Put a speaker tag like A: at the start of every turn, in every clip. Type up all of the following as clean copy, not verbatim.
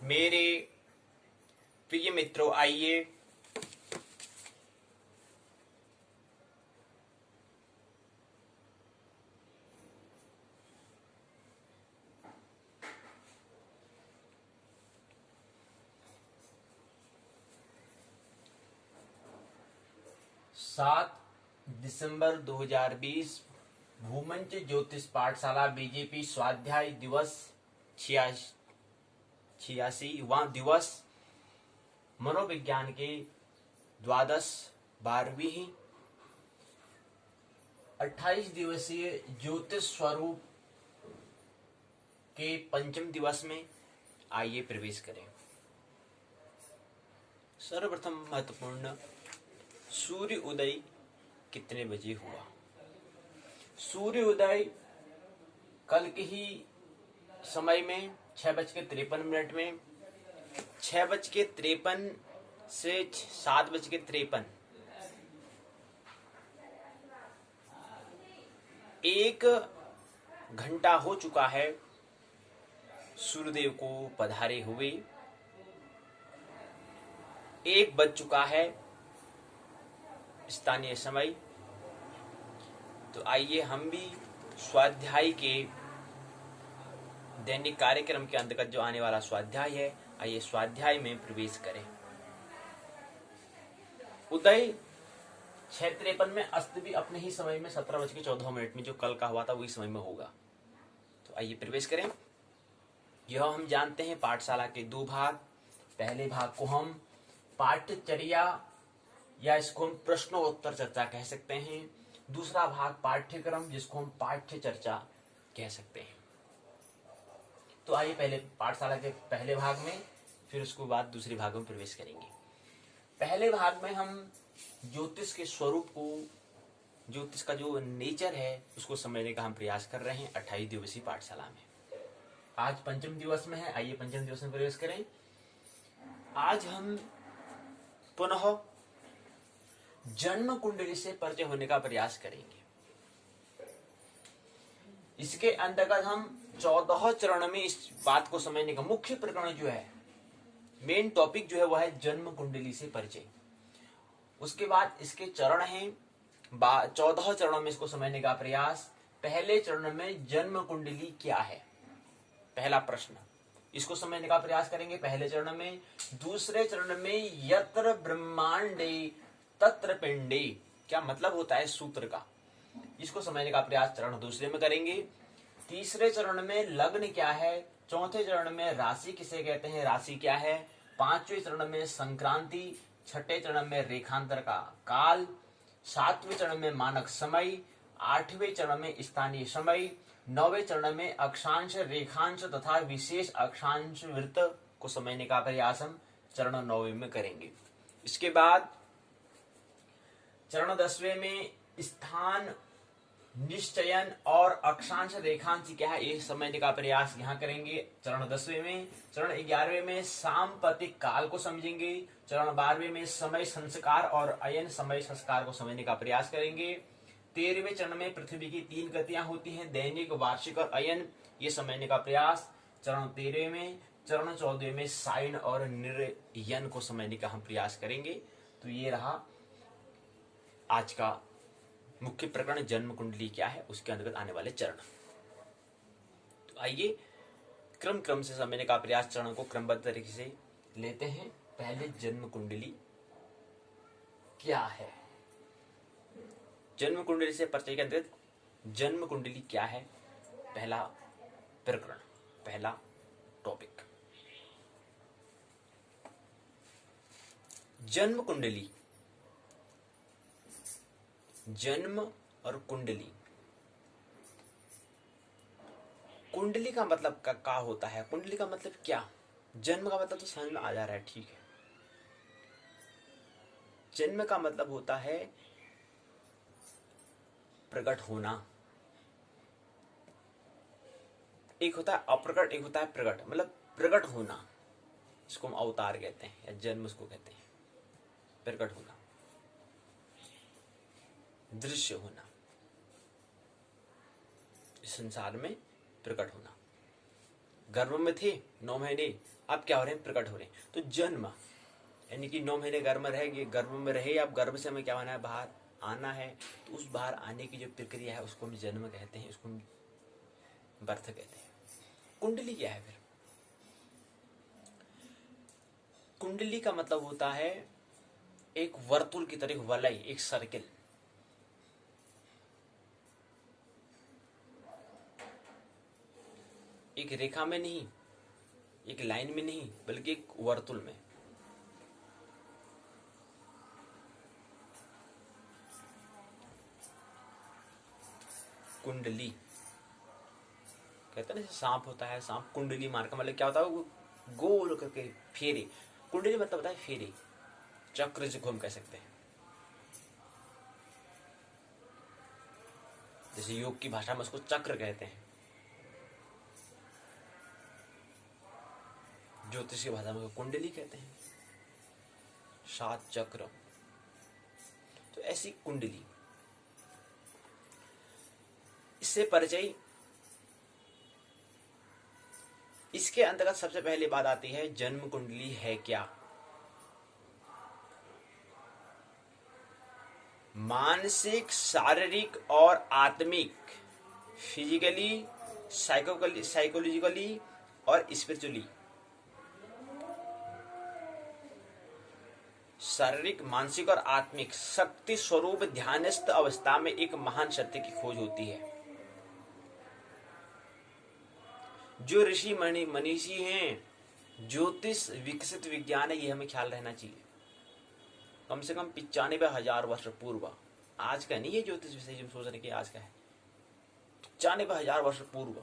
A: मेरे प्रिय मित्रों, आइए सात दिसंबर 2020 भूमंच ज्योतिष पाठशाला बीजेपी स्वाध्याय दिवस 86वां दिवस मनोविज्ञान के द्वादश 12वीं 28 दिवसीय ज्योतिष स्वरूप के पंचम दिवस में आइए प्रवेश करें। सर्वप्रथम महत्वपूर्ण, सूर्य उदय कितने बजे हुआ? सूर्य उदय कल के ही समय में 6:53 में, 6:53 से 7:53 1 घंटा हो चुका है सूर्यदेव को पधारे हुए। 1 बज चुका है स्थानीय समय। तो आइए हम भी स्वाध्याय के दैनिक कार्यक्रम के अंतर्गत जो आने वाला स्वाध्याय है, आइए स्वाध्याय में प्रवेश करें। उदय 6:53 में, अस्त भी अपने ही समय में 17:14 में जो कल का हुआ था वही समय में होगा। तो आइए प्रवेश करें। यह हम जानते हैं पाठशाला के 2 भाग। पहले भाग को हम पाठ्यचर्या या इसको हम प्रश्नोत्तर चर्चा कह सकते हैं। दूसरा भाग पाठ्यक्रम, जिसको हम पाठ्य चर्चा कह सकते हैं। तो आइए पहले पाठशाला के पहले भाग में, फिर उसके बाद दूसरे भाग में प्रवेश करेंगे। पहले भाग में हम ज्योतिष के स्वरूप को, ज्योतिष का जो नेचर है उसको समझने का हम प्रयास कर रहे हैं 28 दिवसीय पाठशाला में। आज पंचम दिवस में है, आइए पंचम दिवस में प्रवेश करें। आज हम पुनः जन्म कुंडली से परिचय होने का प्रयास करेंगे। इसके अंतर्गत हम 14 चरण में इस बात को समझने का मुख्य प्रकरण जो है, मेन टॉपिक जो है वह है जन्म कुंडली से परिचय। उसके बाद इसके चरण हैं, 14 चरणों में इसको समझने का प्रयास। पहले चरण में जन्म कुंडली क्या है, पहला प्रश्न, इसको समझने का प्रयास करेंगे पहले चरण में। दूसरे चरण में यत्र ब्रह्मांडे तत्र पिंडे, क्या मतलब होता है सूत्र का, इसको समझने का प्रयास चरण दूसरे में करेंगे। तीसरे चरण में लग्न क्या है। चौथे चरण में राशि किसे कहते हैं, राशि क्या है। पांचवें चरण में संक्रांति। छठे चरण में रेखांतर का काल। सातवें चरण में मानक समय। आठवें चरण में स्थानीय समय। 9वें चरण में अक्षांश, रेखांश तथा विशेष अक्षांश वृत्त को समझने का प्रयास हम चरण 9वें में करेंगे। इसके बाद चरण 10वें में स्थान निश्चयन और अक्षांश रेखांश क्या है ये समझने का प्रयास यहाँ करेंगे चरण 10वें में। चरण 11वें में सांपतिक काल को समझेंगे। चरण 12वें में समय संस्कार और अयन समय संस्कार को समझने का प्रयास करेंगे। 13वें चरण में पृथ्वी की 3 गतियां होती हैं, दैनिक, वार्षिक और अयन, ये समझने का प्रयास चरण 13वें में। चरण 14वें में साइन और निर्यन को समझने का हम प्रयास करेंगे। तो ये रहा आज का मुख्य प्रकरण, जन्म कुंडली क्या है, उसके अंतर्गत आने वाले चरण। तो आइए क्रम से समझने का प्रयास, चरणों को क्रमबद्ध तरीके से लेते हैं। पहले जन्म कुंडली क्या है। जन्म कुंडली से परिचय के अंतर्गत जन्म कुंडली क्या है, पहला प्रकरण, पहला टॉपिक। जन्म कुंडली, जन्म और कुंडली। कुंडली का मतलब क्या होता है, कुंडली का मतलब क्या। जन्म का मतलब तो समझ में आ जा रहा है, ठीक है। जन्म का मतलब होता है प्रकट होना। एक होता है अप्रकट, एक होता है प्रकट। मतलब प्रकट होना, इसको हम अवतार कहते हैं या जन्म उसको कहते हैं। प्रकट होना, दृश्य होना, इस संसार में प्रकट होना। गर्भ में थे 9 महीने, अब क्या हो रहे हैं, प्रकट हो रहे हैं। तो जन्म यानी कि 9 महीने गर्भ में रहे, अब गर्भ से हमें क्या होना है, बाहर आना है। तो उस बाहर आने की जो प्रक्रिया है उसको हम जन्म कहते हैं, उसको हम बर्थ कहते हैं। कुंडली क्या है फिर? कुंडली का मतलब होता है एक वर्तुल की तरह वलय, एक सर्किल। एक रेखा में नहीं, एक लाइन में नहीं, बल्कि एक वर्तुल में। कुंडली कहते हैं ना, जैसे सांप होता है, सांप कुंडली मार का मतलब क्या होता है, वो गोल करके फेरे। कुंडली मतलब होता है फेरे, चक्र जिसको हम कह सकते हैं। जैसे योग की भाषा में उसको चक्र कहते हैं, ज्योतिष की भाषा में उसको कुंडली कहते हैं, 7 चक्र। तो ऐसी कुंडली, इससे परिचय, इसके अंतर्गत सबसे पहले बात आती है जन्म कुंडली है क्या। मानसिक, शारीरिक और आत्मिक, फिजिकली, साइकोलॉजिकली और स्पिरिचुअली। शारीरिक, मानसिक और आत्मिक शक्ति स्वरूप ध्यानस्थ अवस्था में एक महान सत्य की खोज होती है। जो ऋषि मनीषी हैं, ज्योतिष विकसित विज्ञान है, ये हमें ख्याल रहना चाहिए। कम से कम 95,000 वर्ष पूर्व, आज का नहीं है ज्योतिष विषय जो सोच रहे कि आज का है, 95,000 वर्ष पूर्व,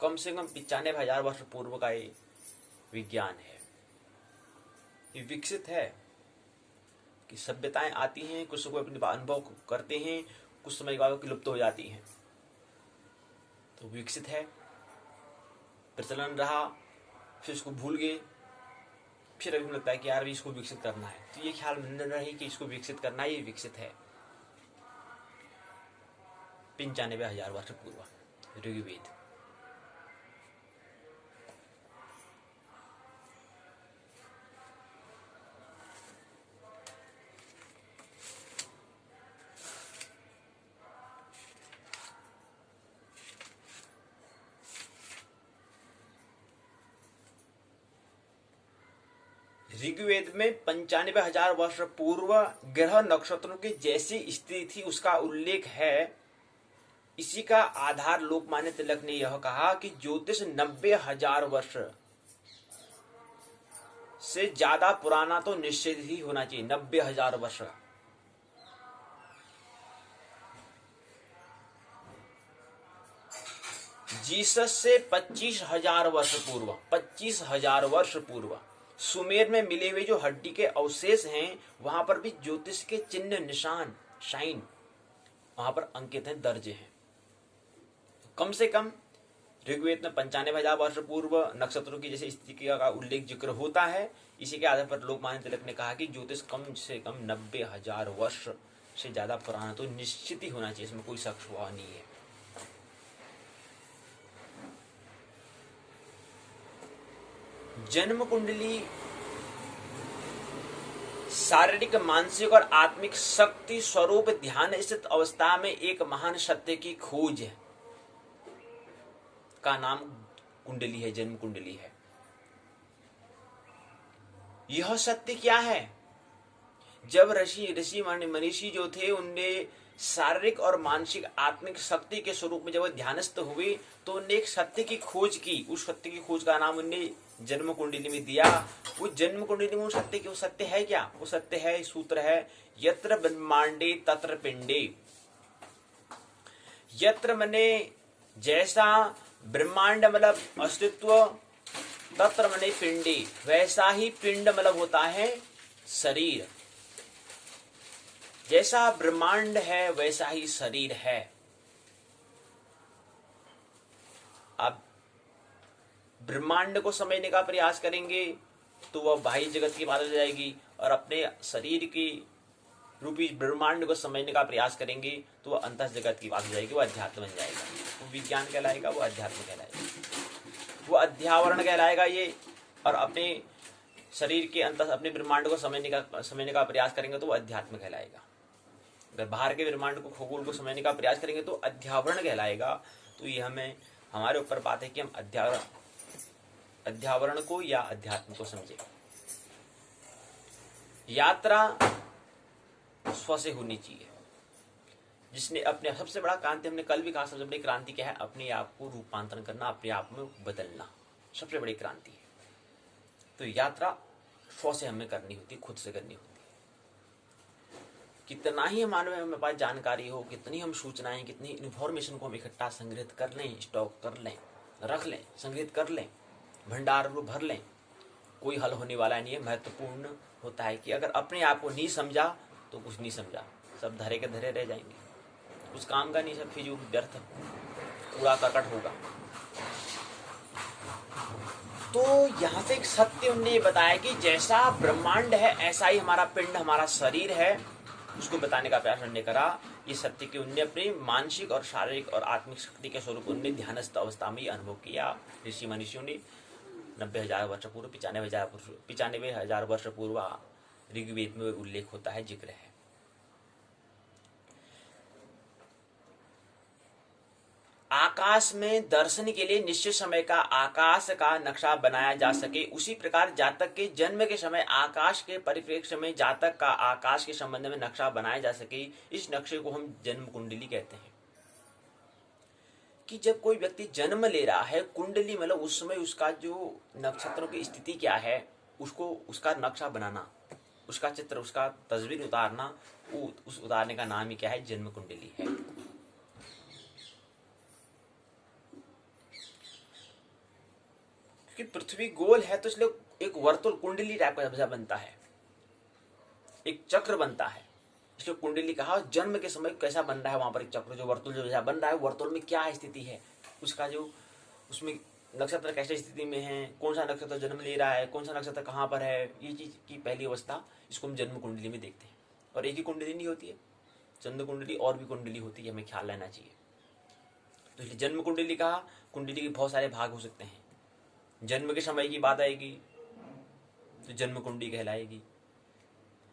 A: कम से कम 95,000 वर्ष पूर्व का ये विज्ञान है। ये विकसित है कि सभ्यताएं आती हैं, कुछ को अपने अनुभव करते हैं, कुछ समय बाद विलुप्त हो जाती हैं। तो विकसित है, प्रचलन रहा, फिर उसको भूल गए, फिर अभी लगता है कि यार भी इसको विकसित करना है। तो ये ख्याल में न रहे कि इसको विकसित करना है, ये विकसित है। 95,000 वर्ष पूर्व ऋग्वेद। ऋग्वेद में 95,000 वर्ष पूर्व ग्रह नक्षत्रों की जैसी स्थिति थी उसका उल्लेख है। इसी का आधार लोकमान्य तिलक ने यह कहा कि ज्योतिष 90,000 वर्ष से ज्यादा पुराना तो निश्चित ही होना चाहिए। 90,000 वर्ष। जीसस से 25,000 वर्ष पूर्व, 25,000 वर्ष पूर्व सुमेर में मिले हुए जो हड्डी के अवशेष हैं, वहां पर भी ज्योतिष के चिन्ह, निशान, शाइन वहां पर अंकित हैं, दर्ज हैं। कम से कम ऋग्वेद में 95,000 वर्ष पूर्व नक्षत्रों की जैसे स्थिति का उल्लेख जिक्र होता है। इसी के आधार पर लोकमान्य तिलक ने कहा कि ज्योतिष कम से कम 90,000 वर्ष से ज्यादा पुराना तो निश्चित ही होना चाहिए, इसमें कोई शक हुआ नहीं है। जन्म कुंडली शारीरिक, मानसिक और आत्मिक शक्ति स्वरूप ध्यान स्थित अवस्था में एक महान सत्य की खोज है, का नाम कुंडली है, जन्म कुंडली है। यह सत्य क्या है? जब ऋषि मनीषी जो थे, उनने शारीरिक और मानसिक आत्मिक शक्ति के स्वरूप में जब वो ध्यानस्थ हुए, तो उनने एक सत्य की खोज की। उस सत्य की खोज का नाम उनने जन्म कुंडली में दिया। वो जन्म कुंडली में वो सत्य है क्या? वो सत्य है, सूत्र है, यत्र ब्रह्मांडे तत्र पिंडे। यत्र मने जैसा, ब्रह्मांड मतलब अस्तित्व, तत्र मने पिंडे वैसा ही, पिंड मतलब होता है शरीर। जैसा ब्रह्मांड है वैसा ही शरीर है। अब ब्रह्मांड को समझने का प्रयास करेंगे तो वह बाह्य जगत की बात हो जाएगी, और अपने शरीर की रूपी ब्रह्मांड को समझने का प्रयास करेंगे तो वह अंतः जगत की बात हो जाएगी, वो अध्यात्म बन जाएगा। वो विज्ञान कहलाएगा, वो अध्यात्म कहलाएगा। वो अध्यावरण कहलाएगा ये। और अपने शरीर के अंतर अपने ब्रह्मांड को समझने का प्रयास करेंगे तो वो अध्यात्म कहलाएगा। अगर बाहर के ब्रह्मांड को, खगोल को समझने का प्रयास करेंगे तो अध्यावरण कहलाएगा। तो ये हमारे ऊपर बात है कि हम अध्यावरण को या अध्यात्म को समझे। यात्रा स्व से होनी चाहिए। जिसने अपने सबसे बड़ा क्रांति, हमने कल भी कहा, सबसे बड़ी क्रांति क्या है? अपने आप को रूपांतरण करना, अपने आप में बदलना, सबसे बड़ी क्रांति है। तो यात्रा स्व से हमें करनी होती है, खुद से करनी होती है। कितना ही हमारे पास जानकारी हो, कितनी हम सूचनाएं, कितनी इन्फॉर्मेशन को हम इकट्ठा संग्रहित कर लें, स्टॉक कर लें, रख लें, संग्रहित कर लें, भंडार में भर लें, कोई हल होने वाला नहीं है। महत्वपूर्ण होता है कि अगर अपने आप को नहीं समझा तो कुछ नहीं समझा, सब धरे के धरे रह जाएंगे, उस काम का नहीं, सब फिजूल व्यर्थ कूड़ा करकट होगा। तो यहाँ से एक सत्य उन्होंने ये बताया कि जैसा ब्रह्मांड है ऐसा ही हमारा पिंड, हमारा शरीर है, उसको बताने का प्रयास उन्होंने करा। ये सत्य कि उनने अपनी मानसिक और शारीरिक और आत्मिक शक्ति के स्वरूप उनने ध्यानस्थ अवस्था में अनुभव किया। ऋषि मनुष्यों ने 90,000 वर्ष पूर्व, 95,000 वर्ष पूर्व ऋग्वेद में उल्लेख होता है, जिक्र है। आकाश में दर्शन के लिए निश्चित समय का आकाश का नक्शा बनाया जा सके, उसी प्रकार जातक के जन्म के समय आकाश के परिप्रेक्ष्य में जातक का आकाश के संबंध में नक्शा बनाया जा सके, इस नक्शे को हम जन्म कुंडली कहते हैं। कि जब कोई व्यक्ति जन्म ले रहा है, कुंडली मतलब उस समय उसका जो नक्षत्रों की स्थिति क्या है, उसको उसका नक्शा बनाना, उसका चित्र, उसका तस्वीर उतारना, उस उतारने का नाम ही क्या है? जन्म कुंडली है। कि पृथ्वी गोल है तो इसलिए एक वर्तुल, कुंडली टाइप का बनता है, एक चक्र बनता है, इसलिए कुंडली कहा। जन्म के समय कैसा बन रहा है वहां पर एक चक्र, जो वर्तुल जो जैसा बन रहा है, वर्तुल में क्या स्थिति है, उसका जो उसमें नक्षत्र कैसे स्थिति में है, कौन सा नक्षत्र जन्म ले रहा है, कौन सा नक्षत्र कहाँ पर है, ये चीज की पहली अवस्था, इसको हम जन्म कुंडली में देखते हैं। और एक ही कुंडली नहीं होती है, चंद्र कुंडली और भी कुंडली होती है, हमें ख्याल रहना चाहिए। तो इसलिए जन्म कुंडली कहा। कुंडली के बहुत सारे भाग हो सकते हैं। जन्म के समय की बात आएगी तो जन्म कुंडली कहलाएगी।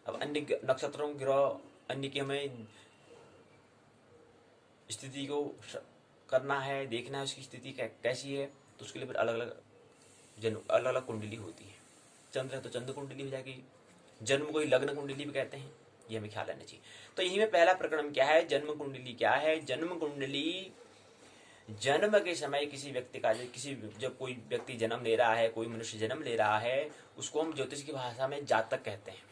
A: अब अन्य नक्षत्रों, ग्रह, अन्य की हमें स्थिति को करना है, देखना है उसकी स्थिति कैसी है, तो उसके लिए फिर अलग अलग कुंडली होती है। चंद्र है तो चंद्र कुंडली हो जाएगी, जन्म को ही लग्न कुंडली भी कहते हैं, ये हमें ख्याल रहना चाहिए। तो यही में पहला प्रकरण क्या है? जन्म कुंडली क्या है? जन्म कुंडली जन्म के समय किसी व्यक्ति का, जब कोई व्यक्ति जन्म ले रहा है, कोई मनुष्य जन्म ले रहा है, उसको हम ज्योतिष की भाषा में जातक कहते हैं।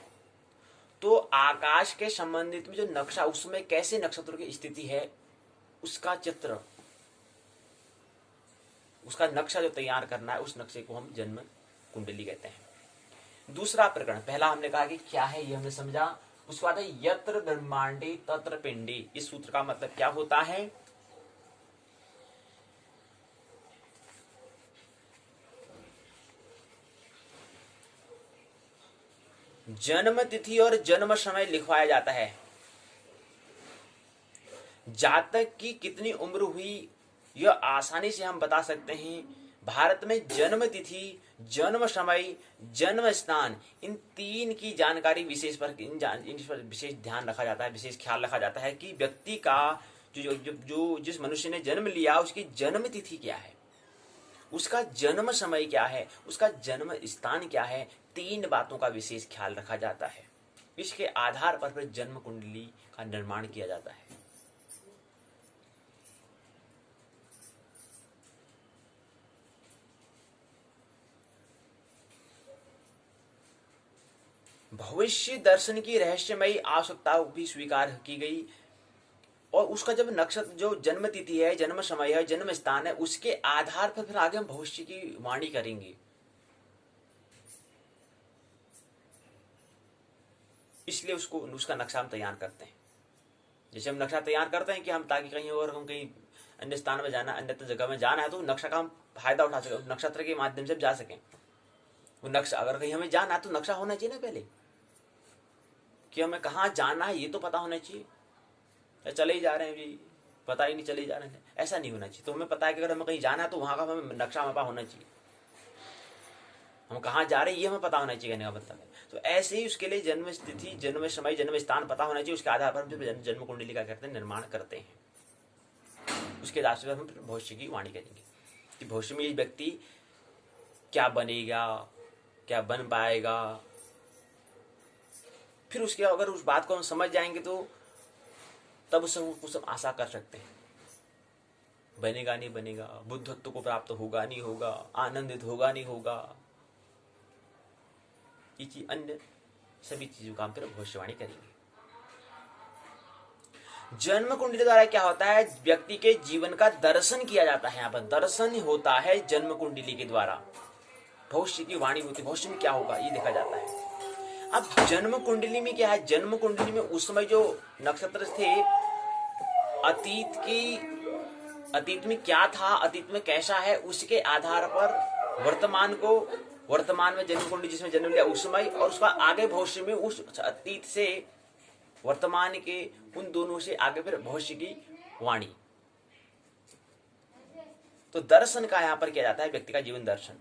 A: तो आकाश के संबंधित में जो नक्शा, उसमें कैसे नक्षत्रों की स्थिति है, उसका चित्र, उसका नक्शा जो तैयार करना है, उस नक्शे को हम जन्म कुंडली कहते हैं। दूसरा प्रकरण, पहला हमने कहा कि क्या है ये हमने समझा। उसके बाद है यत्र ब्रह्मांडे तत्र पिंडे। इस सूत्र का मतलब क्या होता है? जन्म तिथि और जन्म समय लिखवाया जाता है। जातक की कितनी उम्र हुई यह आसानी से हम बता सकते हैं। भारत में जन्म तिथि, जन्म समय, जन्म स्थान, इन तीन की जानकारी विशेष पर विशेष ध्यान रखा जाता है, विशेष ख्याल रखा जाता है कि व्यक्ति का जो जिस मनुष्य ने जन्म लिया उसकी जन्म तिथि क्या है, उसका जन्म समय क्या है, उसका जन्म स्थान क्या है। तीन बातों का विशेष ख्याल रखा जाता है। इसके आधार पर फिर जन्म कुंडली का निर्माण किया जाता है। भविष्य दर्शन की रहस्यमयी आवश्यकता भी स्वीकार की गई। और उसका जब नक्षत्र, जो जन्म तिथि है, जन्म समय है, जन्म स्थान है, उसके आधार पर फिर आगे हम भविष्य की वाणी करेंगे। इसलिए उसका नक्शा हम तैयार करते हैं। जैसे हम नक्शा तैयार करते हैं कि हम ताकि कहीं और हम कहीं अन्य स्थान में जाना, अन्य जगह में जाना है, तो नक्शा का हम फायदा उठा सके, नक्षत्र के माध्यम से जा सकें। वो नक्शा, अगर कहीं हमें जाना है तो नक्शा होना चाहिए ना पहले, कि हमें कहाँ जाना है ये तो पता होना चाहिए। चले ही जा रहे हैं जी, पता ही नहीं चले जा रहे हैं। ऐसा नहीं होना चाहिए। तो हमें पता है कि अगर हमें कहीं जाना है तो वहां का हमें नक्शा मपा होना चाहिए, हम कहाँ जा रहे हैं ये हमें पता होना चाहिए कहने का मतलब है। तो ऐसे ही उसके लिए जन्म तिथि, जन्म समय, जन्म स्थान पता होना चाहिए। उसके आधार पर हम जन्म कुंडली का करते हैं, निर्माण करते हैं। उसके आधार से हम भविष्य की वाणी करेंगे कि भविष्य में ये व्यक्ति क्या बनेगा, क्या बन पाएगा। फिर उसके अगर उस बात को हम समझ जाएंगे तो तब उससे कुछ आशा कर सकते हैं। बनेगा नहीं बनेगा, बुद्धत्व को प्राप्त होगा नहीं होगा, आनंदित होगा नहीं होगा, ये चीज अन्य सभी चीजों का हम फिर भविष्यवाणी करेंगे। जन्म कुंडली द्वारा क्या होता है, व्यक्ति के जीवन का दर्शन किया जाता है। यहाँ पर दर्शन होता है जन्म कुंडली के द्वारा, भविष्य की वाणी होती है, भविष्य में क्या होगा ये देखा जाता है। अब जन्म कुंडली में क्या है, जन्म कुंडली में उस समय जो नक्षत्र थे, अतीत में क्या था, अतीत में कैसा है, उसके आधार पर वर्तमान में जन्म कुंडली जिसमें जन्म लिया उस समय, और उसका आगे भविष्य में उस अतीत से वर्तमान के उन दोनों से आगे फिर भविष्य की वाणी। तो दर्शन का यहाँ पर किया जाता है, व्यक्ति का जीवन दर्शन।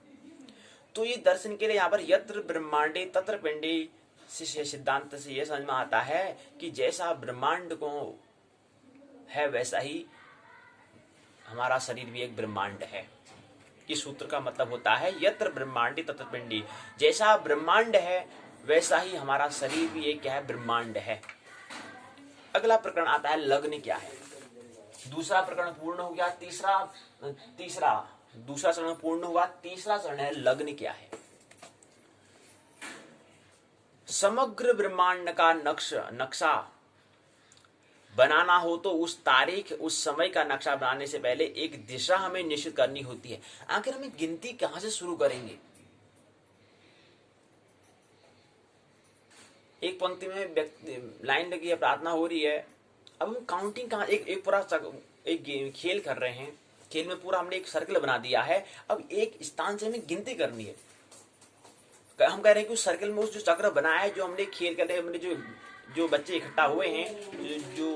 A: तो ये दर्शन के लिए यहाँ पर यत्र ब्रह्मांडे तत्र पिंडे से सिद्धांत से यह समझ में आता है कि जैसा ब्रह्मांड को है वैसा ही हमारा शरीर भी एक ब्रह्मांड है। इस सूत्र का मतलब होता है यत्र ब्रह्मांडे तत्र पिंडे, जैसा ब्रह्मांड है वैसा ही हमारा शरीर भी एक क्या है, ब्रह्मांड है। अगला प्रकरण आता है लग्न क्या है। दूसरा प्रकरण पूर्ण हो गया, दूसरा चरण पूर्ण हुआ, तीसरा चरण है लग्न क्या है। समग्र ब्रह्मांड का नक्शा बनाना हो तो उस तारीख, उस समय का नक्शा बनाने से पहले एक दिशा हमें निश्चित करनी होती है। आखिर हमें गिनती कहां से शुरू करेंगे। एक पंक्ति में लाइन लगी है, प्रार्थना हो रही है, अब हम काउंटिंग कहां, एक पूरा एक खेल कर रहे हैं, खेल में पूरा हमने एक सर्कल बना दिया है, अब एक स्थान से हमें गिनती करनी है। हम कह रहे हैं कि उस सर्कल में उस जो चक्र बना है, जो हमने खेल कर रहे, हमने जो बच्चे इकट्ठा हुए हैं, जो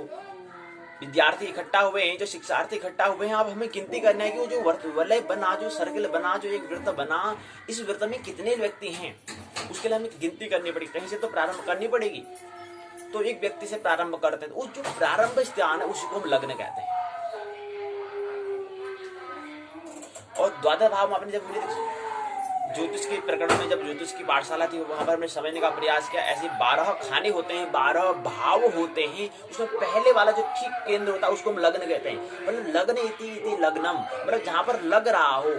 A: विद्यार्थी इकट्ठा हुए हैं, जो शिक्षार्थी इकट्ठा हुए हैं, अब हमें गिनती करना है कि वो जो वलय बना, जो सर्कल बना, जो एक वृत्त बना, इस वृत्त में कितने व्यक्ति हैं। उसके लिए हमें गिनती करनी पड़ेगी, कहीं से तो प्रारंभ करनी पड़ेगी। तो एक व्यक्ति से प्रारंभ करते हैं, उस जो प्रारंभ स्थान है उसी को हम लग्न कहते हैं। और द्वादश भाव में आपने जब ज्योतिष के प्रकरण में, जब ज्योतिष की पाठशाला थी वहां पर हमने समझने का प्रयास किया। ऐसे 12 खाने होते हैं, 12 भाव होते हैं, उसमें पहले वाला जो ठीक केंद्र होता है उसको हम लग्न कहते हैं। मतलब लग्न इति लग्नम, मतलब जहां पर लग रहा हो,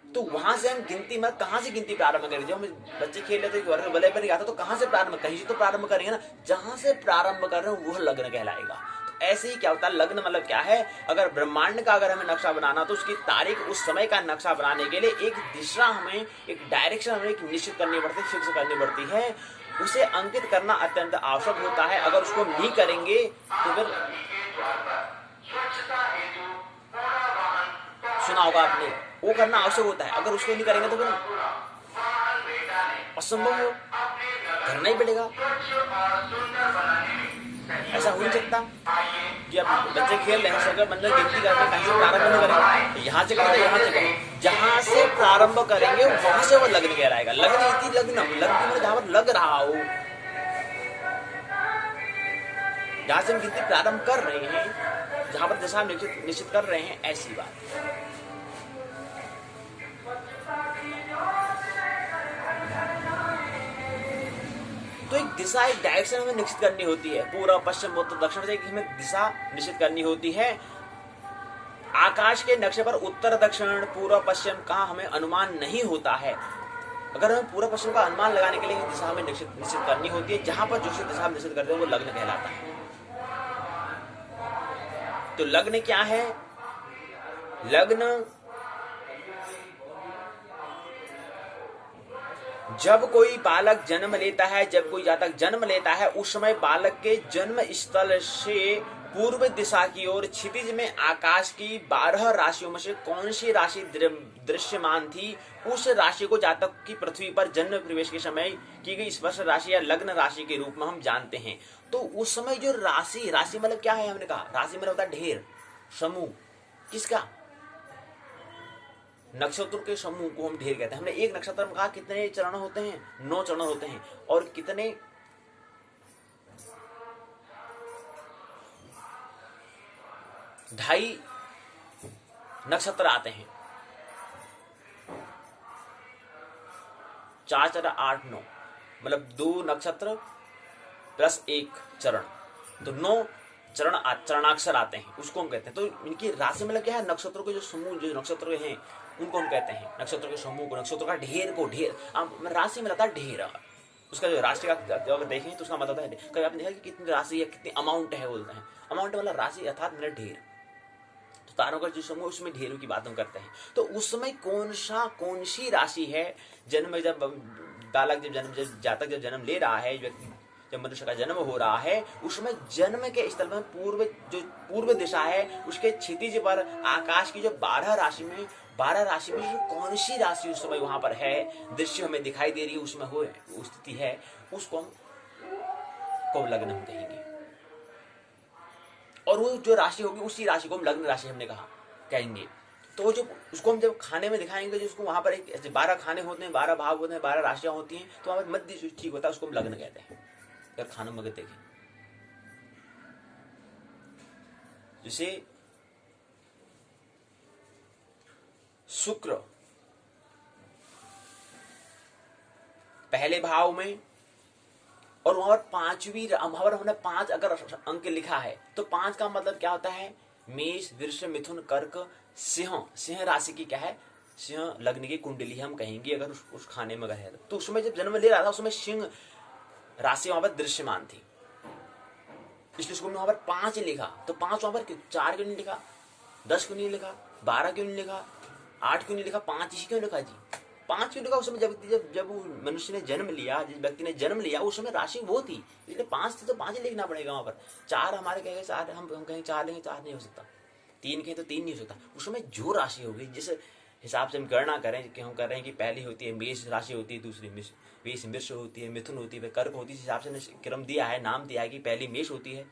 A: तो वहां से हम गिनती, मतलब कहां से गिनती प्रारंभ करें। जब हम बच्चे खेल लेते वलय बन गया था तो कहां से प्रारंभ, कहीं से तो प्रारंभ करेंगे ना, जहां से प्रारंभ कर रहे हैं वह लग्न कहलाएगा। ऐसे ही क्या होता है लग्न, मतलब क्या है, अगर ब्रह्मांड का अगर हमें नक्शा बनाना तो उसकी तारीख, उस समय का नक्शा बनाने के लिए एक दिशा हमें, एक डायरेक्शन हमें निश्चित करनी पड़ती है, फिक्स करनी पड़ती है। उसे अंकित करना अत्यंत आवश्यक होता है। अगर उसको नहीं करेंगे तो फिर, सुना होगा आपने, वो करना आवश्यक होता है। अगर उसको नहीं करेंगे तो फिर असंभव हो, करना ही पड़ेगा। ऐसा हो नहीं सकता कि अब बच्चे खेल रहे हैं, सर्कल बंदर गिनती करके कहीं से प्रारंभ नहीं करेंगे, यहाँ से करें तो यहाँ से करें, जहां से प्रारंभ करेंगे वहां से वो लग्न कहलाएगा। लग्न इति लग्नम, लग्न में जहां पर लग रहा हो, जहां से हम गिनती प्रारंभ कर रहे हैं, जहां पर दिशा निश्चित कर रहे हैं, ऐसी बात। तो एक दिशा, एक डायरेक्शन हमें निश्चित करनी होती है। पूर्व पश्चिम उत्तर दक्षिण से हमें दिशा निश्चित करनी होती है। आकाश के नक्शे पर उत्तर दक्षिण पूर्व पश्चिम का हमें अनुमान नहीं होता है। अगर हमें पूर्व पश्चिम का अनुमान लगाने के लिए दिशा हमें निश्चित करनी होती है। जहां पर जो दिशा हम निश्चित करते हैं वो लग्न कहलाता है। तो लग्न क्या है, लग्न जब कोई बालक जन्म लेता है, जब कोई जातक जन्म लेता है, उस समय बालक के जन्म स्थल से पूर्व दिशा की ओर क्षितिज में आकाश की 12 राशियों में से कौन सी राशि दृश्यमान थी, उस राशि को जातक की पृथ्वी पर जन्म प्रवेश के समय की गई स्पर्श राशि या लग्न राशि के रूप में हम जानते हैं। तो उस समय जो राशि राशि मतलब क्या है, हमने कहा राशि मतलब होता है ढेर, समूह। किसका? नक्षत्र के समूह को हम ढेर कहते हैं। हमने एक नक्षत्र में कहा कितने चरण होते हैं, 9 चरण होते हैं, और कितने 2.5 नक्षत्र आते हैं। 4 चरण 8 9, मतलब 2 नक्षत्र प्लस 1 चरण, तो 9 चरणाक्षर आते हैं, उसको हम कहते हैं। तो इनकी राशि मतलब क्या है, नक्षत्रों के जो समूह, जो नक्षत्र हैं उनको हम कहते हैं नक्षत्रों के समूह को, नक्षत्रों का ढेर को ढेर। राशि में लगता है ढेर, उसका जो राशि का अगर देखें तो उसका मतलब है, कभी आपने देखा कि कितनी राशि है, कितनी अमाउंट है बोलते हैं। अमाउंट मतलब राशि अर्थात मेरा ढेर। तो तारों का जो समूह उसमें ढेरों की बात हम करते हैं। तो उस समय कौन सी राशि है, जन्म जब बालक जब जातक जब जन्म ले रहा है, व्यक्ति जब मनुष्य का जन्म हो रहा है, उसमें जन्म के स्थल में पूर्व दिशा है, उसके क्षितिज पर आकाश की जो 12 राशि में जो कौन सी राशि उस समय वहां पर है, दृश्य हमें दिखाई दे रही है, उसमें हो स्थिति है, उसको हम को लग्न हम कहेंगे। और वो जो राशि होगी उसी राशि को हम लग्न राशि हमने कहा कहेंगे। तो जो उसको हम जब खाने में दिखाएंगे, जो उसको वहां पर एक 12 खाने होते हैं, 12 भाव होते हैं, 12 राशियां होती हैं, तो वहां पर मध्य जो ठीक होता है उसको हम लग्न कहते हैं। अगर खाना में देखें, जैसे शुक्र पहले भाव में, और वहां पर 5वीं, वहां पर हमने 5 अगर अंक लिखा है, तो 5 का मतलब क्या होता है, मेष वृष मिथुन कर्क सिंह। सिंह राशि की क्या है, सिंह लग्न की कुंडली हम कहेंगे अगर उस खाने में अगर है। तो उसमें जब जन्म ले रहा था उसमें सिंह राशि वहां पर दृश्यमान थी, इसलिए उसको वहां पर 5 लिखा। तो 5 वहां पर 4 क्यों नहीं लिखा, 10 क्यों नहीं लिखा, 12 क्यों नहीं लिखा, 8 क्यों नहीं लिखा, 5 इसी क्यों लिखा जी? 5 क्यों लिखा? उस समय जब मनुष्य ने जन्म लिया, जिस व्यक्ति ने जन्म लिया, उस समय राशि वो थी, इसलिए 5 थी तो 5 ही लिखना पड़ेगा वहां पर। 4 हमारे कहेंगे 4, हम कहेंगे 4 लेंगे, 4 नहीं हो सकता। 3 कहें तो 3 नहीं हो सकता। उस समय जो राशि होगी, जिस हिसाब से हम गणना करें कि हम कर रहे हैं कि पहली होती है मेष राशि होती है, दूसरी मेष मिश्र होती है, मिथुन होती है, कर्क होती है, इस हिसाब से क्रम दिया है, नाम दिया है कि पहली मेष होती है,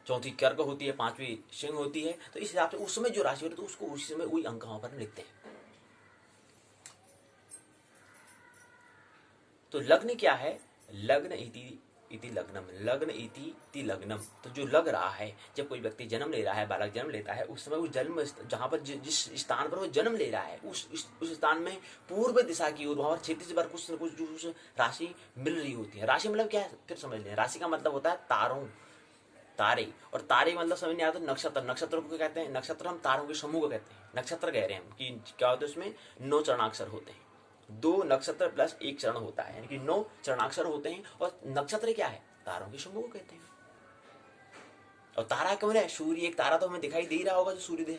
A: चौथी कर्क होती है, 5वीं सिंह होती है। तो इस हिसाब से उस समय जो राशि होती है, तो उसको उसी समय वही अंक वहां पर लिखते हैं। तो लग्न क्या है, लग्न इति लग्नम, लग्न इति लग्नम। तो जो लग रहा है, जब कोई व्यक्ति जन्म ले रहा है, बालक जन्म लेता है, उस समय उस जन्म जहां पर जिस स्थान पर वो जन्म ले रहा है, उस स्थान में पूर्व दिशा की ओर वहां पर क्षितिज पर कुछ न कुछ राशि मिल रही होती है। राशि मतलब क्या है, फिर समझ लें। राशि का मतलब होता है तारों, तारे, और तारे मतलब समझ नहीं आता तो नक्षत्र। नक्षत्र को कहते हैं, नक्षत्र हम तारों के समूह को कहते हैं, नक्षत्र कह रहे हैं हम। कि क्या होता है, उसमें 9 चरणाक्षर होते हैं, 2 नक्षत्र प्लस 1 चरण होता है, यानी कि 9 चरणाक्षर होते हैं। और नक्षत्र क्या है, तारों के समूह को कहते हैं। और तारा कौन है, सूर्य। एक तारा तो हमें दिखाई दे रहा होगा, जो सूर्य है,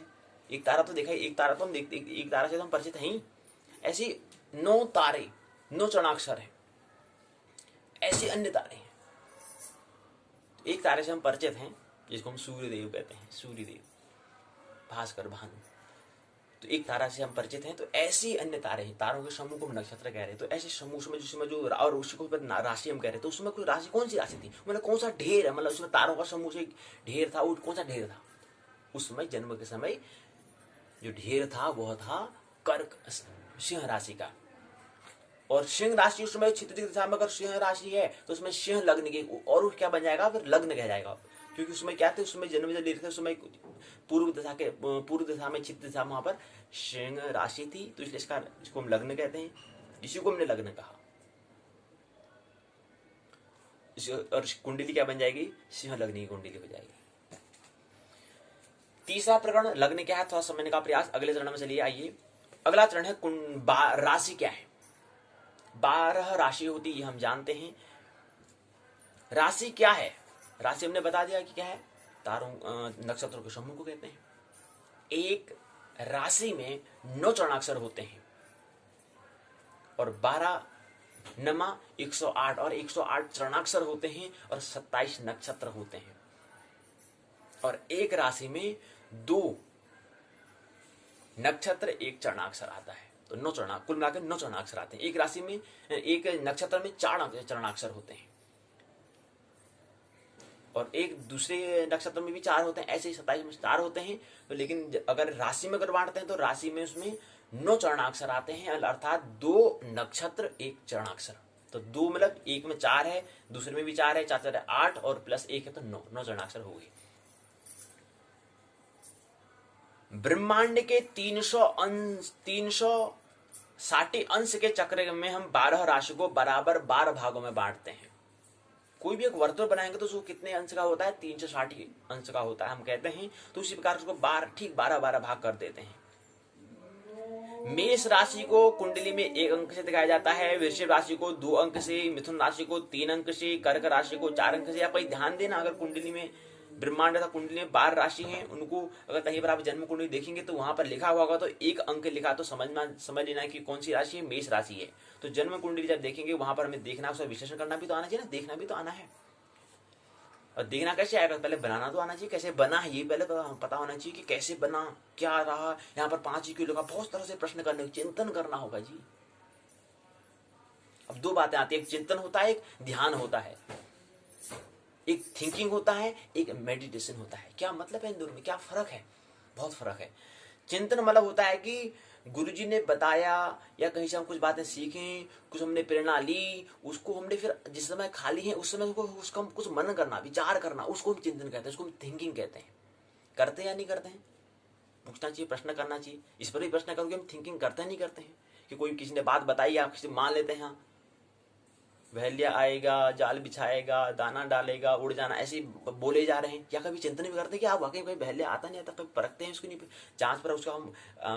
A: एक तारा तो दिखाई, एक तारा तो हम देखते, एक तारा से तो हम परिचित हैं ही। ऐसी 9 तारे, 9 चरणाक्षर है, ऐसे अन्य तारे हैं। एक तारे से हम परिचित हैं, जिसको हम सूर्य देव कहते हैं, सूर्य देव, भास्कर, भानु। तो एक तारा से हम परिचित हैं। तो ऐसे अन्य तारे हैं, तारों के समूह को हम नक्षत्र कह रहे हैं। तो ऐसे समूह में जिसमें जो, और उसी को राशि हम कह रहे हैं। तो उसमें कोई राशि, कौन सी राशि थी, मतलब कौन सा ढेर है, मतलब उसमें तारों का समूह से ढेर था, वो कौन सा ढेर था? उस समय जन्म के समय जो ढेर था वह था कर्क, सिंह राशि का। और सिंह राशि उस समय क्षितिज दिशा में अगर सिंह राशि है, तो उसमें सिंह लग्न के, और क्या बन जाएगा, फिर लग्न कह जाएगा। क्योंकि उसमें क्या थे, उसमें जन्म जब लेते थे उसमें पूर्व दिशा में क्षितिज दिशा में वहां पर सिंह राशि थी, तो इसलिए इसको हम लग्न कहते हैं। इसी को हमने लग्न कहा। और कुंडली क्या बन जाएगी, सिंह लग्न की कुंडली हो जाएगी। तीसरा प्रकरण लग्न क्या है, थोड़ा समझने का प्रयास अगले चरण में चलिए। आइए, अगला चरण है राशि क्या है। 12 राशि होती है, ये हम जानते हैं। राशि क्या है, राशि हमने बता दिया कि क्या है, तारों नक्षत्रों के समूह को कहते हैं। एक राशि में 9 चरणाक्षर होते हैं, और 12 नमा 108, और 108 चरणाक्षर होते हैं, और 27 नक्षत्र होते हैं। और एक राशि में 2 नक्षत्र, एक चरणाक्षर आता है। तो 9 चरणाक्षर, कुल मिलाकर 9 चरणाक्षर आते हैं। एक राशि में, एक नक्षत्र में 4 चरणाक्षर होते हैं और एक दूसरे नक्षत्र में भी 4 होते हैं। ऐसे ही 27 में 4 होते हैं। तो लेकिन अगर राशि में अगर बांटते हैं तो राशि में उसमें 9 चरणाक्षर आते हैं, अर्थात 2 नक्षत्र 1 चरणाक्षर। तो 2 मतलब एक में 4 है, दूसरे में भी 4 है, 4 4 है 8 और प्लस 1 है तो 9 चरणाक्षर हो गए। ब्रह्मांड के 360 अंश के चक्र में हम 12 राशि को बराबर 12 भागों में बांटते हैं। कोई भी एक वर्तुल बनाएंगे तो उसको कितने अंश का होता है? 360 अंश का होता है हम कहते हैं। तो उसी प्रकार उसको 12 भाग कर देते हैं। मेष राशि को कुंडली में 1 अंक से दिखाया जाता है, वृषभ राशि को 2 अंक से, मिथुन राशि को 3 अंक से, कर्क राशि को 4 अंक से। आप ध्यान देना, अगर कुंडली में ब्रह्मांड तथा कुंडली में 12 राशि हैं, उनको अगर कहीं पर आप जन्म कुंडली देखेंगे तो वहां पर लिखा हुआ होगा तो 1 अंक लिखा तो समझ लेना कि कौन सी राशि है, मेष राशि है। तो जन्म कुंडली जब देखेंगे वहां पर हमें देखना, उसका विश्लेषण करना भी तो आना चाहिए ना, देखना भी तो आना है। और देखना कैसे आएगा? पहले बनाना तो आना चाहिए, कैसे बना है ये पहले पता होना चाहिए कि कैसे बना, क्या रहा। यहाँ पर 5 किलो का बहुत तरह से प्रश्न करने, चिंतन करना होगा जी। अब 2 बातें आती है, एक चिंतन होता है, एक ध्यान होता है, एक थिंकिंग होता है, एक मेडिटेशन होता है। क्या मतलब है इन दोनों में, क्या फर्क है? बहुत फर्क है। चिंतन मतलब होता है कि गुरुजी ने बताया या कहीं से हम कुछ बातें सीखें, कुछ हमने प्रेरणा ली, उसको हमने फिर जिस समय खाली है उस समय उसको हम कुछ मनन करना, विचार करना, उसको हम चिंतन कहते हैं, उसको हम थिंकिंग कहते हैं। करते हैं या नहीं करते हैं? पूछना चाहिए, प्रश्न करना चाहिए। इस पर भी प्रश्न करोगे हम थिंकिंग करते हैं नहीं करते हैं? कि कोई किसी ने बात बताई, आप किसी मान लेते हैं, वहलिया आएगा, जाल बिछाएगा, दाना डालेगा, उड़ जाना, ऐसे बोले जा रहे हैं। क्या कभी चिंतन भी करते हैं कि आप वाकई कोई वहलिया आता नहीं आता? कभी परखते हैं उसको? नहीं, जांच पर उसका हम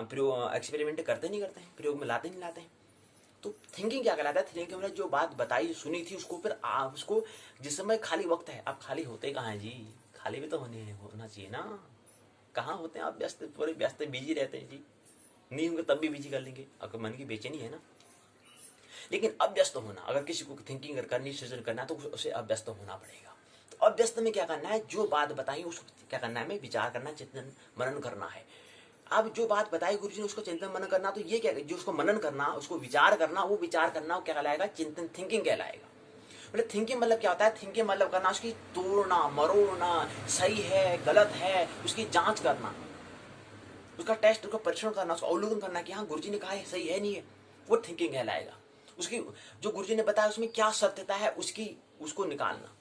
A: प्रयोग एक्सपेरिमेंट करते नहीं करते हैं, प्रयोग में लाते नहीं लाते हैं? तो थिंकिंग क्या कहलाता है? थिंकिंग मतलब जो बात बताई सुनी थी उसको फिर उसको जिस समय खाली वक्त है, आप खाली होते कहाँ हैं जी? खाली भी तो होना चाहिए ना। कहाँ होते हैं आप? व्यस्त, पूरे व्यस्त बिजी रहते हैं जी। नहीं होंगे तब भी बिजी कर लेंगे, आपके मन की बेचैनी है ना। लेकिन अव्यस्त होना, अगर किसी को थिंकिंग करनी, सृजन करना तो उसे अव्यस्त होना पड़ेगा। तो अव्यस्त में क्या करना है? जो बात बताई उसको क्या करना है? हमें विचार करना, चिंतन मनन करना है। अब जो बात बताई गुरु जी ने उसको चिंतन मनन करना, तो ये क्या, जो उसको मनन करना, उसको विचार करना, वो विचार करना क्या कहलाएगा? चिंतन, थिंकिंग कहलाएगा। मतलब थिंकिंग मतलब क्या होता है? थिंकिंग मतलब करना, उसकी तोड़ना मरोड़ना, सही है गलत है उसकी जांच करना, उसका टेस्ट, उसका परीक्षण करना, उसका अवलोकन करना कि हाँ गुरुजी ने कहा है सही है नहीं है, वो थिंकिंग कहलाएगा। उसकी जो गुरुजी ने बताया उसमें क्या सत्यता है उसकी, उसको निकालना,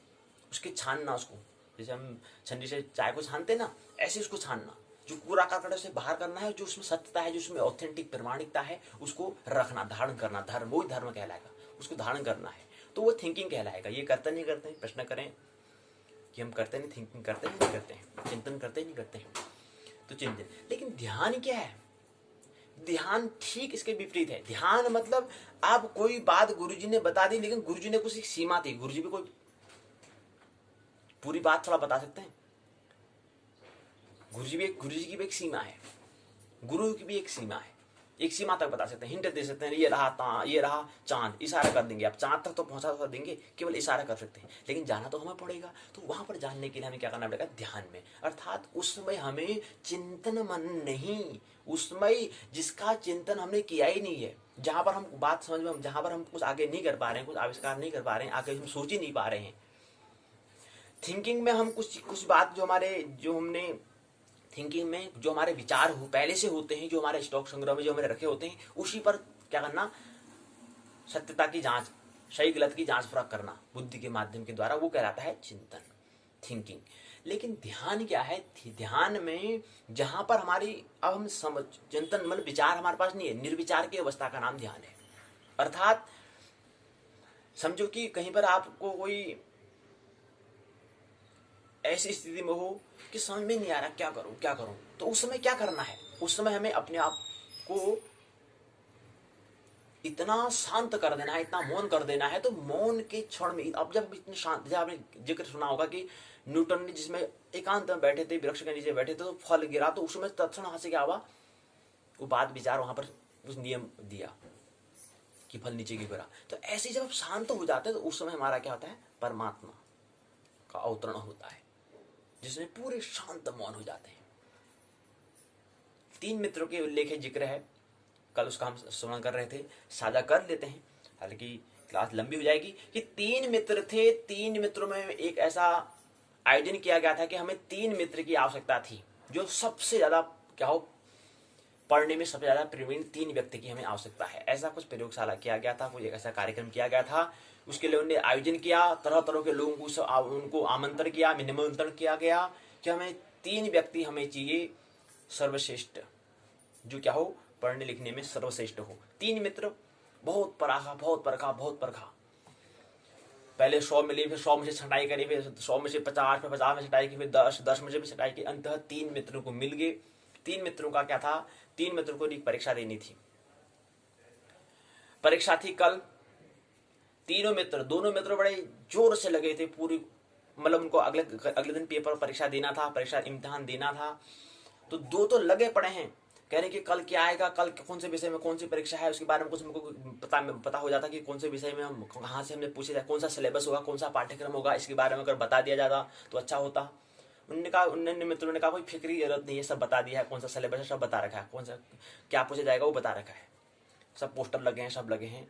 A: उसकी छानना, उसको जैसे हम छन्नी से चाय को छानते ना, ऐसे उसको छानना, जो कूड़ा करकट से बाहर करना है, जो उसमें सत्यता है, जो उसमें ऑथेंटिक प्रामाणिकता है, उसको रखना, धारण करना, धर्म, वही धर्म कहलाएगा, उसको धारण करना है, तो वो थिंकिंग कहलाएगा। ये करते नहीं करते हैं? प्रश्न करें कि हम करते नहीं, थिंकिंग करते नहीं करते हैं, चिंतन करते नहीं करते हैं? तो चिंतन। लेकिन ध्यान क्या है? ध्यान ठीक इसके विपरीत है। ध्यान मतलब आप कोई बात गुरुजी ने बता दी, लेकिन गुरुजी ने कुछ एक सीमा थी, गुरुजी भी कोई पूरी बात थोड़ा बता सकते हैं? गुरुजी की भी एक सीमा है, गुरु की भी एक सीमा है, एक सीमा तक बता सकते हैं, हिंट दे सकते हैं, ये रहा चांद, इशारा कर देंगे, आप चांद तक तो पहुंचा देंगे, केवल इशारा कर सकते हैं, लेकिन जाना तो हमें पड़ेगा। तो वहां पर जानने के लिए हमें क्या करना पड़ेगा? ध्यान में, अर्थात उस समय हमें चिंतन मन नहीं, उस समय जिसका चिंतन हमने किया ही नहीं है, जहां पर हम बात समझ में, जहां पर हम कुछ आगे नहीं कर पा रहे हैं, कुछ आविष्कार नहीं कर पा रहे हैं, आगे हम सोच ही नहीं पा रहे हैं। थिंकिंग में हम कुछ बात जो हमने थिंकिंग में जो हमारे विचार हो पहले से होते हैं, जो हमारे स्टॉक संग्रह में जो हमारे रखे होते हैं, उसी पर क्या करना? सत्यता की जांच, सही गलत की जांच परख करना बुद्धि के माध्यम के द्वारा, वो कहलाता है चिंतन, थिंकिंग। लेकिन ध्यान क्या है? ध्यान में जहां पर हमारी, अब हम समझ, चिंतन मतलब विचार हमारे पास नहीं है, निर्विचार की अवस्था का नाम ध्यान है। अर्थात समझो कि कहीं पर आपको कोई ऐसी स्थिति में हो कि समझ में नहीं आ रहा क्या करूं, तो उस समय क्या करना है? उस समय हमें अपने आप को इतना शांत कर देना है, इतना मौन कर देना है। तो मौन के क्षण में, अब जब इतने शांत, जब आपने जिक्र सुना होगा कि न्यूटन ने जिसमें एकांत में बैठे थे, वृक्ष के नीचे बैठे थे, तो फल गिरा, तो उसमें तत्क्षण वहां से क्या हुआ? वो बात विचार वहां पर उस नियम दिया कि फल नीचे गिरा। तो ऐसे जब आप शांत हो जाते हैं तो उस समय हमारा क्या होता है? परमात्मा का अवतरण होता है। जिसमें पूरे शांत मौन हो जाते हैं। 3 मित्रों के उल्लेख जिक्र है, कल उसका हम श्रवण कर रहे थे, साझा कर लेते हैं, हालांकि क्लास लंबी हो जाएगी। कि 3 मित्र थे, 3 मित्रों में एक ऐसा आयोजन किया गया था कि हमें 3 मित्र की आवश्यकता थी, जो सबसे ज्यादा क्या हो, पढ़ने में सबसे ज्यादा प्रवीण 3 व्यक्ति की हमें आवश्यकता है। ऐसा कुछ प्रयोगशाला किया गया था, कोई ऐसा कार्यक्रम किया गया था, उसके लिए उन्होंने आयोजन किया, तरह तरह के लोगों को उनको आमंत्रण किया, निमंत्रण किया गया कि हमें 3 व्यक्ति हमें चाहिए सर्वश्रेष्ठ, जो क्या हो, पढ़ने लिखने में सर्वश्रेष्ठ हो। 3 मित्र, बहुत पराखा, बहुत परखा, बहुत परखा। पहले 100 मिले, फिर 100 में से छटाई करी, फिर 100 में से 50, फिर 50 में से छटाई की, फिर 10 में से भी छटाई की, अंततः 3 मित्रों को मिल गए। 3 मित्रों का क्या था, 3 मित्रों को एक परीक्षा देनी थी। परीक्षा थी कल। तीनों मित्र, दोनों मित्र बड़े जोर से लगे थे, पूरी मतलब उनको अगले दिन पेपर परीक्षा देना था, परीक्षा इम्तिहान देना था। तो दो तो लगे पड़े हैं, कह रहे कि कल क्या आएगा, कल कौन से विषय में कौन सी परीक्षा है, उसके बारे में कुछ हमको पता हो जाता कि कौन से विषय में हम कहाँ से हमने पूछे जाए, कौन सा सिलेबस होगा, कौन सा पाठ्यक्रम होगा, इसके बारे में अगर बता दिया जाता तो अच्छा होता। उन्होंने मित्रों ने कहा कोई फिक्र की जरूरत नहीं है, सब बता दिया है, कौन सा सिलेबस है सब बता रखा है, कौन सा क्या पूछा जाएगा वो बता रखा है, सब पोस्टर लगे हैं, सब लगे हैं,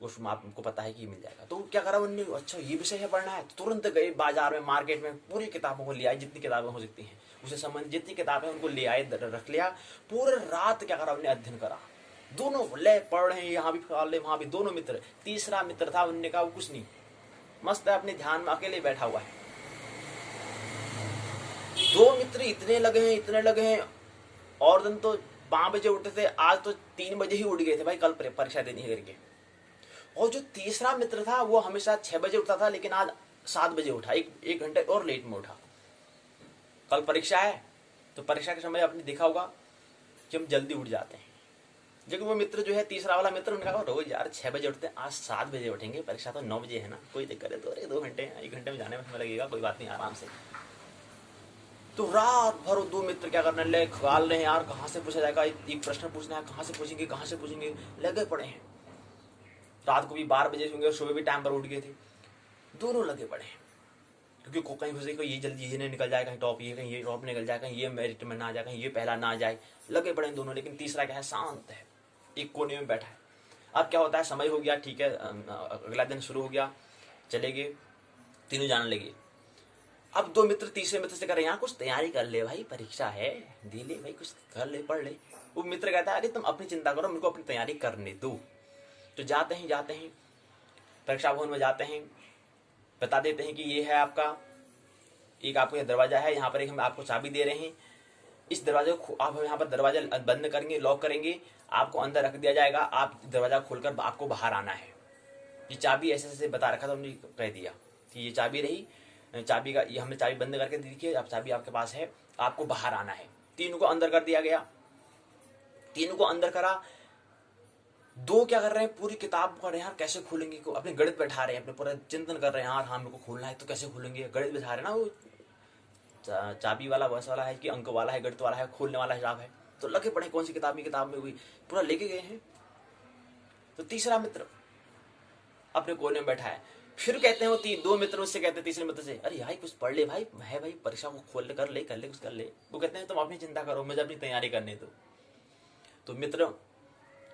A: उसमें आपको पता है कि मिल जाएगा। तो क्या करा उन्होंने, अच्छा ये विषय है पढ़ना है, तो तुरंत गए बाजार में, मार्केट में, पूरी किताबों को ले आए, जितनी किताबें हो सकती हैं उससे संबंधित जितनी किताबें उनको ले आए, रख लिया। पूरे रात क्या करा उन्हें, अध्ययन करा। दोनों ले पढ़ रहे हैं, यहाँ भी पढ़ ले वहां भी। दोनों मित्र, तीसरा मित्र था, उन्होंने कहा वो कुछ नहीं, मस्त है, अपने ध्यान में अकेले बैठा हुआ है। 2 मित्र इतने लगे हैं, और दिन तो 5 बजे उठे थे, आज तो 3 बजे ही उठ गए थे भाई, कल परीक्षा देनी है करके। और जो तीसरा मित्र था वो हमेशा 6 बजे उठता था, लेकिन आज 7 बजे उठा, एक घंटे और लेट में उठा। कल परीक्षा है, तो परीक्षा के समय आपने देखा होगा कि हम जल्दी उठ जाते हैं। लेकिन वो मित्र जो है, तीसरा वाला मित्र, उन्होंने कहा रोज यार 6 बजे उठते हैं, आज 7 बजे उठेंगे, परीक्षा तो 9 बजे है ना, कोई दिक्कत है तो, अरे 2 घंटे, 1 घंटे में जाने में समय लगेगा, कोई बात नहीं, आराम से। तो रात भर 2 मित्र क्या करने लगे, ख्याल रहे हैं यार कहाँ से पूछा जाएगा, एक प्रश्न पूछना है, कहाँ से पूछेंगे, लगे पड़े हैं। रात को भी 12 बजे होंगे और सुबह भी टाइम पर उठ गए थे, दोनों लगे पड़े हैं। क्योंकि कहीं फंसे, कोई ये जल्दी ये निकल जाए, कहीं टॉप ये, कहीं ये टॉप निकल जाए, कहीं ये मेरिट में ना जाए, कहीं ये पहला ना जाए, लगे पड़े हैं दोनों। लेकिन तीसरा क्या है, शांत है, एक कोने में बैठा है। अब क्या होता है, समय हो गया, ठीक है, अगला दिन शुरू हो गया, चले गए, तीनों जाने लगे। अब 2 मित्र तीसरे मित्र से कह रहे हैं, यहाँ कुछ तैयारी कर ले भाई, परीक्षा है, दे ले भाई, कुछ कर ले, पढ़ ले। वो मित्र कहता है अरे तुम अपनी चिंता करो, मेरे को अपनी तैयारी करने दो। तो जाते हैं परीक्षा भवन में जाते हैं, बता देते हैं कि ये है आपका, एक आपको यह दरवाजा है, यहाँ पर एक हम आपको चाबी दे रहे हैं, इस दरवाजे को आप यहाँ पर दरवाजा बंद करेंगे, लॉक करेंगे, आपको अंदर रख दिया जाएगा, आप दरवाजा खोलकर आपको बाहर आना है। ये चाबी ऐसे बता रखा था, उन्होंने कह दिया कि ये चाबी रही, चाबी का ये हमने चाबी बंद करके देखिए, अब चाबी आपके पास है, आपको बाहर आना है। तीनों को अंदर कर दिया गया, तीनों को अंदर करा। 2 क्या कर रहे हैं, पूरी किताब पढ़ रहे हैं यार, कैसे खोलेंगे, को अपने गणित बैठा रहे हैं, अपने पूरा चिंतन कर रहे हैं यार, हाँ मेरे को खोलना है तो कैसे खोलेंगे, गणित बैठा रहे हैं ना, वो चाबी वाला वैसा वाला है कि अंक वाला है, गणित वाला है, खोलने वाला हिसाब है, तो लगे पड़े कौन सी किताब में हुई, पूरा लेके गए हैं। तो तीसरा मित्र अपने कोने में बैठा है, फिर कहते हैं वो 2 मित्र उससे कहते हैं तीसरे मित्र से, अरे भाई कुछ पढ़ ले भाई, है भाई, परीक्षा को खोल ले, कर ले कुछ कर ले। वो कहते हैं तुम अपनी चिंता करो, मुझे अपनी तैयारी करने दो। तो मित्र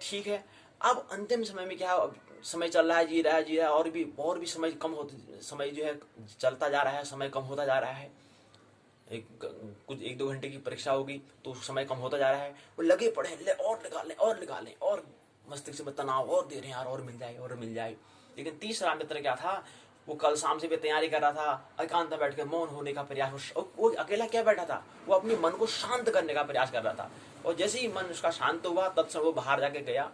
A: ठीक है। अब अंतिम समय में क्या, अब समय चल रहा है, जी रहा है, और भी समय कम होता, समय जो है चलता जा रहा है, समय कम होता जा रहा है, कुछ 1-2 घंटे की परीक्षा होगी तो समय कम होता जा रहा है। वो लगे पड़े ले, और निकालें, और मस्तिष्क में तनाव और दे रहे हैं यार, और मिल जाए। लेकिन तीसरा मित्र क्या था, वो कल शाम से भी तैयारी कर रहा था, एकांत में बैठ कर मौन होने का प्रयास, वो अकेला क्या बैठा था, वो अपने मन को शांत करने का प्रयास कर रहा था। और जैसे ही मन उसका शांत हुआ, तत्क्षण वो बाहर जाके गया,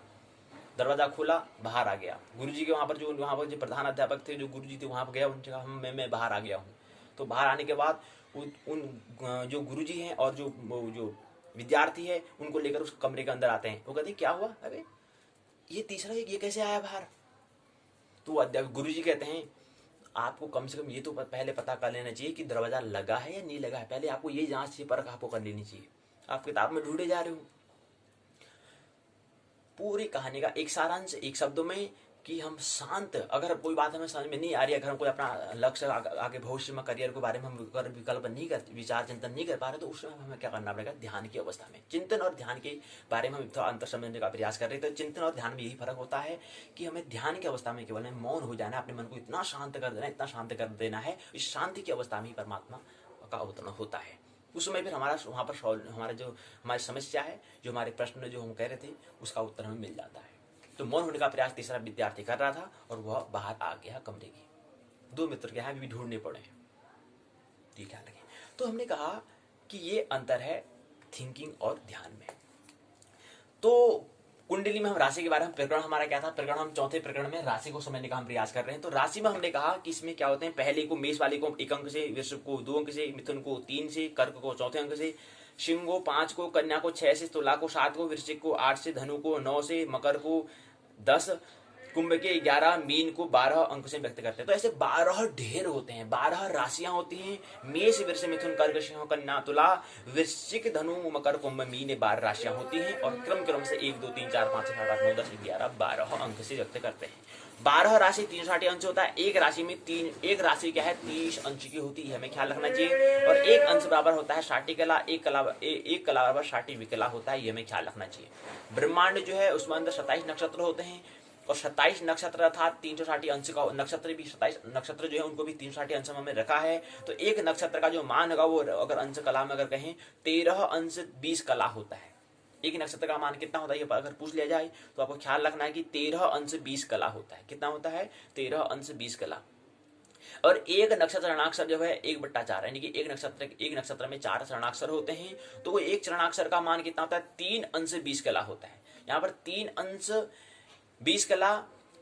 A: दरवाजा खोला, बाहर आ गया। गुरुजी के वहां पर जो प्रधान अध्यापक थे, जो गुरुजी थे, वहां पर गया, उनसे कहा मैं बाहर आ गया हूँ। तो बाहर आने के बाद उन जो गुरुजी हैं और जो विद्यार्थी है, उनको लेकर उस कमरे के अंदर आते हैं। वो कहते हैं क्या हुआ, अरे ये तीसरा ये कैसे आया बाहर। तो अध्यापक गुरुजी कहते हैं आपको कम से कम ये तो पहले पता कर लेना चाहिए कि दरवाजा लगा है या नहीं लगा है, पहले आपको ये जांच परख आपको कर लेनी चाहिए, आप किताब में ढूंढे जा रहे हो। पूरी कहानी का एक सारांश, एक शब्दों में, कि हम शांत, अगर कोई बात हमें समझ में नहीं आ रही, अगर हम कोई अपना लक्ष्य आगे भविष्य में करियर के बारे में हम विकल्प नहीं कर, विचार चिंतन नहीं कर पा रहे, तो उस समय हमें क्या करना पड़ेगा, ध्यान की अवस्था में चिंतन और ध्यान के बारे में हम थोड़ा अंतर समझने का प्रयास कर रहे थे। तो चिंतन और ध्यान में यही फर्क होता है कि हमें ध्यान की अवस्था में केवल मौन हो जाना है, अपने मन को इतना शांत कर देना, इतना शांत कर देना है, इस शांति की अवस्था में ही परमात्मा का अवतरण होता है। उस समय फिर हमारा वहाँ पर हमारा जो हमारी समस्या है, जो हमारे प्रश्न जो हम कह रहे थे, उसका उत्तर हमें मिल जाता है। तो मौन होने का प्रयास तीसरा विद्यार्थी कर रहा था और वह बाहर आ गया कमरे की। दो मित्र के यहाँ भी ढूंढने पड़े, ठीक है लगे। तो हमने कहा कि ये अंतर है थिंकिंग और ध्यान में। तो कुंडली में हम राशि के बारे में, प्रकरण हमारा क्या था, प्रकरण हम चौथे प्रकरण में राशि को समझने का हम प्रयास कर रहे हैं। तो राशि में हमने कहा कि इसमें क्या होते हैं, पहले को मेष वाले को 1 अंक से, वृषभ को 2 अंक से, मिथुन को 3 से, कर्क को चौथे अंक से, सिंह को 5 को, कन्या को 6 से, तुला को 7 को, वृश्चिक को 8 से, धनु को 9 से, मकर को 10, कुंभ के 11, मीन को 12 अंक से व्यक्त करते हैं। तो ऐसे 12 ढेर होते हैं, 12 राशियां होती हैं। मेष वृष मिथुन कर्क सिंह कन्या तुला वृश्चिक धनु मकर कुंभ मीन 12 राशियां होती हैं और क्रम से 1 2 3 4 5 6 7 8 9 10 11 12 अंक से व्यक्त करते हैं। 12 राशि 360 अंश होता है। एक राशि में एक राशि क्या है, 30 अंश की होती है, हमें ख्याल रखना चाहिए। और एक अंश बराबर होता है 60 कला, एक कला बराबर 60 विकला होता है, ये हमें ख्याल रखना चाहिए। ब्रह्मांड जो है उसमें अंदर 27 नक्षत्र होते हैं और 27 नक्षत्र अर्थात 360 अंश का नक्षत्र भी 27 नक्षत्र जो है उनको भी 360 अंश में रखा है। तो एक नक्षत्र का जो मान होगा वो अगर अंश कला में अगर कहें 13 अंश 20 कला होता है। एक नक्षत्र का मान कितना होता है ये अगर पूछ लिया जाए तो आपको ख्याल रखना है कि 13 अंश 20 कला होता है। कितना होता है, 13 अंश 20 कला। और एक नक्षत्र ऋणाक्षर जो है 1/4, यानी कि एक नक्षत्र में 4 ऋणाक्षर होते हैं। तो वो एक ऋणाक्षर का मान कितना होता है, 3 अंश 20 कला होता है। यहाँ पर 3 अंश 20 कला,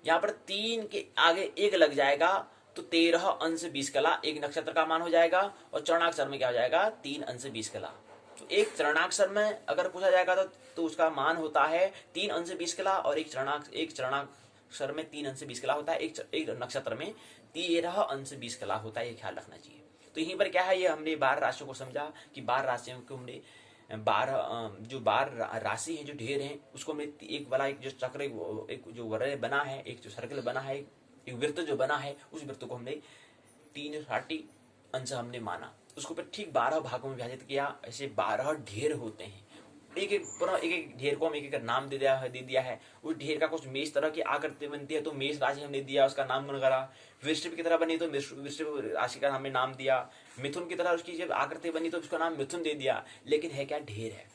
A: यहाँ पर 3 के आगे 1 लग जाएगा तो 13 अंश 20 कला एक नक्षत्र का मान हो जाएगा। और चरणाक्षर में क्या हो जाएगा, 3 अंश 20 कला। तो एक चरणाक्षर में अगर पूछा जाएगा तो उसका मान होता है 3 अंश 20 कला और एक चरणाक्षर में 3 अंश 20 कला होता है। एक नक्षत्र में 13 अंश 20 कला होता है, ये ख्याल रखना चाहिए। तो यहीं पर क्या है, ये हमने 12 राशियों को समझा कि 12 राशियों को हमने 12 राशि है जो ढेर है उसको हमने एक वाला एक जो चक्र एक जो वलय बना है, एक जो सर्कल बना है, एक वृत्त जो बना है, उस वृत्त को हमने 360 अंश हमने माना, उसको फिर ठीक 12 भागों में विभाजित किया। ऐसे 12 ढेर होते हैं। एक एक ढेर को हम एक नाम दे दिया है। उस ढेर का कुछ मेष तरह की आकृति बनती है तो मेष राशि हमने दिया, उसका नाम करा। वृषभ की तरह बनी तो वृषभ राशि का हमने नाम दिया। मिथुन की तरह उसकी जब आकृति बनी तो उसका नाम मिथुन दे दिया। लेकिन है क्या, ढेर है।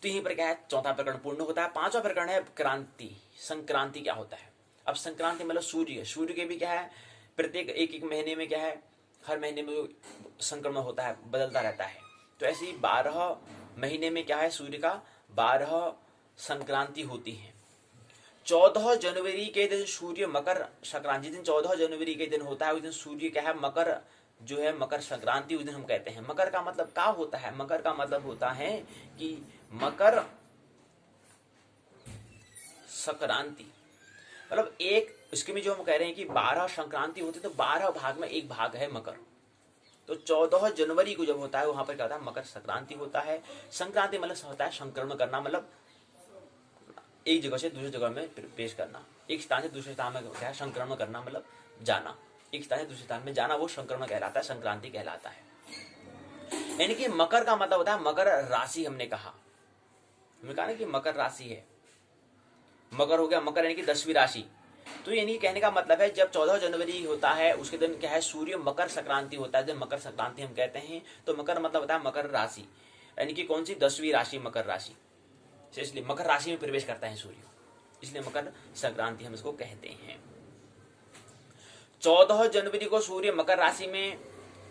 A: तो यहीं पर क्या है, चौथा प्रकरण पूर्ण होता है। पांचवा प्रकरण है क्रांति, संक्रांति क्या होता है। अब संक्रांति मतलब सूर्य के भी क्या है, प्रत्येक एक महीने में क्या है, हर महीने में संक्रमण होता है, बदलता रहता है। तो ऐसे ही 12 महीने में क्या है, सूर्य का 12 संक्रांति होती है। 14 जनवरी के दिन सूर्य मकर संक्रांति दिन 14 जनवरी के दिन होता है। उस दिन सूर्य क्या है, मकर जो है मकर संक्रांति उस दिन हम कहते हैं। मकर का मतलब क्या होता है, मकर का मतलब होता है कि मकर संक्रांति मतलब एक इसके में जो हम कह रहे हैं कि 12 संक्रांति होती है तो 12 भाग में एक भाग है मकर। तो 14 जनवरी को जब होता है वहां पर क्या होता है, मकर संक्रांति होता है। संक्रांति मतलब होता है संक्रमण करना, मतलब एक जगह से दूसरी जगह में प्रवेश करना, एक स्थान से दूसरे स्थान में क्या है, संक्रमण करना मतलब जाना, एक स्थान से दूसरे स्थान में जाना, वो संक्रमण कहलाता है, संक्रांति कहलाता है। यानी कि मकर का मतलब होता है मकर राशि। हमने कहा ना कि मकर राशि है, मकर हो गया, मकर यानी कि 10वीं राशि। तो यानी कहने का मतलब है जब 14 जनवरी होता है उसके दिन क्या है, सूर्य मकर संक्रांति होता है, जब मकर संक्रांति हम कहते हैं। तो मकर मतलब होता है मकर राशि, यानी कि कौन सी, 10वीं राशि मकर राशि। इसलिए मकर राशि में प्रवेश करता है सूर्य, इसलिए मकर संक्रांति हम इसको कहते हैं। 14 जनवरी को सूर्य मकर राशि में,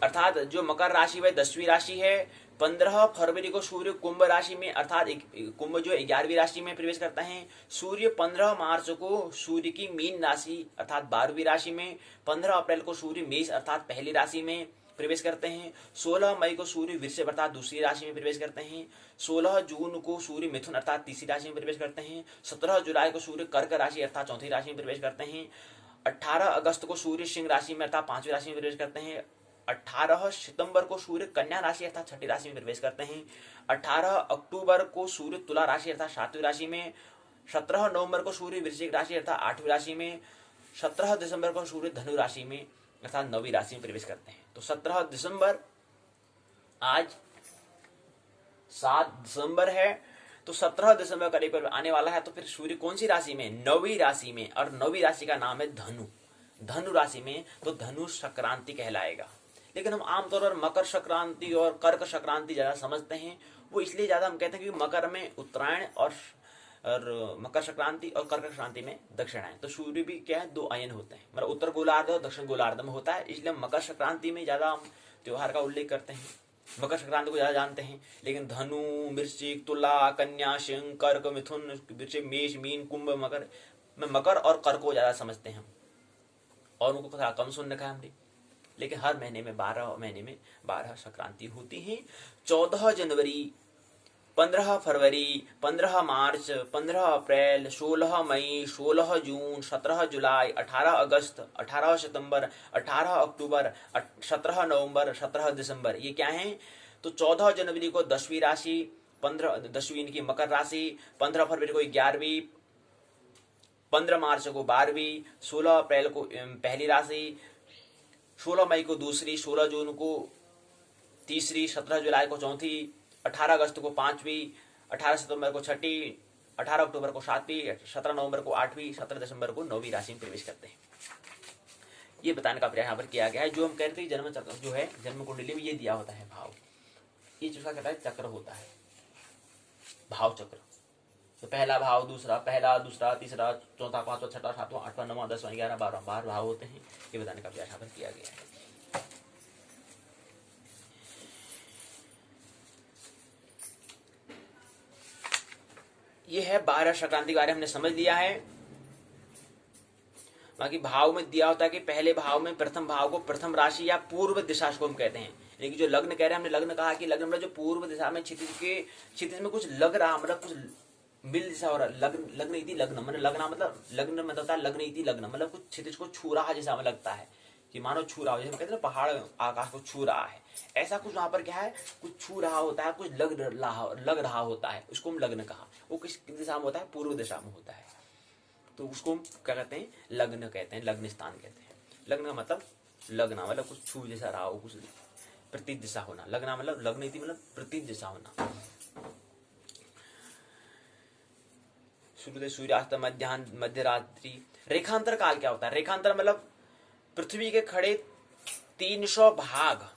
A: अर्थात जो मकर राशि वह 10वीं राशि है। 15 फरवरी को सूर्य कुंभ राशि में, अर्थात कुंभ जो 11वीं राशि में प्रवेश करता है। सूर्य 15 मार्च को सूर्य की मीन राशि अर्थात 12वीं राशि में। 15 अप्रैल को सूर्य मेष अर्थात पहली राशि में प्रवेश करते हैं। 16 मई को सूर्य वृषभ अर्थात दूसरी राशि में प्रवेश करते हैं। 16 जून को सूर्य मिथुन अर्थात तीसरी राशि में प्रवेश करते हैं। 17 जुलाई को सूर्य कर्क राशि अर्थात चौथी राशि में प्रवेश करते हैं। 18 अगस्त को सूर्य सिंह राशि में अर्थात 5वीं राशि में प्रवेश करते हैं। 18 सितंबर को सूर्य कन्या राशि अर्थात 6ठी राशि में प्रवेश करते हैं। 18 अक्टूबर को सूर्य तुला राशि अर्थात 7वीं राशि में 17 नवंबर को सूर्य वृश्चिक राशि अर्थात 8वीं राशि में, 17 दिसंबर को सूर्य धनु राशि में अर्थात 9वीं राशि में प्रवेश करते हैं। तो 17 दिसंबर, आज 7 दिसंबर है, तो 17 दिसंबर करीब आने वाला है। तो फिर सूर्य कौन सी राशि में? 9वीं राशि में, और 9वीं राशि का नाम है धनु, धनु राशि में, तो धनु संक्रांति कहलाएगा। लेकिन हम आमतौर पर मकर संक्रांति और कर्क संक्रांति ज्यादा समझते हैं। वो इसलिए ज्यादा हम कहते हैं क्योंकि मकर में उत्तरायण और मकर संक्रांति और कर्क संक्रांति में दक्षिणायन। तो सूर्य भी क्या है, 2 आयन होते हैं, मतलब उत्तर गोलार्ध और दक्षिण गोलार्ध में होता है। इसलिए मकर संक्रांति में ज्यादा हम त्योहार का उल्लेख करते हैं, मकर संक्रांति को ज्यादा जानते हैं। लेकिन धनु, वृश्चिक, तुला, कन्या, सिंह, कर्क, मिथुन, वृश्चिक, मेष, मीन, कुंभ, मकर में मकर और कर्क को ज्यादा समझते हैं हम, और उनको थोड़ा कम सुन रखा है हमने। लेकिन हर महीने में 12 संक्रांति होती है। 14 जनवरी, 15 फरवरी, 15 मार्च, 15 अप्रैल, 16 मई, 16 जून, 17 जुलाई, 18 अगस्त, 18 सितंबर, 18 अक्टूबर, 17 नवंबर, 17 दिसंबर, ये क्या है? तो 14 जनवरी को 10वीं राशि, 10वीं इनकी मकर राशि, 15 फरवरी को 11वीं, 15 मार्च को 12वीं, 16 अप्रैल को पहली राशि, 16 मई को दूसरी, 16 जून को तीसरी, 17 जुलाई को चौथी, 18 अगस्त को 5वीं, 18 सितंबर को 6वीं, 18 अक्टूबर को 7वीं, 17 नवंबर को 8वीं, 17 दिसंबर को 9वीं राशि में प्रवेश करते हैं। ये बताने का प्रयास यहाँ पर किया गया है। जो हम कहते हैं जन्म चक्र जो है, जन्म कुंडली में ये दिया होता है भाव, ये जो कहता है चक्र होता है, भाव चक्र। तो पहला भाव, दूसरा, पहला, दूसरा, तीसरा, चौथा, पांचवा, छठा, सातवां, आठवां, नौवां, 10वां, 11वां, 12वां, 12 भाव होते हैं। ये बताने का प्रयास यहाँ पर किया गया है। ये है 12 संक्रांति के बारे में हमने समझ लिया है। बाकी भाव में दिया होता है कि पहले भाव में प्रथम भाव को प्रथम राशि या पूर्व दिशा को हम कहते हैं। लेकिन जो लग्न कह रहे हैं, हमने लग्न कहा कि लग्न में जो पूर्व दिशा में क्षितिज में कुछ लग रहा, मतलब कुछ मिल जैसा हो रहा, लग्न इति लग्न, मतलब लगना, मतलब लग्न में होता है लग्न इति लग्न, मतलब कुछ क्षितिज को छू रहा जैसा हमें लगता है कि मानो छू रहा हो, जैसे हम कहते हैं पहाड़ आकाश को छू रहा है, ऐसा कुछ वहां पर क्या है, कुछ छू रहा होता है, कुछ लग रहा होता है, उसको हम लग्न कहा। वो किस दिशा में होता है? पूर्व दिशा में होता है। तो उसको हम क्या कहते हैं? लग्न कहते हैं, लग्न स्थान कहते हैं। लग्न का मतलब लगना, मतलब कुछ छू जैसा रहा हो, कुछ प्रतीत दिशा होना। लगना मतलब लग्न इति मतलब प्रतीत दिशा होना। सूर्योदय, सूर्यास्त, मध्याह्न, मध्य रात्रि। रेखांतर काल क्या होता है? रेखांतर मतलब पृथ्वी के खड़े 300 भाग,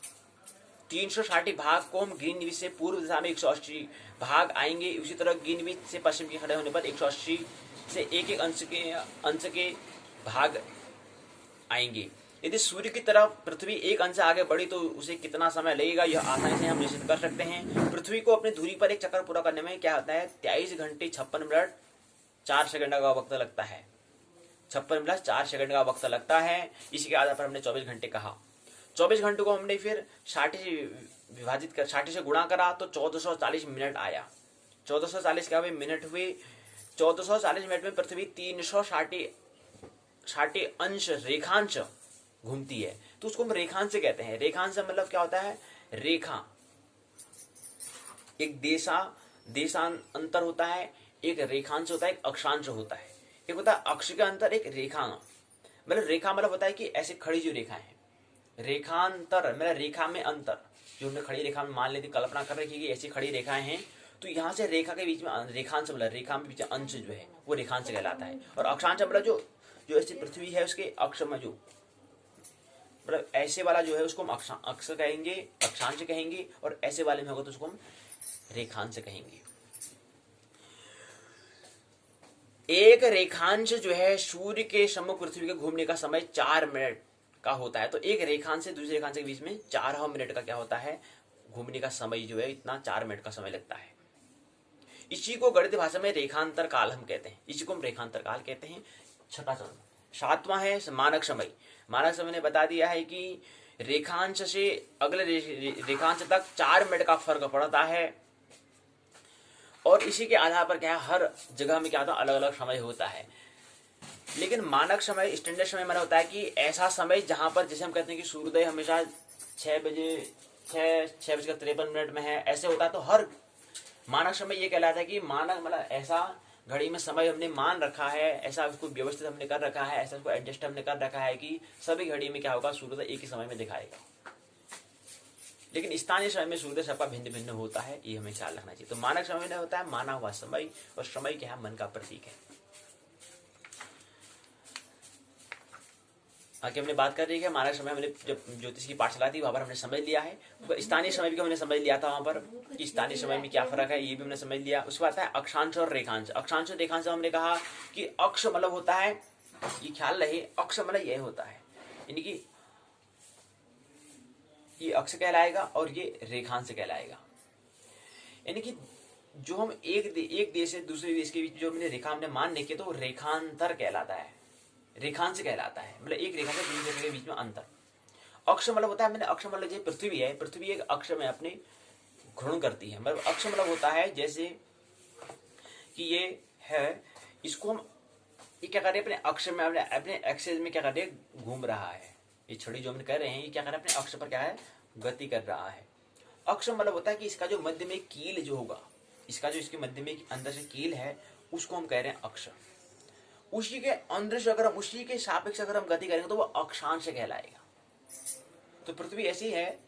A: 360 भाग को हम ग्रीनविच से पूर्व दिशा में 180 भाग आएंगे। उसी तरह ग्रीनविच से पश्चिम के खड़े होने पर 180 से एक अंश के भाग आएंगे। यदि सूर्य की तरफ पृथ्वी एक अंश आगे बढ़ी तो उसे कितना समय लगेगा, यह आसानी से हम निश्चित कर सकते हैं। पृथ्वी को अपनी धुरी पर एक चक्कर पूरा करने में क्या होता है? 23 घंटे 56 मिनट 4 सेकंड का वक्त लगता है। 56 मिनट 4 सेकंड का वक्त लगता है। इसी के आधार पर हमने 24 घंटे कहा। 24 घंटे को हमने फिर 60 से विभाजित कर 60 से गुणा करा तो 1440 मिनट आया। 1440 क्या हुए? मिनट हुए। 1440 मिनट में पृथ्वी 360 अंश रेखांश घूमती है, तो उसको हम रेखांश कहते हैं। रेखांश मतलब क्या होता है? रेखा, एक देशांतर होता है, एक रेखांश होता है, एक अक्षांश होता है। एक होता है अक्ष के अंतर, एक रेखा, मतलब रेखा मतलब होता है कि ऐसे खड़ी जो रेखा है। रेखांतर मतलब रेखा में अंतर, जो हमने खड़ी रेखा में मान लेती कल्पना कर रखी कि ऐसी खड़ी रेखाएं हैं, तो यहाँ से रेखा के बीच में रेखांश मतलब रेखा में बीच अंश जो है वो रेखांश कहलाता है। और अक्षांश मतलब जो ऐसी पृथ्वी है उसके अक्ष में जो मतलब ऐसे वाला जो है उसको हम अक्ष कहेंगे, अक्षांश कहेंगे, और ऐसे वाले में होगा तो उसको हम रेखांश कहेंगे। एक रेखांश जो है सूर्य के सम्मुख पृथ्वी के घूमने का समय 4 मिनट का होता है। तो एक रेखांश से दूसरे रेखांश के बीच में 4 मिनट का क्या होता है? घूमने का समय जो है इतना 4 मिनट का समय लगता है। इसी को गणित भाषा में रेखांतर काल हम कहते हैं। इसी को हम रेखांतर काल कहते हैं। छठा चरण, 7वां है मानक समय। मानक समय ने बता दिया है कि रेखांश से अगले रेखांश तक 4 मिनट का फर्क पड़ता है, और इसी के आधार पर क्या है, हर जगह में क्या होता है, अलग अलग समय होता है। लेकिन मानक समय, स्टैंडर्ड समय माना होता है कि ऐसा समय जहां पर, जैसे हम कहते हैं कि सूर्योदय हमेशा 6 बजकर 53 मिनट में है, ऐसे होता है। तो हर मानक समय ये कहलाता है कि मानक मतलब ऐसा घड़ी में समय हमने मान रखा है, ऐसा उसको व्यवस्थित हमने कर रखा है, ऐसा उसको एडजस्ट हमने कर रखा है कि सभी घड़ी में क्या होगा, सूर्योदय एक ही समय में दिखाएगा। लेकिन स्थानीय समय में सूर्योदय सबका भिन्न भिन्न होता है, ये हमें ख्याल रखना चाहिए। तो मानक समय में होता है माना हुआ समय, और समय क्या है, मन का प्रतीक है। आगे हमने बात कर रही है मानक समय, हमने जब ज्योतिष की पाठशाला थी वहां पर हमने समझ लिया है। स्थानीय समय भी हमने समझ लिया था वहां पर कि स्थानीय समय में क्या फर्क है, ये भी हमने समझ लिया। उसके बाद आता है अक्षांश और रेखांश। अक्षांश और रेखांश हमने कहा कि अक्ष मतलब होता है, ये ख्याल रहे, अक्ष मतलब ये होता है, यानी कि ये अक्ष कहलाएगा और ये रेखांश कहलाएगा। यानी कि जो हम एक देश से दूसरे देश के बीच जो हमने रेखा हमने मान रखी है तो रेखांतर कहलाता है, रेखांश कहलाता है, मतलब एक रेखा से दूसरी रेखा के बीच में अंतर। अक्ष मतलब होता है, मैंने अक्ष मतलब जो पृथ्वी है, पृथ्वी एक अक्ष में अपने घूर्णन करती है। मतलब अक्ष मतलब होता है जैसे कि ये है, इसको हम ये क्या कर रहे हैं, अपने अक्ष में अपने एक्सेस में क्या कर रहे हैं, घूम रहा है। ये छड़ी जो हम कह रहे हैं ये क्या कर रहा है, अपने अक्ष पर क्या है, गति कर रहा है। अक्ष मतलब होता है कि इसका जो मध्य में कील जो होगा, इसका जो इसके मध्य में अंदर से कील है उसको हम कह रहे हैं अक्ष। उसी के अंदर से अगर हम उसी के सापेक्ष अगर हम गति करेंगे तो वो अक्षांश कहलाएगा। तो पृथ्वी ऐसी है,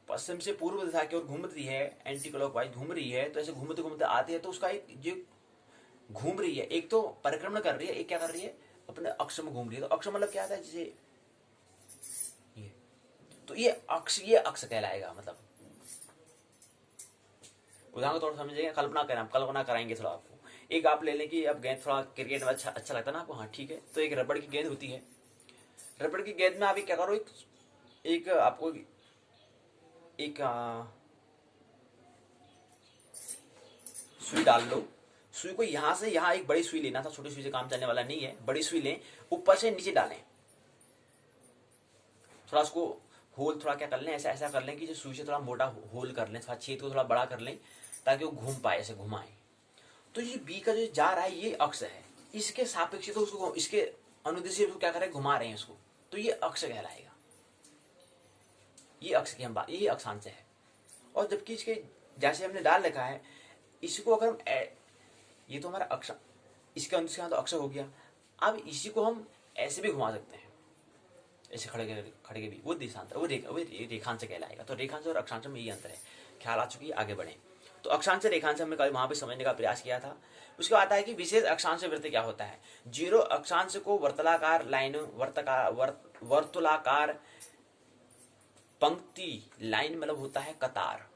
A: पश्चिम से पूर्व दिशा की ओर घूम रही है, एंटी क्लॉकवाइज घूम रही है, तो ऐसे घूमते घूमते आती है तो उसका एक जो घूम रही है, एक तो परिक्रमण कर रही है, एक क्या कर रही है, अपने अक्ष में घूम रही है। तो अक्ष मतलब क्या था, जैसे ये, तो ये अक्ष कहलाएगा। मतलब उदाहरण तौर समझिएगा, कल्पना कराएंगे थोड़ा आपको। एक आप ले लें कि अब गेंद थोड़ा क्रिकेट में अच्छा लगता है ना आपको, हाँ ठीक है, तो एक रबड़ की गेंद होती है। रबड़ की गेंद में आप क्या करो, एक आपको एक सुई डाल लो। सुई को यहां से यहां एक बड़ी सुई लेना था, छोटी सुई से काम चलने वाला नहीं है, बड़ी सुई लें, ऊपर से नीचे डालें, थोड़ा उसको होल थोड़ा क्या कर लें, ऐसा कर लें कि जो सुई से थोड़ा मोटा होल कर लें, थोड़ा छेद को थोड़ा बड़ा कर लें ताकि वो घूम पाए, ऐसे घुमाएं। तो ये बी का जो जा रहा है ये अक्ष है, इसके सापेक्ष तो उसको इसके अनुदिश से क्या कर रहे हैं, घुमा रहे हैं उसको, तो ये अक्ष कहलाएगा। ये अक्ष की हम बात, ये अक्षांश है। और जबकि इसके जैसे हमने डाल रखा है, इसको अगर हम ये तो हमारा अक्ष, इसके अनुदिश तो अक्ष हो गया। अब इसी को हम ऐसे भी घुमा सकते हैं, ऐसे खड़े के भी, वो दिशांतर, वो रेखांश कहलाएगा। तो रेखांश और अक्षांश में यही अंतर है। ख्याल आ चुकी है, आगे बढ़े। तो अक्षांश रेखांश हमने कल वहां पे समझने का प्रयास किया था। उसके बाद आता है कि विशेष अक्षांश वृत्त क्या होता है। जीरो अक्षांश को वर्तुलाकार लाइन, वर्तुलाकार पंक्ति, लाइन मतलब होता है कतार।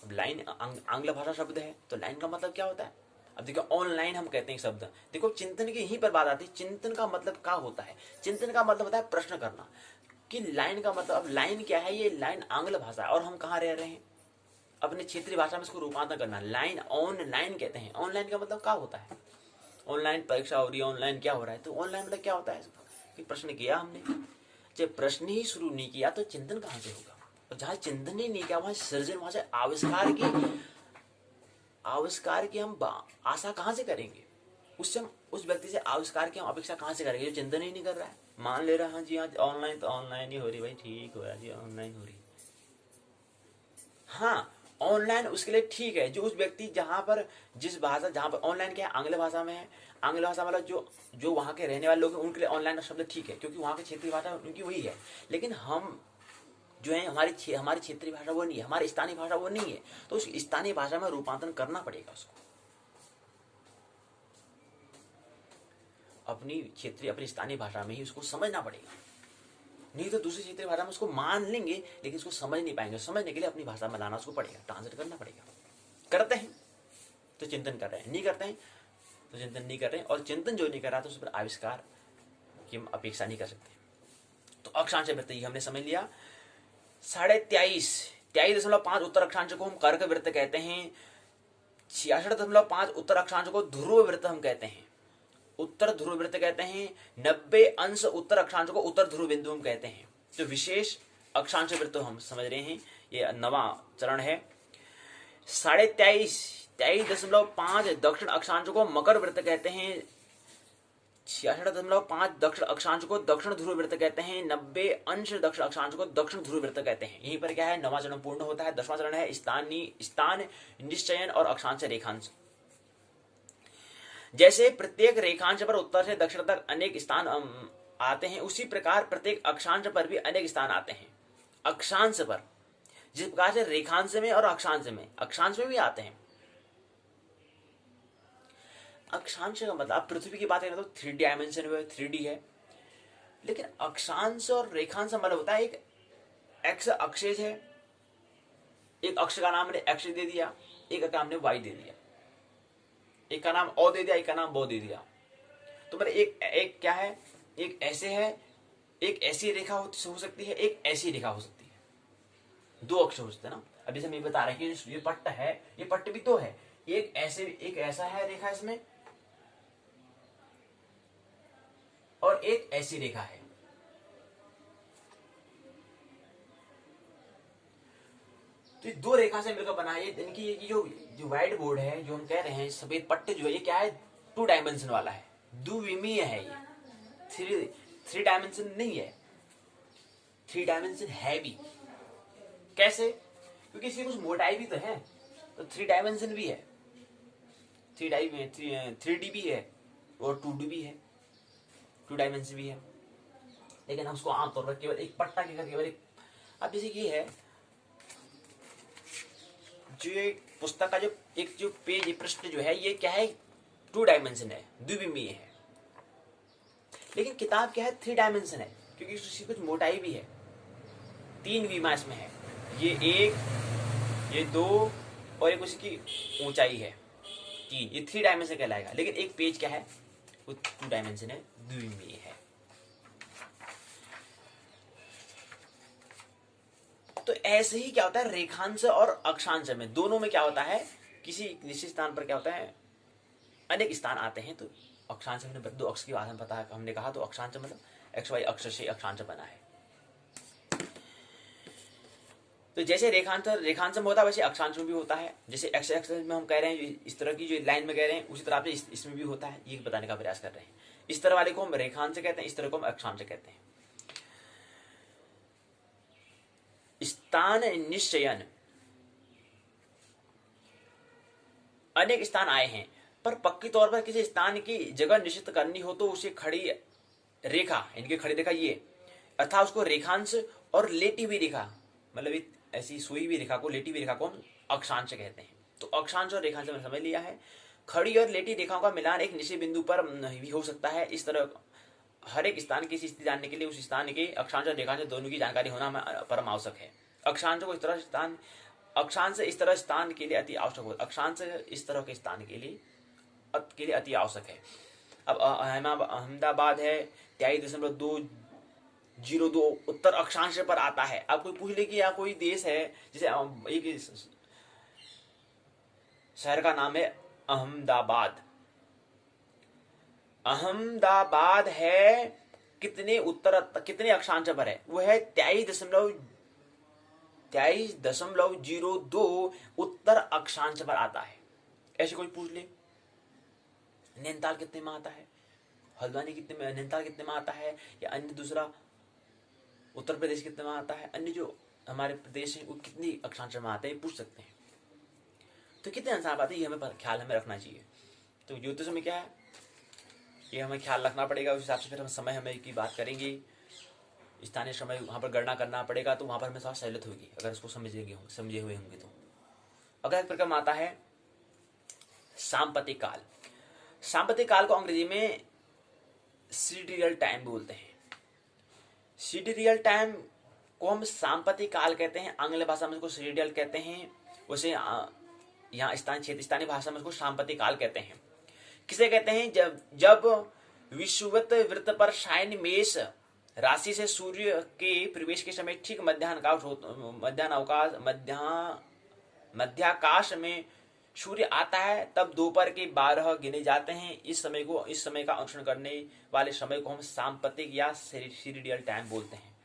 A: अब लाइन आंग्ल भाषा शब्द है, तो लाइन का मतलब क्या होता है। अब देखो ऑनलाइन हम कहते हैं शब्द, देखो चिंतन की यहीं पर बात आती है। चिंतन का मतलब क्या होता है, चिंतन का मतलब होता है प्रश्न करना, कि लाइन का मतलब, अब लाइन क्या है, ये लाइन आंग्ल भाषा है और हम कहाँ रह रहे हैं, अपने क्षेत्रीय भाषा में इसको रूपांतर करना। लाइन ऑनलाइन कहते हैं। ऑनलाइन का मतलब क्या होता है, ऑनलाइन परीक्षा हो रही है, ऑनलाइन क्या हो रहा है, तो ऑनलाइन मतलब क्या होता है कि प्रश्न किया हमने, जब प्रश्न ही शुरू नहीं किया तो चिंतन कहाँ से होगा। और जहां चिंतन ही नहीं किया वहां सृजन, वहां से आविष्कार की हम आशा कहां से करेंगे, उससे हम उस व्यक्ति से आविष्कार की हम अपेक्षा कहां से करेंगे जो चिंतन ही नहीं कर रहा है। मान ले रहा है हाँ जी, हाँ ऑनलाइन तो ऑनलाइन ही हो रही, भाई ठीक हो रहा जी, ऑनलाइन हो रही। हाँ ऑनलाइन उसके लिए ठीक है, जो उस व्यक्ति जहां पर जिस भाषा, जहां पर ऑनलाइन क्या है, आंग्ल भाषा में है। आंग्ल भाषा मतलब जो वहां के रहने वाले लोग हैं उनके लिए ऑनलाइन शब्द ठीक है, क्योंकि वहां की क्षेत्रीय भाषा उनकी वही है। लेकिन हम जो है, हमारी क्षेत्रीय भाषा वो नहीं है, हमारी स्थानीय भाषा वो नहीं है, तो उस स्थानीय भाषा में रूपांतरण करना पड़ेगा उसको, अपनी स्थानीय भाषा में ही उसको समझना पड़ेगा। नहीं तो दूसरी क्षेत्रीय भाषा में उसको मान लेंगे लेकिन उसको समझ नहीं पाएंगे। समझने के लिए अपनी भाषा में लाना उसको पड़ेगा, ट्रांसलेट करना पड़ेगा। करते हैं तो चिंतन कर रहे हैं, नहीं करते हैं तो चिंतन नहीं कर रहे हैं। और चिंतन जो नहीं कर रहा तो उस पर आविष्कार की हम अपेक्षा नहीं कर सकते। तो अक्षांश वृत्त ही हमने समझ लिया। 23.5 उत्तर अक्षांश को हम कर्क वृत्त कहते हैं। 66.5 उत्तर अक्षांश को ध्रुव वृत्त हम कहते हैं, उत्तर ध्रुव वृत्त कहते हैं। 90 अंश उत्तर अक्षांश को उत्तर ध्रुव बिंदु हम कहते हैं। तो विशेष अक्षांश वृत्त हम समझ रहे हैं, ये नवा चरण है। 23.5 दक्षिण अक्षांश को मकर वृत्त कहते हैं। 66.5 दक्षिण अक्षांश को दक्षिण ध्रुव वृत्त कहते हैं। 90 अंश दक्षिण अक्षांश को दक्षिण ध्रुव वृत्त कहते हैं। यहीं पर क्या है, नवा चरण पूर्ण होता है। 10वां चरण है स्थान निश्चयन और अक्षांश रेखांश। जैसे प्रत्येक रेखांश पर उत्तर से दक्षिण तक अनेक स्थान आते हैं, उसी प्रकार प्रत्येक अक्षांश पर भी अनेक स्थान आते हैं। अक्षांश पर जिस प्रकार से रेखांश में और अक्षांश में भी आते हैं। अक्षांश का मतलब, आप पृथ्वी की बात करें तो 3 डायमेंशन में 3D है, लेकिन अक्षांश और रेखांश मतलब होता है एक एक्स अक्षेज है, एक अक्ष का नाम हमने एक्स दे दिया, एक का हमने वाई दे दिया, एक का नाम ओ दे दिया, एक का नाम बो दे दिया। तो मतलब एक क्या है, एक ऐसे है, एक ऐसी रेखा हो सकती है, एक ऐसी रेखा हो सकती है। 2 अक्ष हो सकते हैं ना। अब जैसे मैं बता रहा हूं कि ये पट्ट है, ये पट्ट भी 2 है, एक ऐसा है रेखा इसमें, और एक ऐसी रेखा है। तो ये 2 रेखा से मिलकर बना है। इनकी ये जो व्हाइट बोर्ड है, जो हम कह रहे हैं सफेद पट्टे जो है, ये क्या है, 2 डायमेंशन वाला है, द्विविमीय है। ये 3 डायमेंशन नहीं है, 3 डायमेंशन है भी। कैसे? क्योंकि इसकी कुछ मोटाई भी तो है, तो 3 डायमेंशन भी है, 3D भी है और 2D भी है, 2 डायमेंशन भी है। लेकिन हम उसको आमतौर पर केवल एक पट्टा के केवल एक। अब जैसे ये है, जो पुस्तक का जो पेज पृष्ठ जो है, ये क्या है, 2 डायमेंशन है, द्विविमीय है। लेकिन किताब क्या है, 3 डायमेंशन है, क्योंकि उसकी कुछ मोटाई भी है, 3 विमा इसमें है, ये 1, ये 2 और एक उसकी ऊंचाई है 3, ये 3 डायमेंशन कहलाएगा। लेकिन एक पेज क्या है, वो 2 डायमेंशन है, द्विविमीय है। तो ऐसे ही क्या होता है, रेखांश और अक्षांश में, दोनों में क्या होता है, किसी निश्चित स्थान पर क्या होता है, अनेक स्थान आते हैं। तो अक्षांश हमने 2 अक्ष की बात में पता है, हमने कहा, तो अक्षांश मतलब XY अक्ष से अक्षांश बना है। तो जैसे रेखांश में होता है, वैसे अक्षांश में भी होता है। जैसे एक्स एक्स में हम कह रहे हैं, इस तरह की जो लाइन में कह रहे हैं, उसी तरह से इसमें भी होता है, ये बताने का प्रयास कर रहे हैं। इस तरह वाले को हम रेखांश कहते हैं, इस तरह को हम अक्षांश कहते हैं। स्थान निश्चयन, अनेक स्थान आए हैं, पर पक्की तौर पर किसी स्थान की जगह निश्चित करनी हो तो उसे खड़ी रेखा, इनकी खड़ी रेखा ये, अर्थात उसको रेखांश, और लेटी हुई रेखा, मतलब ऐसी सोई हुई रेखा को, लेटी हुई रेखा को हम अक्षांश कहते हैं। तो अक्षांश और रेखांश में समझ लिया है। खड़ी और लेटी रेखाओं का मिलान एक निश्चित बिंदु पर भी हो सकता है। इस तरह हर एक स्थान की स्थिति जानने के लिए उस स्थान के अक्षांश और रेखांश दोनों की जानकारी होना परम आवश्यक है। अक्षांश को अक्षांश इस तरह स्थान के लिए अति आवश्यक होता है। अक्षांश इस तरह के स्थान के लिए अति आवश्यक है। अब अहमदाबाद है 23.202 उत्तर अक्षांश पर आता है। अब कोई पूछ ले कि यहाँ कोई देश है, जैसे एक शहर का नाम है अहमदाबाद। अहमदाबाद है कितने अक्षांश पर है, वो है 23.02 उत्तर अक्षांश पर आता है। ऐसे कोई पूछ ले नैनीताल कितने में आता है, हल्द्वानी कितने में, नैनीताल कितने में आता है, या अन्य दूसरा उत्तर प्रदेश कितने में आता है, अन्य जो हमारे प्रदेश है वो कितनी अक्षांश में आते हैं, पूछ सकते हैं। तो कितने आंसर आते हैं, ये हमें ख्याल हमें रखना चाहिए। तो ज्योतिष में क्या है, ये हमें ख्याल रखना पड़ेगा। उस हिसाब से फिर हम समय हमें की बात करेंगे। स्थानीय समय वहाँ पर गणना करना पड़ेगा, तो वहाँ पर हमें थोड़ा सहूलियत होगी अगर इसको समझे हुए होंगे तो। अगला एक प्रक्रम आता है सांप्रतिक काल। सांप्रतिक काल को अंग्रेजी में सिडिरियल टाइम बोलते हैं। सिडिरियल टाइम को हम सांप्रतिक काल कहते हैं, आंग्ल भाषा में इसको सिडिरियल कहते हैं। वैसे यहाँ स्थानीय भाषा में इसको सांप्रतिक काल कहते हैं। किसे कहते हैं, जब विषुवत वृत्त पर शयन मेष राशि से सूर्य के प्रवेश के समय ठीक मध्याकाश में सूर्य आता है, तब दोपहर के 12 गिने जाते हैं। इस समय का अनुसरण करने वाले समय को हम सांप्रतिक या सिडिरियल टाइम बोलते हैं।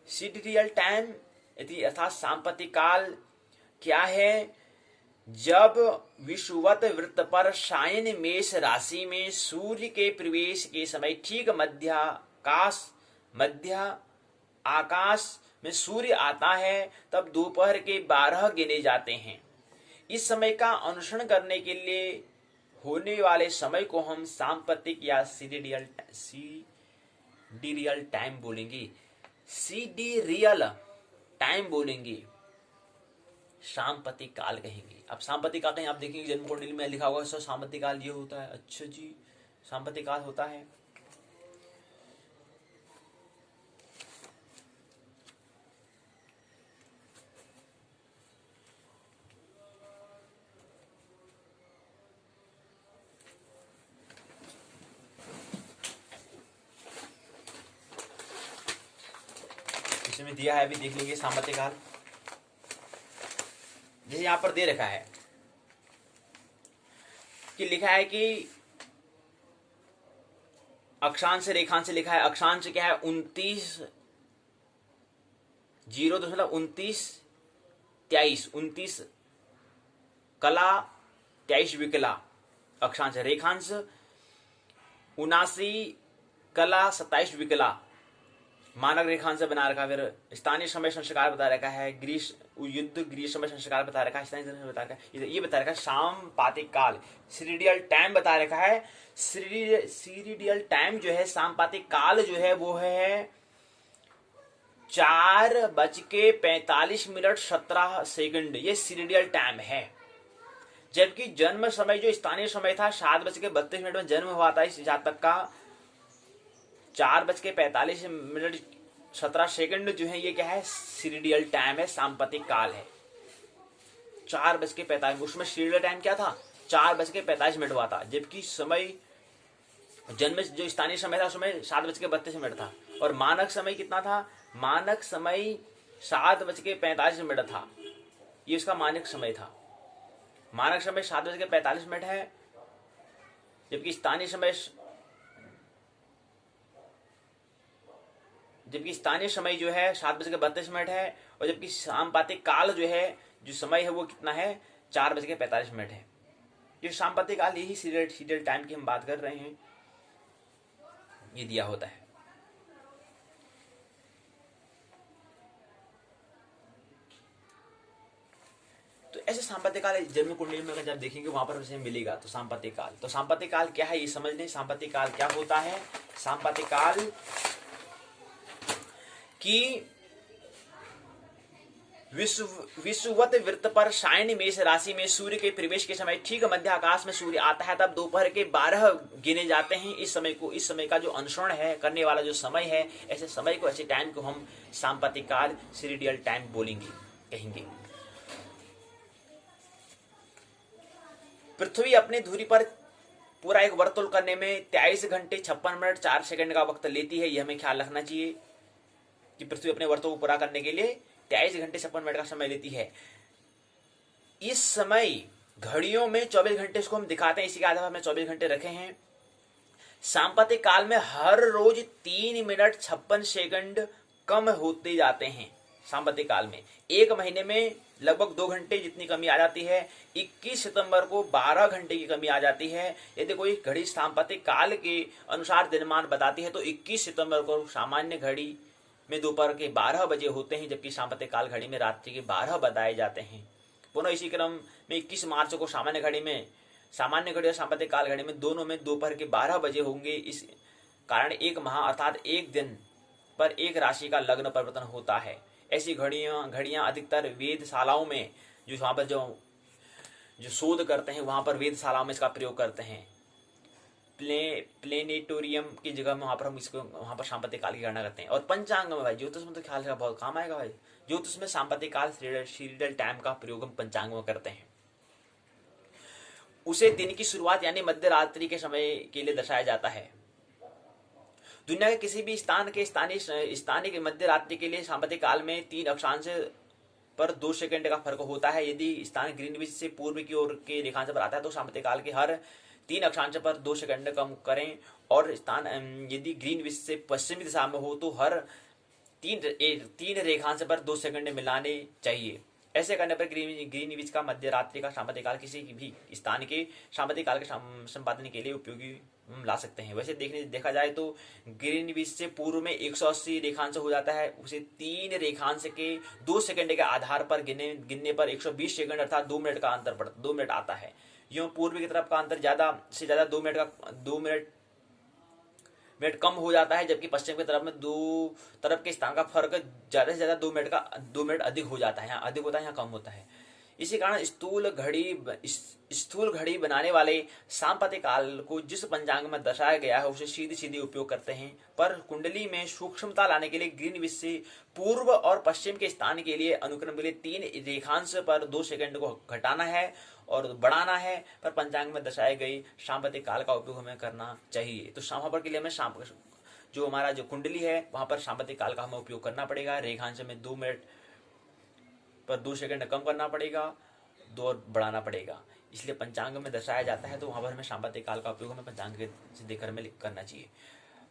A: सिडिरियल टाइम अर्थात सांप्रतिक काल क्या है, जब विषुवत वृत्त पर शयन मेष राशि में सूर्य के प्रवेश के समय ठीक मध्य आकाश में सूर्य आता है, तब दोपहर के 12 गिने जाते हैं। इस समय का अनुसरण करने के लिए होने वाले समय को हम सांप्रतिक या सीडीरियल टाइम बोलेंगे, सीडीरियल टाइम बोलेंगे, सांप्रतिक काल कहेंगे। अब सांप्रतिक काल कहें, आप देखेंगे जन्म कुंडली में लिखा होगा सर सांप्रतिक काल ये होता है। अच्छा जी, सांप्रतिक काल होता है। इसमें दिया है, अभी देख लीजिए सांप्रतिक काल। जैसे यहां पर दे रखा है कि लिखा है कि अक्षांश रेखांश लिखा है। अक्षांश क्या है? 29 कला 23 विकला अक्षांश। रेखांश 79 कला 27 विकला मानक रेखांश बना रखा। फिर स्थानीय समय संस्कार बता रखा है, युद्ध गृह समय संस्कार बता रखा है, स्थानीय समय बता रखा है, ये बता रखा है। सांपातिक काल सीरिडियल टाइम बता रखा है। सीरिडियल टाइम जो है, सांपातिक काल जो है वो है 4:45 ये सीरिडियल टाइम है। जबकि जन्म समय जो स्थानीय समय था 7:32 में जन्म हुआ था इस जातक का। 4:45 जो है ये क्या है? सीरिडियल टाइम है, सांप्रतिक काल है। 4:45 उसमें सीरिडियल टाइम क्या था? 4:45 हुआ था। जबकि समय जन्म जो स्थानीय समय था उसमें 7:32 था। और मानक समय कितना था? मानक समय 7:45 था। ये उसका मानक समय था। मानक समय 7:45 है, जबकि स्थानीय समय जो है 7:32 है। और जबकि सांपातिक काल जो है, जो समय है वो कितना है? 4:45 है। ये सांपातिक काल, यही सीरियल टाइम की हम बात कर रहे हैं, ये दिया होता है। तो ऐसे सांपातिक काल जन्म कुंडली में जब देखेंगे वहां पर उसे मिलेगा। तो सांपातिक काल, तो सांपातिक काल क्या है ये समझ लें। सांपातिक काल क्या होता है? सांपातिक काल कि विषुवत वृत्त पर सायन मेष राशि में सूर्य के प्रवेश के समय ठीक मध्य आकाश में सूर्य आता है, तब दोपहर के 12 गिने जाते हैं। इस समय का जो अनुसरण है करने वाला जो समय है, ऐसे समय को, ऐसे टाइम को हम सांपातिक काल सीरिडियल टाइम बोलेंगे, कहेंगे। पृथ्वी अपनी धुरी पर पूरा एक वर्तुल करने में 23 घंटे 56 मिनट 4 सेकंड का वक्त लेती है। यह हमें ख्याल रखना चाहिए कि पृथ्वी अपने वर्तुल को पूरा करने के लिए 23 घंटे 56 मिनट का समय लेती है। इस समय घड़ियों में 24 घंटे इसको हम दिखाते हैं, इसी के आधार पर हमने 24 घंटे रखे हैं। सांपातिक काल में हर रोज 3 मिनट 56 सेकंड कम होते जाते हैं। सांपातिक काल में एक महीने में लगभग 2 घंटे जितनी कमी आ जाती है। 21 सितंबर को 12 घंटे की कमी आ जाती है। यदि कोई घड़ी सांपातिक काल के अनुसार दिनमान बताती है तो 21 सितंबर को सामान्य घड़ी में दोपहर के 12 बजे होते हैं, जबकि सांपातिक काल घड़ी में रात्रि के 12 बताए जाते हैं। पुनः इसी क्रम में 21 मार्च को सामान्य घड़ी और सांपातिक काल घड़ी में दोनों में दोपहर के 12 बजे होंगे। इस कारण एक माह अर्थात एक दिन पर एक राशि का लग्न परिवर्तन होता है। ऐसी घड़ियां अधिकतर वेधशालाओं में, जो वहां पर जो शोध करते हैं वहां पर वेधशालाओं में इसका प्रयोग करते हैं। प्लेनेटोरियम की जगह में वहां पर सांपातिक काल की गणना करते हैं। और पंचांग में भाई, ज्योतिष में तो ख्याल का बहुत काम आएगा भाई। ज्योतिष में सांपातिक काल सीरिडियल टाइम का प्रयोग हम पंचांग में करते हैं। उसे दिन की शुरुआत यानी मध्य रात्रि के समय के लिए दर्शाया जाता है। दुनिया के किसी भी स्थान के स्थानीय मध्य रात्रि के लिए सांपातिक काल में 3 अक्षांश पर 2 सेकंड का फर्क होता है। यदि स्थान ग्रीनविच से पूर्व की ओर के रेखांश पर आता है तो सांपातिक काल के हर 3 अक्षांश पर 2 सेकंड कम करें, और स्थान यदि ग्रीनविच से पश्चिमी दिशा में हो तो हर 3 रेखांश पर 2 सेकंड मिलाने चाहिए। ऐसे करने पर ग्रीनविच का मध्य रात्रि का सांपातिक काल किसी भी स्थान के सांपातिक काल के संपादन के लिए उपयोगी ला सकते हैं। वैसे देखा जाए तो ग्रीनविच से पूर्व में 180 रेखांश हो जाता है। उसे 3 रेखांश के 2 सेकंड के आधार पर गिनने पर 120 सेकंड अर्थात 2 मिनट का अंतर 2 मिनट आता है। यूं पूर्वी की तरफ का अंतर ज्यादा से ज्यादा 2 मिनट कम हो जाता है, जबकि पश्चिम की तरफ में दो तरफ के स्थान का फर्क ज्यादा से ज्यादा 2 मिनट अधिक हो जाता है। यहाँ अधिक होता है, यहाँ कम होता है। इसी कारण स्थूल घड़ी बनाने वाले सांपत्ति काल को जिस पंचांग में दर्शाया गया है उसे सीधी सीधी उपयोग करते हैं, पर कुंडली में सूक्ष्मता लाने के लिए ग्रीनविच से पूर्व और पश्चिम के स्थान के लिए अनुक्रम के लिए 3 रेखांश पर 2 सेकंड को घटाना है और बढ़ाना है, पर पंचांग में दर्शाए गई सांपत्ति काल का उपयोग हमें करना चाहिए। तो वहां पर के लिए हमें जो हमारा जो कुंडली है वहां पर सांपत्ति काल का हमें उपयोग करना पड़ेगा। रेखांश में 2 मिनट पर 2 सेकंड कम करना पड़ेगा, 2 और बढ़ाना पड़ेगा, इसलिए पंचांग में दर्शाया जाता है। तो वहां पर हमें सांपत्ति काल का उपयोग हमें पंचांग से देखकर हमें करना चाहिए।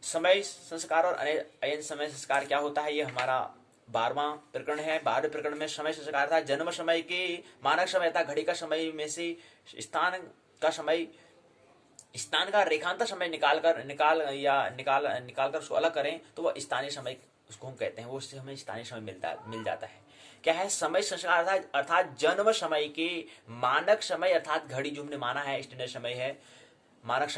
A: समय संस्कार और अयन समय संस्कार क्या होता है, ये हमारा 12वां प्रकरण है। 12वें प्रकरण में समय संस्कार था जन्म समय के मानक समय था घड़ी का समय में से स्थान का रेखांतर समय निकाल कर उसको अलग करें तो वह स्थानीय समय उसको हम कहते हैं, वो उससे हमें स्थानीय समय मिल जाता है। क्या है समय संस्कार अर्थात जन्म समय के मानक समय अर्थात घड़ी जो हमने माना है स्टैंडर्ड समय है, मानक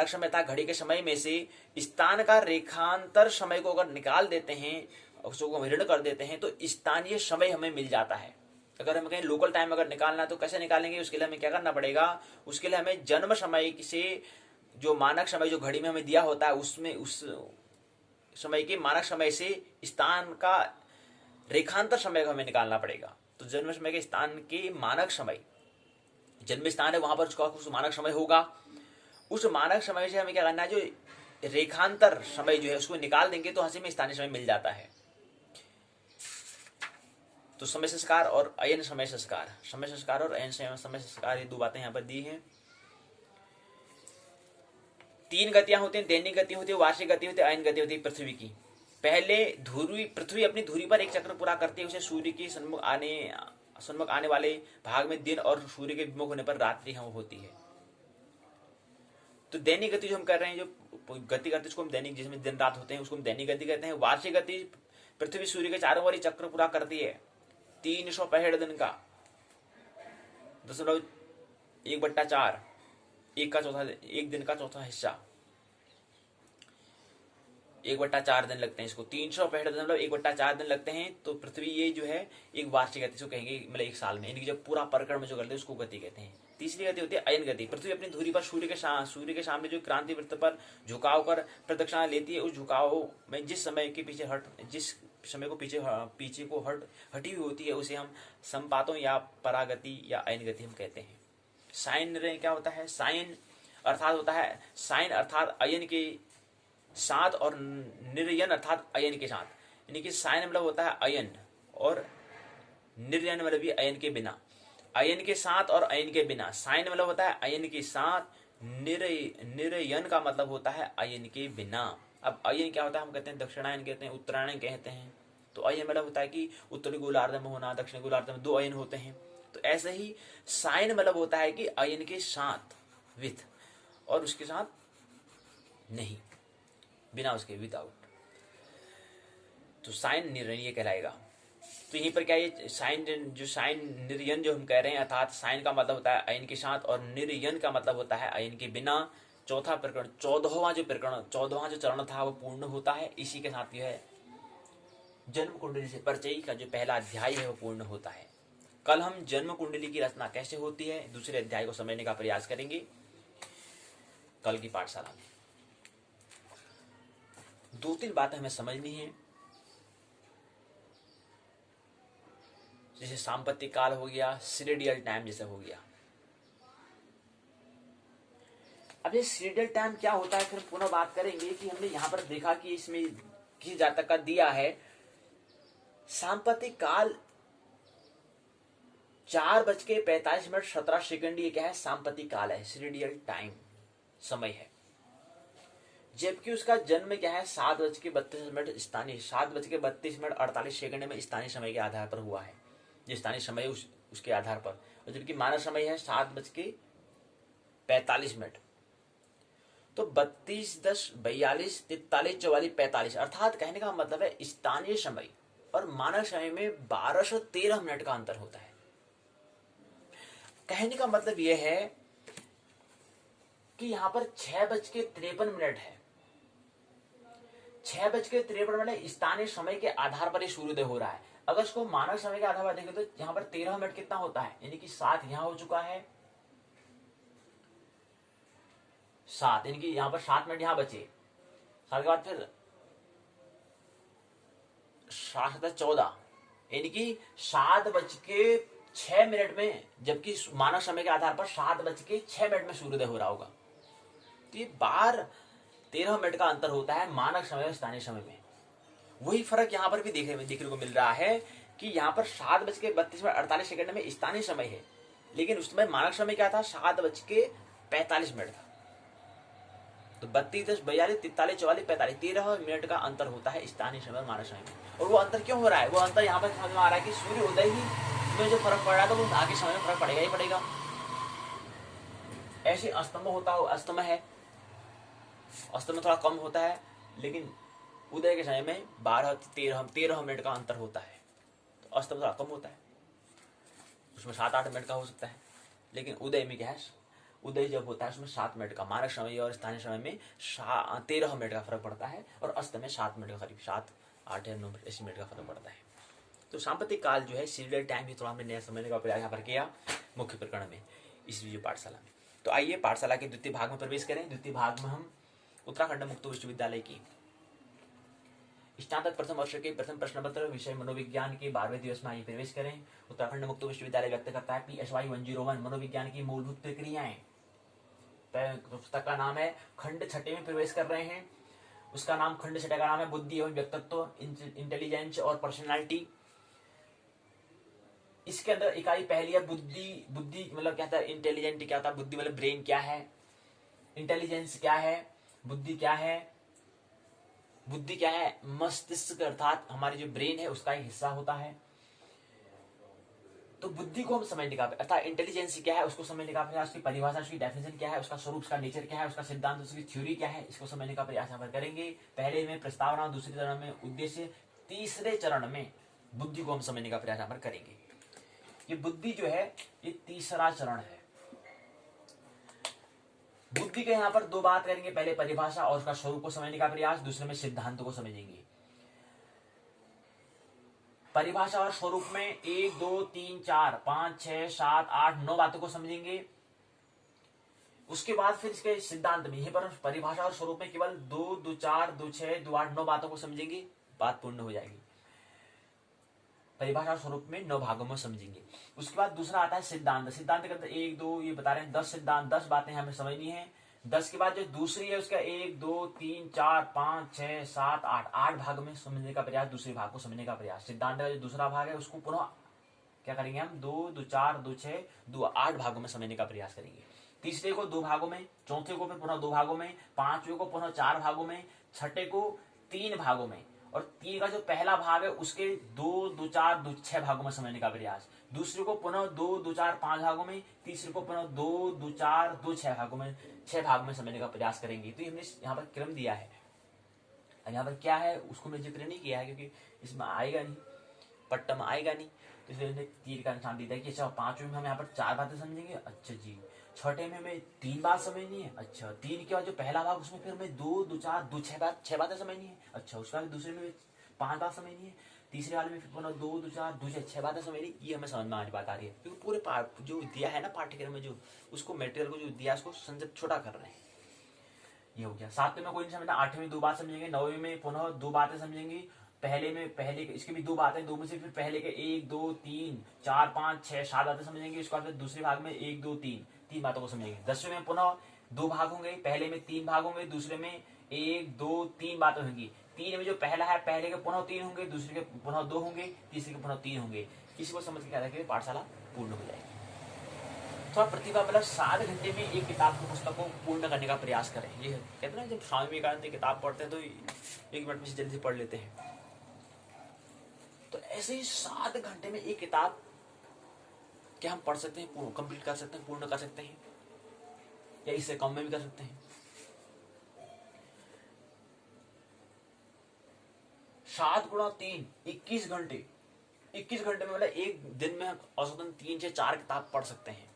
A: समय था घड़ी के समय में से स्थान का रेखांतर समय को अगर निकाल देते हैं, उसको ऋण कर देते हैं, तो स्थानीय समय हमें मिल जाता है। अगर हम कहें लोकल टाइम अगर निकालना तो कैसे निकालेंगे, उसके लिए हमें क्या करना पड़ेगा, उसके लिए हमें जन्म समय से जो मानक समय जो घड़ी में हमें दिया होता है उसमें उस समय के मानक समय से स्थान का रेखांतर समय को हमें निकालना पड़ेगा। तो जन्म समय के स्थान के मानक समय, जन्म स्थान है वहां पर उसका कुछ मानक समय होगा, उस मानक समय से हमें क्या करना है, जो रेखांतर समय जो है उसको निकाल देंगे तो हंसी में स्थानीय समय मिल जाता है। तो समय संस्कार और अयन समय संस्कार, समय संस्कार और अयन समय संस्कार, ये 2 बातें यहाँ पर दी हैं। 3 गतियां होती हैं, दैनिक गति होती है, वार्षिक गति होती है, अयन गति होती है पृथ्वी की। पहले पृथ्वी अपनी धुरी पर एक चक्र पूरा करती है, उसे सूर्य के सन्मुख आने वाले भाग में दिन और सूर्य के विमुख होने पर रात्रि होती है। तो दैनिक गति जो हम कर रहे हैं, जो गति करते हैं उसको हम दैनिक, जिसमें दिन रात होते हैं उसको हम दैनिक गति कहते हैं। वार्षिक गति पृथ्वी सूर्य के चारों ओर चक्र पूरा करती है 365 दिन का, 1/4, एक दिन का चौथा हिस्सा, 1/4 दिन लगते हैं इसको। 365.1/4 दिन लगते हैं। तो पृथ्वी ये जो है एक वार्षिक गति, इसको कहेंगे मतलब एक साल में, इनकी जब पूरा परिक्रम में जो करते हैं उसको गति कहते हैं। तीसरी गति होती है अयन गति। पृथ्वी अपनी धुरी पर सूर्य के सामने जो क्रांति वृत्त पर झुकाव कर प्रदक्षिणा लेती है, उस झुकाव में जिस समय को पीछे को हटी हुई होती है उसे हम संपातों या परागति या अयन गति हम कहते हैं। साइन क्या होता है, साइन अर्थात अयन के साथ और निर्यन अर्थात अयन के साथ, यानी कि साइन मतलब होता है अयन और निर्यन मतलब भी अयन के बिना। अयन के साथ और अयन के बिना, साइन मतलब होता है अयन के साथ, निर्यन का मतलब होता है अयन के बिना। अब अयन क्या होता है, हम कहते हैं दक्षिणायन कहते हैं, उत्तरायण कहते हैं। तो अयन मतलब होता है कि उत्तरी गोलार्ध में होना, दक्षिणी गोलार्ध में 2 अयन होते हैं। तो ऐसे ही साइन मतलब होता है कि अयन के साथ विथ और उसके साथ नहीं, बिना उसके, विदाउट। तो साइन निर्णय कहलाएगा। तो यहीं पर क्या ये साइन निर्यन जो हम कह रहे हैं, अर्थात साइन का मतलब होता है अयन के साथ और निर्यन का मतलब होता है अयन के बिना। चौथा प्रकरण, 14वां जो चरण था वो पूर्ण होता है। इसी के साथ जो है जन्म कुंडली से परिचय का जो पहला अध्याय है वो पूर्ण होता है। कल हम जन्म कुंडली की रचना कैसे होती है दूसरे अध्याय को समझने का प्रयास करेंगे कल की पाठशाला में। 2-3 बातें हमें समझनी है, जैसे सांपत्ति काल हो गया, सीरिडियल टाइम जैसे हो गया। अब ये सीरिडियल टाइम क्या होता है, फिर पुनः बात करेंगे कि हमने यहां पर देखा कि इसमें किसी जातक का दिया है सांपत्ति काल 4:45:17। ये क्या है, सांपत्ति काल है, सीरिडियल टाइम समय है। जबकि उसका जन्म क्या है 7:32 स्थानीय, 7:32:48 में स्थानीय समय के आधार पर हुआ है, जो स्थानीय समय उसके आधार पर। और जबकि मानव समय है 7:45। तो 32:10:42:43:44:45, अर्थात कहने का मतलब है स्थानीय समय और मानव समय में 1213 मिनट का अंतर होता है। कहने का मतलब यह है कि यहाँ पर 6:53 है। 6:53 स्थानीय समय के आधार पर सूर्योदय हो रहा है। अगर इसको मानक समय के आधार पर देखें तो यहाँ पर 13 मिनट कितना होता है, यानी कि 7 यहाँ हो चुका है, 7 यानी कि यहाँ पर 7 मिनट यहाँ बचे। 7 के बाद फिर 7:14 यानी कि 7:06 में, जबकि मानव समय के आधार पर 7:06 में सूर्योदय हो रहा होगा। तो ये 12-13 मिनट का अंतर होता है मानक समय और स्थानीय समय में। वही फर्क यहाँ पर भी देखने को मिल रहा है कि यहाँ पर 7:32:48 में स्थानीय समय है, लेकिन उस समय मानक समय क्या था, 7:45 था। तो 32, 10, 42, 43, 44, 45, 13 मिनट का अंतर होता है स्थानीय समय और मानक समय में। और वो अंतर क्यों हो रहा है, वो अंतर यहाँ पर समझ में आ रहा है कि सूर्य उदय ही में जो फर्क पड़ रहा है तो वो आगे समय में फर्क पड़ेगा ही पड़ेगा। ऐसे अस्तमय है, अस्तमय थोड़ा कम होता है, लेकिन उदय के समय में 12-13 मिनट का अंतर होता है। तो अस्तमय थोड़ा कम होता है, उसमें 7-8 मिनट का हो सकता है, लेकिन उदय में क्या है, उदय जब होता है उसमें 7 मिनट का, मानक समय और स्थानीय समय में 13 मिनट का फर्क पड़ता है, और अस्त में 7 मिनट का, करीब 7, 8 या 9 ऐसी मिनट का फर्क पड़ता है। तो सांप्रतिक काल जो है, सीरियल टाइम, ये थोड़ा हमने नया समझने का प्रयास यहाँ पर किया मुख्य प्रकरण में, इस वीडियो पाठशाला में। तो आइए पाठशाला के द्वितीय भाग में प्रवेश करें। द्वितीय भाग में हम उत्तराखंड मुक्त विश्वविद्यालय की स्नातक प्रथम वर्ष के प्रथम प्रश्न पत्र विषय मनोविज्ञान के 12वें दिवस में आइए प्रवेश करें। उत्तराखंड मुक्त विश्वविद्यालय व्यक्त करता है PSY 101 मनोविज्ञान की मूलभूत प्रक्रियाएं। पुस्तक का नाम है, खंड 6 में प्रवेश कर रहे हैं। उसका नाम, खंड 6 का नाम है बुद्धि एवं व्यक्तित्व, इंटेलिजेंस और पर्सनैलिटी। इसके अंदर इकाई पहली है बुद्धि। बुद्धि मतलब क्या था, इंटेलिजेंट क्या था, बुद्धि मतलब ब्रेन क्या है, इंटेलिजेंस क्या है, बुद्धि क्या है। बुद्धि क्या है, मस्तिष्क अर्थात हमारी जो ब्रेन है उसका एक हिस्सा होता है। तो बुद्धि को हम समझने का, अर्थात इंटेलिजेंस क्या है उसको समझने का प्रयास, उसकी परिभाषा, उसकी डेफिनेशन क्या है, उसका स्वरूप, उसका नेचर क्या है, उसका सिद्धांत, उसकी थ्योरी क्या है, इसको समझने का प्रयास यहाँ पर करेंगे। पहले में प्रस्तावना, दूसरे चरण में उद्देश्य, तीसरे चरण में बुद्धि को हम समझने का प्रयास यहाँ पर करेंगे। ये बुद्धि जो है ये तीसरा चरण है। बुद्धि के यहाँ पर 2 बात करेंगे, पहले परिभाषा और उसका स्वरूप को समझने का प्रयास, दूसरे में सिद्धांत को समझेंगे। परिभाषा और स्वरूप में 1, 2, 3, 4, 5, 6, 7, 8, 9 बातों को समझेंगे। उसके बाद फिर इसके सिद्धांत में, यहीं पर परिभाषा और स्वरूप में केवल 2, 2, 4, 2, 6, 2, 8, 9 बातों को समझेंगे, बात पूर्ण हो जाएगी। परिभाषा और स्वरूप में 9 भागों में समझेंगे। उसके बाद दूसरा आता है सिद्धांत। सिद्धांत के अंदर 1, 2 ये बता रहे हैं 10 सिद्धांत, 10 बातें हमें समझनी है। 10 के बाद जो दूसरी है उसका 1, 2, 3, 4, 5, 6, 7, 8 भाग में समझने का प्रयास, दूसरे भाग को समझने का प्रयास। सिद्धांत का जो दूसरा भाग है उसको पुनः क्या करेंगे हम, 2, 2, 4, 2, 6, 2, 8 भागों में समझने का प्रयास करेंगे। तीसरे को 2 भागों में, चौथे को फिर पुनः 2 भागों में, पांचवे को पुनः 4 भागों में, छठे को 3 भागों में, और 3 का जो पहला भाग है उसके 2, 2, 4, 2, 6 भागों में समझने का प्रयास। दूसरे को पुनः 2, 2, 4, 5 भागों में, तीसरे को पुनः 2, 2, 4, 2, 6 भागों में, 6 भाग में समझने का प्रयास करेंगे। तो हमने यहाँ पर क्रम दिया है, यहाँ पर क्या है उसको मैं जिक्र नहीं किया है क्योंकि इसमें आएगा नहीं, पट्टा में आएगा नहीं, तो इसलिए हमने तीर का निशान दिया कि अच्छा 5वें में हम यहाँ पर 4 बातें समझेंगे, अच्छा जी। छठे में हमें 3 बात समझनी है, अच्छा 3 के बाद जो पहला भाग उसमें फिर हमें 2, 2, 4, 2, 6 बातें समझनी है, अच्छा उसके बाद दूसरे में 5 बात समझनी है, तीसरे वाले में फिर पुनः 2, 2, 4, 2, 6 बातें समझनी। ये हमें समझ में आज बात आ रही है क्योंकि पूरे जो दिया है ना पाठ्यक्रम में, जो उसको मेटेरियल को जो दिया उसको संक्षिप्त छोटा कर रहे हैं। ये हो गया। 7वें में कोई नहीं समझना, 8वें में 2 बात समझेंगे, 9वें में पुनः 2 बातें समझेंगे। पहले इसकी भी 2 बातें, 2 में से फिर पहले के 1, 2, 3, 4, 5, 6, 7 बातें समझेंगे। उसके बाद दूसरे भाग में 1, 2, 3 बातों को समझेंगे। 10वें में पुनः 2 भाग होंगे, पहले में 3 भाग होंगे, दूसरे में 1, 2, 3 बातें होंगी। 3 में जो पहला है पहले के पुनः 3 होंगे, दूसरे के पुनः 2 होंगे, तीसरे के पुनः 3 होंगे। इसी को समझ के क्या रखें, पाठशाला पूर्ण हो जाएगी। थोड़ा प्रतिभा मतलब 7 घंटे में एक किताब की पुस्तक को पूर्ण करने का प्रयास करें। ये कहते हैं ना, जब स्वामी विवेकानंद की किताब पढ़ते हैं तो 1 मिनट में से जल्दी पढ़ लेते हैं, तो ऐसे ही 7 घंटे में एक किताब क्या हम पढ़ सकते हैं, कंप्लीट कर सकते हैं, पूर्ण कर सकते हैं, या इससे कम में भी कर सकते हैं। 7 गुणा 3 21 घंटे। 21 घंटे में मतलब एक दिन में औसतन 3 से 4 किताब पढ़ सकते हैं।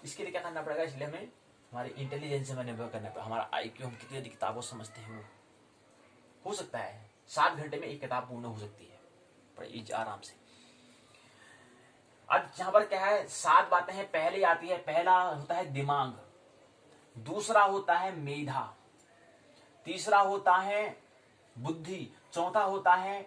A: इसके लिए क्या करना पड़ेगा, इसलिए हमें हमारी इंटेलिजेंस में निर्भर करना पड़ेगा, हमारा IQ, हम कितनी अधिक किताबों समझते हैं। वो हो सकता है 7 घंटे में एक किताब पूर्ण हो सकती है, बड़े आराम से। अब यहां पर क्या है, 7 बातें हैं। पहले आती है, पहला होता है दिमाग, दूसरा होता है मेधा, तीसरा होता है बुद्धि, चौथा होता है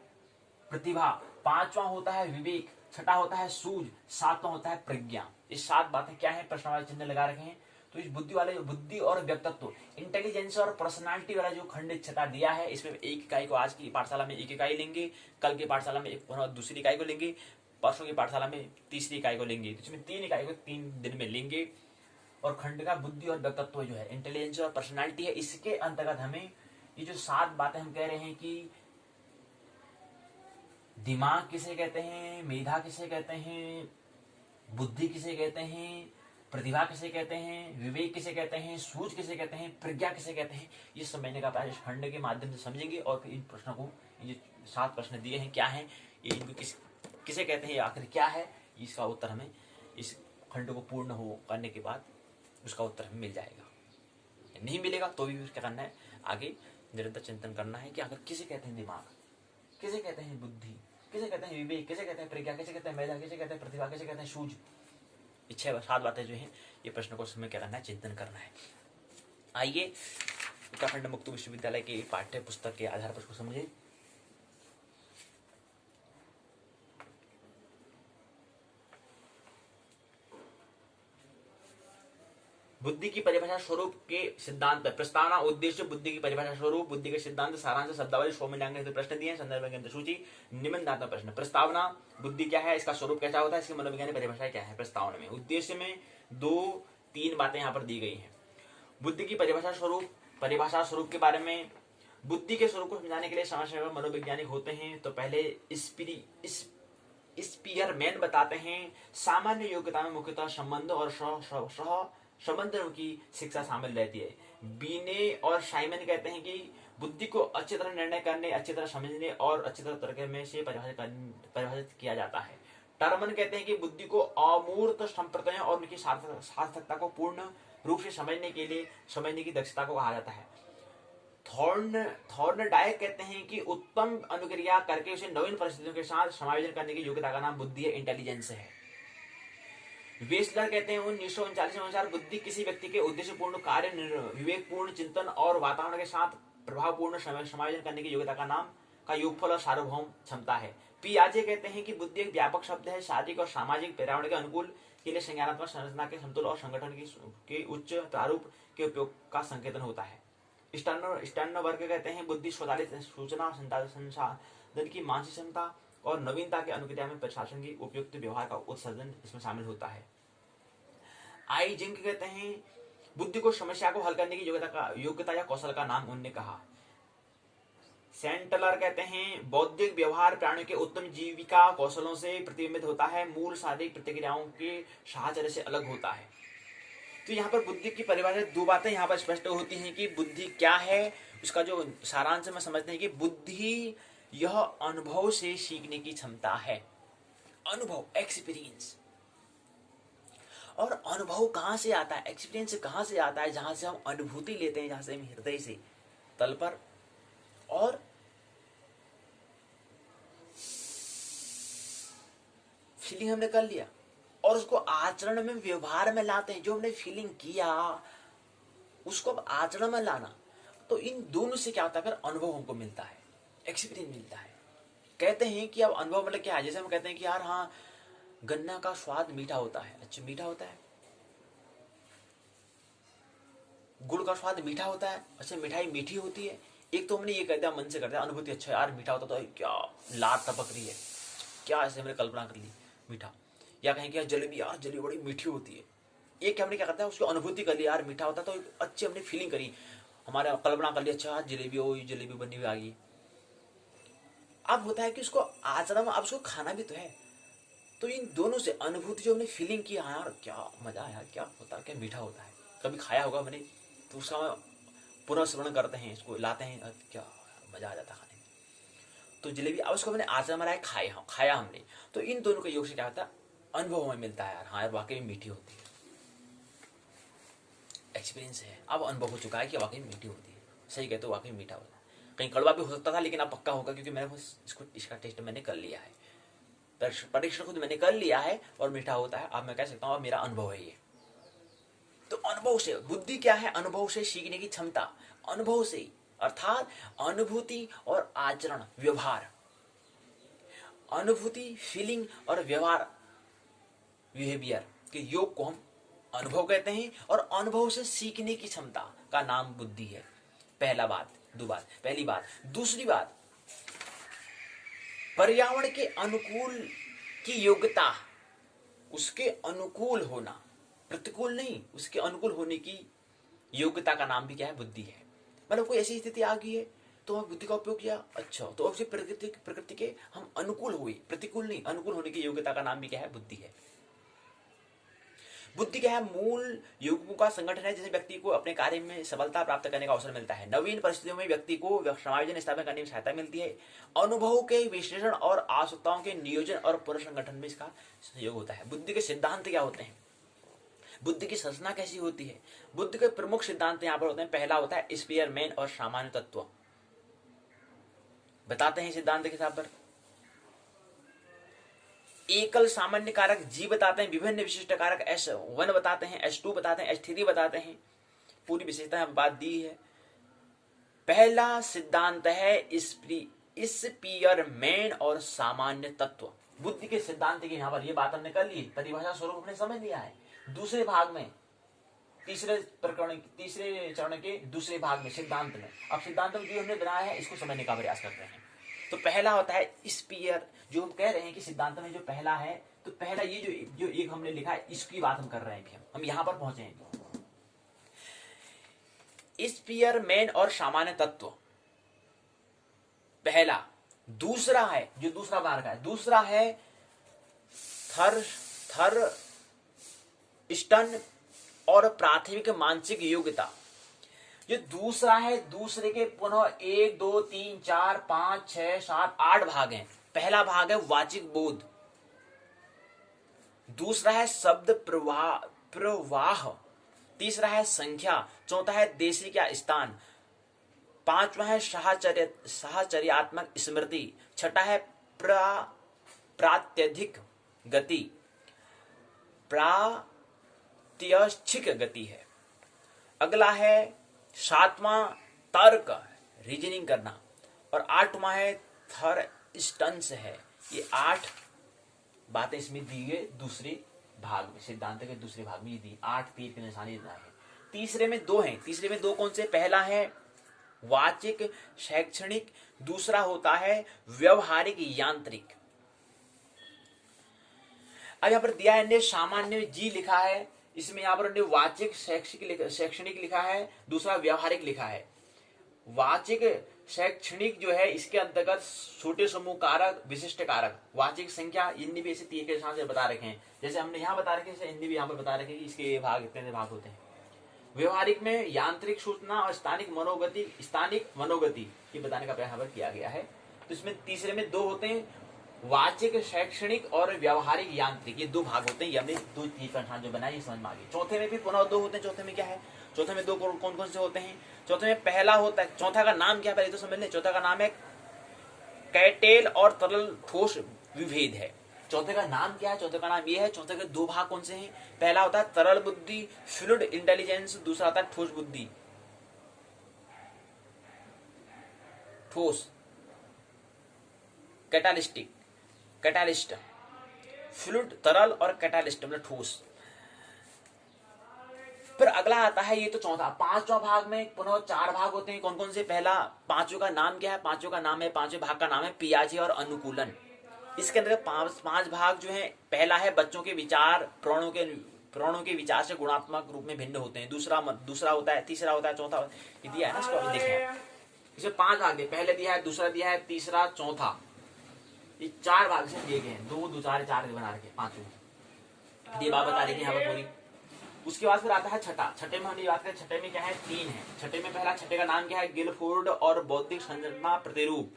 A: प्रतिभा, पांचवा होता है विवेक, छठा होता है सूझ, सातवां होता है प्रज्ञा। ये 7 बातें क्या है, प्रश्नवाची चिन्ह लगा रखे हैं। तो इस बुद्धि वाले, बुद्धि और व्यक्तित्व, इंटेलिजेंस और पर्सनालिटी वाला जो खंड छठा दिया है, इसमें एक इकाई को आज की पाठशाला में एक इकाई लेंगे, कल की पाठशाला में दूसरी इकाई को लेंगे, परसों की पाठशाला में तीसरी इकाई को लेंगे। तो इसमें 3 इकाई को 3 दिन में लेंगे। और खंड का बुद्धि और व्यक्तित्व जो है, इंटेलिजेंस और पर्सनालिटी है, इसके अंतर्गत हमें ये जो 7 बातें हम कह रहे हैं कि दिमाग किसे कहते हैं, मेधा किसे कहते हैं, बुद्धि किसे कहते हैं, प्रतिभा किसे कहते हैं, विवेक किसे कहते हैं, सूझ किसे कहते हैं, प्रज्ञा किसे कहते हैं, ये समझने का प्रयास इस खंड के माध्यम से समझेंगे। और फिर इन प्रश्नों को, ये 7 प्रश्न दिए हैं क्या है, ये इनको किसे कहते हैं, आखिर क्या है, इसका उत्तर हमें इस खंड को पूर्ण हो करने के बाद उसका उत्तर हमें मिल जाएगा। नहीं मिलेगा तो भी क्या करना है, आगे निरंतर चिंतन करना है कि आखिर किसे कहते हैं दिमाग, किसे कहते हैं बुद्धि, किसे कहते हैं विवेक, किसे कहते हैं प्रज्ञा, किसे कहते हैं मेधा, किसे कहते हैं प्रतिभा, किसे कहते हैं सूझ। 6-7 बातें जो हैं, ये प्रश्न को हमें क्या करना है, चिंतन करना है। आइए उत्तराखंड मुक्त विश्वविद्यालय के पाठ्य पुस्तक के आधार पर इसको समझे। बुद्धि की परिभाषा, स्वरूप के सिद्धांत, प्रस्तावना, उद्देश्य, बुद्धि की परिभाषा, स्वरूप, बुद्धि के सिद्धांत, सारांश, शब्दावली, 100 मूल्यांकन के प्रश्न दिए, संदर्भ केंद्र सूची, निबंधात्मक प्रश्न। प्रस्तावना, बुद्धि क्या है, इसका स्वरूप कैसा होता है, इसकी मनोवैज्ञानिक परिभाषा क्या है प्रस्तावना में। उद्देश्य में 2-3 बातें यहाँ पर दी गई हैं। बुद्धि की परिभाषा, स्वरूप, परिभाषा स्वरूप के बारे में। बुद्धि के स्वरूप को समझाने के लिए समस्या मनोवैज्ञानिक होते हैं। तो पहले स्पीयरमैन बताते हैं, सामान्य योग्यता में मुख्यतः संबंध और संबंध की शिक्षा शामिल रहती है। बीने और साइमन कहते हैं कि बुद्धि को अच्छी तरह निर्णय करने, अच्छी तरह समझने और अच्छी तरह तरीके में से परिभाषित किया जाता है। टर्मन कहते हैं कि बुद्धि को अमूर्त संप्रदायों और उनकी सार्थकता को पूर्ण रूप से समझने की दक्षता को कहा जाता है। थॉर्नडाइक कहते हैं कि उत्तम अनुक्रिया करके उसे नवीन परिस्थितियों के साथ समायोजन करने की योग्यता का नाम बुद्धि है, इंटेलिजेंस है। वेस्लर कहते हैं 1939 में अनुसार बुद्धि किसी व्यक्ति के उद्देश्यपूर्ण कार्य, विवेकपूर्ण चिंतन और वातावरण के साथ प्रभावपूर्ण समायोजन करने की योग्यता का योगफल और सार्वभौम क्षमता है। पियाजे कहते हैं कि बुद्धि एक व्यापक शब्द है, शारीरिक और सामाजिक पर्यावरण के अनुकूल के लिए संज्ञानात्मक संरचना के समतुल और संगठन के उच्च प्रारूप के उपयोग का संकेतन होता है। स्टर्नबर्ग कहते हैं बुद्धि स्वचालित सूचना संसाधन की मानसिक क्षमता और नवीनता के अनुक्रिया में प्रशासन की उपयुक्त व्यवहार का उत्सर्जन इसमें शामिल होता है। आई जिंक कहते हैं बुद्धि को समस्या को हल करने की योग्यता या कौशल का नाम उन्होंने कहा। सेंटलर कहते हैं बौद्धिक व्यवहार प्राणियों के उत्तम जीविका कौशलों से प्रतिबिंबित होता है, मूल शारीरिक प्रतिक्रियाओं के साहचर्य से अलग होता है। तो यहाँ पर बुद्धि की परिभाषा 2 बातें यहाँ पर स्पष्ट होती हैं कि बुद्धि क्या है, उसका जो सारांश में समझते हैं कि बुद्धि यह अनुभव से सीखने की क्षमता है। अनुभव, एक्सपीरियंस। और अनुभव कहां से आता है, एक्सपीरियंस कहां से आता है, जहां से हम अनुभूति लेते हैं, जहां से हम हृदय से तल पर और फीलिंग हमने कर लिया और उसको आचरण में, व्यवहार में लाते हैं। जो हमने फीलिंग किया उसको अब आचरण में लाना, तो इन दोनों से क्या होता है, फिर अनुभव हमको मिलता है, एक्सपीरियंस मिलता है। कहते हैं कि अब अनुभव मतलब क्या है, जैसे हम कहते हैं कि यार हाँ गन्ना का स्वाद मीठा होता है, अच्छा मीठा होता है। गुड़ का स्वाद मीठा होता है, अच्छा मिठाई मीठी होती है। एक तो हमने ये कह दिया, मन से कर दिया अनुभूति, अच्छा यार मीठा होता तो क्या लार टपक रही है, क्या ऐसे हमने कल्पना कर ली मीठा। या कहें कि जलेबी, यार जलेबी बड़ी मीठी होती है। एक हमने क्या करता है, उसकी अनुभूति कर ली, यार मीठा होता तो अच्छी हमने फीलिंग करी, हमारे कल्पना कर ली, अच्छा जलेबी हो, जलेबी बनी हुई आ गई। अब होता है कि उसको आचरण में, अब उसको खाना भी तो है। तो इन दोनों से अनुभूति, जो हमने फीलिंग की, हाँ यार क्या मजा आया, क्या होता है, क्या मीठा होता है, कभी खाया होगा मैंने, तो उसका पुनः स्मरण करते हैं, इसको लाते हैं, क्या मजा आ जाता खाने में। तो जलेबी, अब उसको मैंने आचरण में लाया, खाया हमने, तो इन दोनों के योग से क्या होता है, अनुभव हमें मिलता है, यार हाँ यार वाकई में मीठी होती है। एक्सपीरियंस है, अब अनुभव हो चुका है कि वाकई मीठी होती है। सही कहते हो, वाकई मीठा होता है। कहीं कड़वा भी हो सकता था, लेकिन अब पक्का होगा क्योंकि मैंने इसका टेस्ट मैंने कर लिया है, परीक्षण खुद मैंने कर लिया है और मीठा होता है। अब मैं कह सकता हूँ अब मेरा अनुभव है ये। तो अनुभव से, बुद्धि क्या है? अनुभव से सीखने की क्षमता, अनुभव से, अर्थात अनुभूति और आचरण, व्यवहार। अनुभूति, फीलिंग और व्यवहार, बिहेवियर के योग को हम अनुभव कहते हैं, और अनुभव से सीखने की क्षमता का नाम बुद्धि है। पहली बात। दूसरी बात, पर्यावरण के अनुकूल की योग्यता, उसके अनुकूल होना, प्रतिकूल नहीं, उसके अनुकूल होने की योग्यता का नाम भी क्या है? बुद्धि है। मतलब कोई ऐसी स्थिति आ गई है तो हम बुद्धि का उपयोग किया, अच्छा, तो अब से प्रकृति के हम अनुकूल हुए, प्रतिकूल नहीं, अनुकूल होने की योग्यता का नाम भी क्या है? बुद्धि है। बुद्धि क्या है? मूल युगों का संगठन है, जिसे व्यक्ति को अपने कार्य में सफलता प्राप्त करने का अवसर मिलता है। नवीन परिस्थितियों में व्यक्ति को समायोजन स्थापना करने में सहायता मिलती है। अनुभव के विश्लेषण और आवश्यकताओं के नियोजन और पुनर्संगठन में इसका सहयोग होता है। बुद्धि के सिद्धांत क्या होते हैं? बुद्धि की संरचना कैसी होती है? बुद्धि के प्रमुख सिद्धांत यहाँ पर होते हैं। पहला होता है स्पीयरमैन और सामान्य तत्व। बताते हैं सिद्धांत के हिसाब पर। एकल सामान्य कारक जी बताते हैं, विभिन्न विशिष्ट कारक S1 बताते हैं, S2 बताते हैं, S3 बताते हैं। पूरी विशेषता बात दी है। पहला सिद्धांत है स्पीयरमैन और सामान्य तत्व। बुद्धि के सिद्धांत की यहाँ पर ये बात हमने कर ली, परिभाषा स्वरूप हमने समझ लिया है। दूसरे भाग में, तीसरे चरण के दूसरे भाग में, सिद्धांत में, अब सिद्धांत में जो हमने बनाया है इसको समझने का प्रयास करते हैं। तो पहला होता है स्पीयर, जो हम कह रहे हैं कि सिद्धांत में जो पहला है, तो पहला ये जो एक हमने लिखा है, इसकी बात हम कर रहे हैं। हम यहां पर पहुंचे हैं। स्पीयरमैन और सामान्य तत्व पहला। दूसरा है, जो दूसरा मार्ग है, दूसरा है थर्स्टन और प्राथमिक मानसिक योग्यता। जो दूसरा है, दूसरे के पुनः 1 2 3 4 5 6 7 8 भाग हैं। पहला भाग है वाचिक बोध, दूसरा है शब्द प्रवाह, तीसरा है संख्या, चौथा है देशी का स्थान, पांचवा है साहचर्यात्मक स्मृति, छठा है प्रात्यधिक गति, प्रात्यक्षिक गति है। अगला है सातवां तर्क, रीजनिंग करना, और आठवां है थर्स्टन्स है। ये 8 बातें इसमें दी गई दूसरे भाग में, सिद्धांत के दूसरे भाग में ये दी। 8 तीर की निशानी है। तीसरे में 2 हैं। तीसरे में 2 कौन से? पहला है वाचिक शैक्षणिक, दूसरा होता है व्यवहारिक यांत्रिक। अब यहां पर दिया है सामान्य जी लिखा है, इसमें यहां पर वाचिक शैक्षणिक लिखा है, दूसरा व्यवहारिक लिखा है। वाचिक शैक्षणिक जो है, इसके अंतर्गत छोटे समूह कारक, विशिष्ट कारक, वाचिक संख्या, इनमें भी ऐसे 3 के हिसाब से बता रखे हैं। जैसे हमने यहाँ बता रखे हैं, इनमें भी यहाँ पर बता रखे कि इसके भाग इतने भाग होते हैं। व्यवहारिक में यांत्रिक सूचना और स्थानिक मनोगति ये बताने का प्रयास किया गया है। तो इसमें तीसरे में 2 होते हैं, वाचिक शैक्षणिक और व्यवहारिक यांत्रिक, ये 2 भाग होते हैं। ये हमने 2 जो बनाई समझ में आ गई। चौथे में भी पुनः 2 होते हैं। चौथे में क्या है? चौथे में 2 कौन कौन से होते हैं? चौथे में पहला होता है, चौथा का नाम क्या है पहले तो समझ लें। चौथा का नाम है कैटेल और तरल ठोस विभेद है। चौथे का नाम क्या है? चौथे का नाम ये है। चौथे के 2 भाग कौन से हैं? पहला होता है तरल बुद्धि, फ्लूइड इंटेलिजेंस, दूसरा होता है ठोस बुद्धि, ठोस, कैटालिस्ट, फ्लूइड तरल और कैटालिस्ट मतलब ठोस। फिर अगला आता है, ये तो चौथा। 5वां भाग में पुनः 4 भाग होते हैं। कौन कौन से? पहला, 5वें का नाम क्या है? 5वें का नाम है, 5वें भाग का नाम है पियाजे और अनुकूलन। इसके अंदर 5 भाग जो है, पहला है बच्चों के विचार प्राणों के विचार से गुणात्मक रूप में भिन्न होते हैं। दूसरा होता है, तीसरा होता है, चौथा ये दिया है ना, इसको अभी देखें। इसमें 5 भाग दिए, पहले दिया है, दूसरा दिया है, तीसरा, चौथा, ये 4 भाग से दिए गए हैं। 2 2 4 4 बना रखे, 5वें ये बात बता रही है यहाँ पर पूरी। उसके बाद फिर आता है छठा। छठे में हमने बात करें, छठे में क्या है? 3 है। छठे में पहला, छठे का नाम क्या है? गिलफोर्ड और बौद्धिक संरचना प्रतिरूप।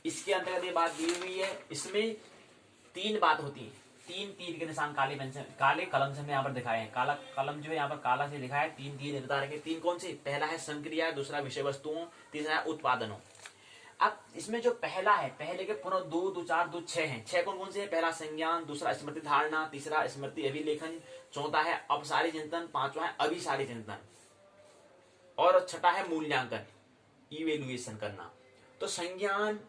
A: इसके अंतर्गत ये बात दी हुई है। इसमें 3 बात होती है, तीन तीर के निशान काले पेन से, काले कलम से हमने यहाँ पर दिखाए हैं। काला कलम जो है यहाँ पर काला से लिखा है, तीन तीर बता रखे। तीन कौन से? पहला है संक्रिया, दूसरा विषय वस्तुओं, तीसरा है उत्पादनों। अब इसमें जो पहला है, पहले के पुनः दो, दो चार, दो छह हैं। छह कौन कौन से हैं? पहला संज्ञान, दूसरा स्मृति धारणा, तीसरा स्मृति अभिलेखन, चौथा है अपसारी चिंतन, पांचवा है अभिसारी चिंतन, और छठा है मूल्यांकन, इवेल्युएशन करना। तो संज्ञान,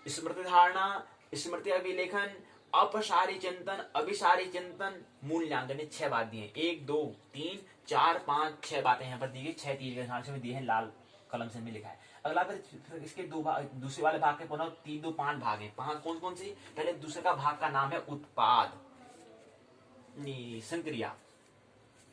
A: स्मृति धारणा, स्मृति अभिलेखन, अपसारी चिंतन, अभिसारी चिंतन, मूल्यांकन, ये छह बात दी है। 1 2 3 4 5 6 बातें यहाँ पर दी गई, छह तीर के निशान से दी है, लाल कलम से भी लिखा है। अगला फिर इसके दो भाग, दूसरे वाले भाग के पुनः 3 2 5 भाग है। कौन कौन सी? पहले दूसरे का भाग का नाम है उत्पाद, संक्रिया।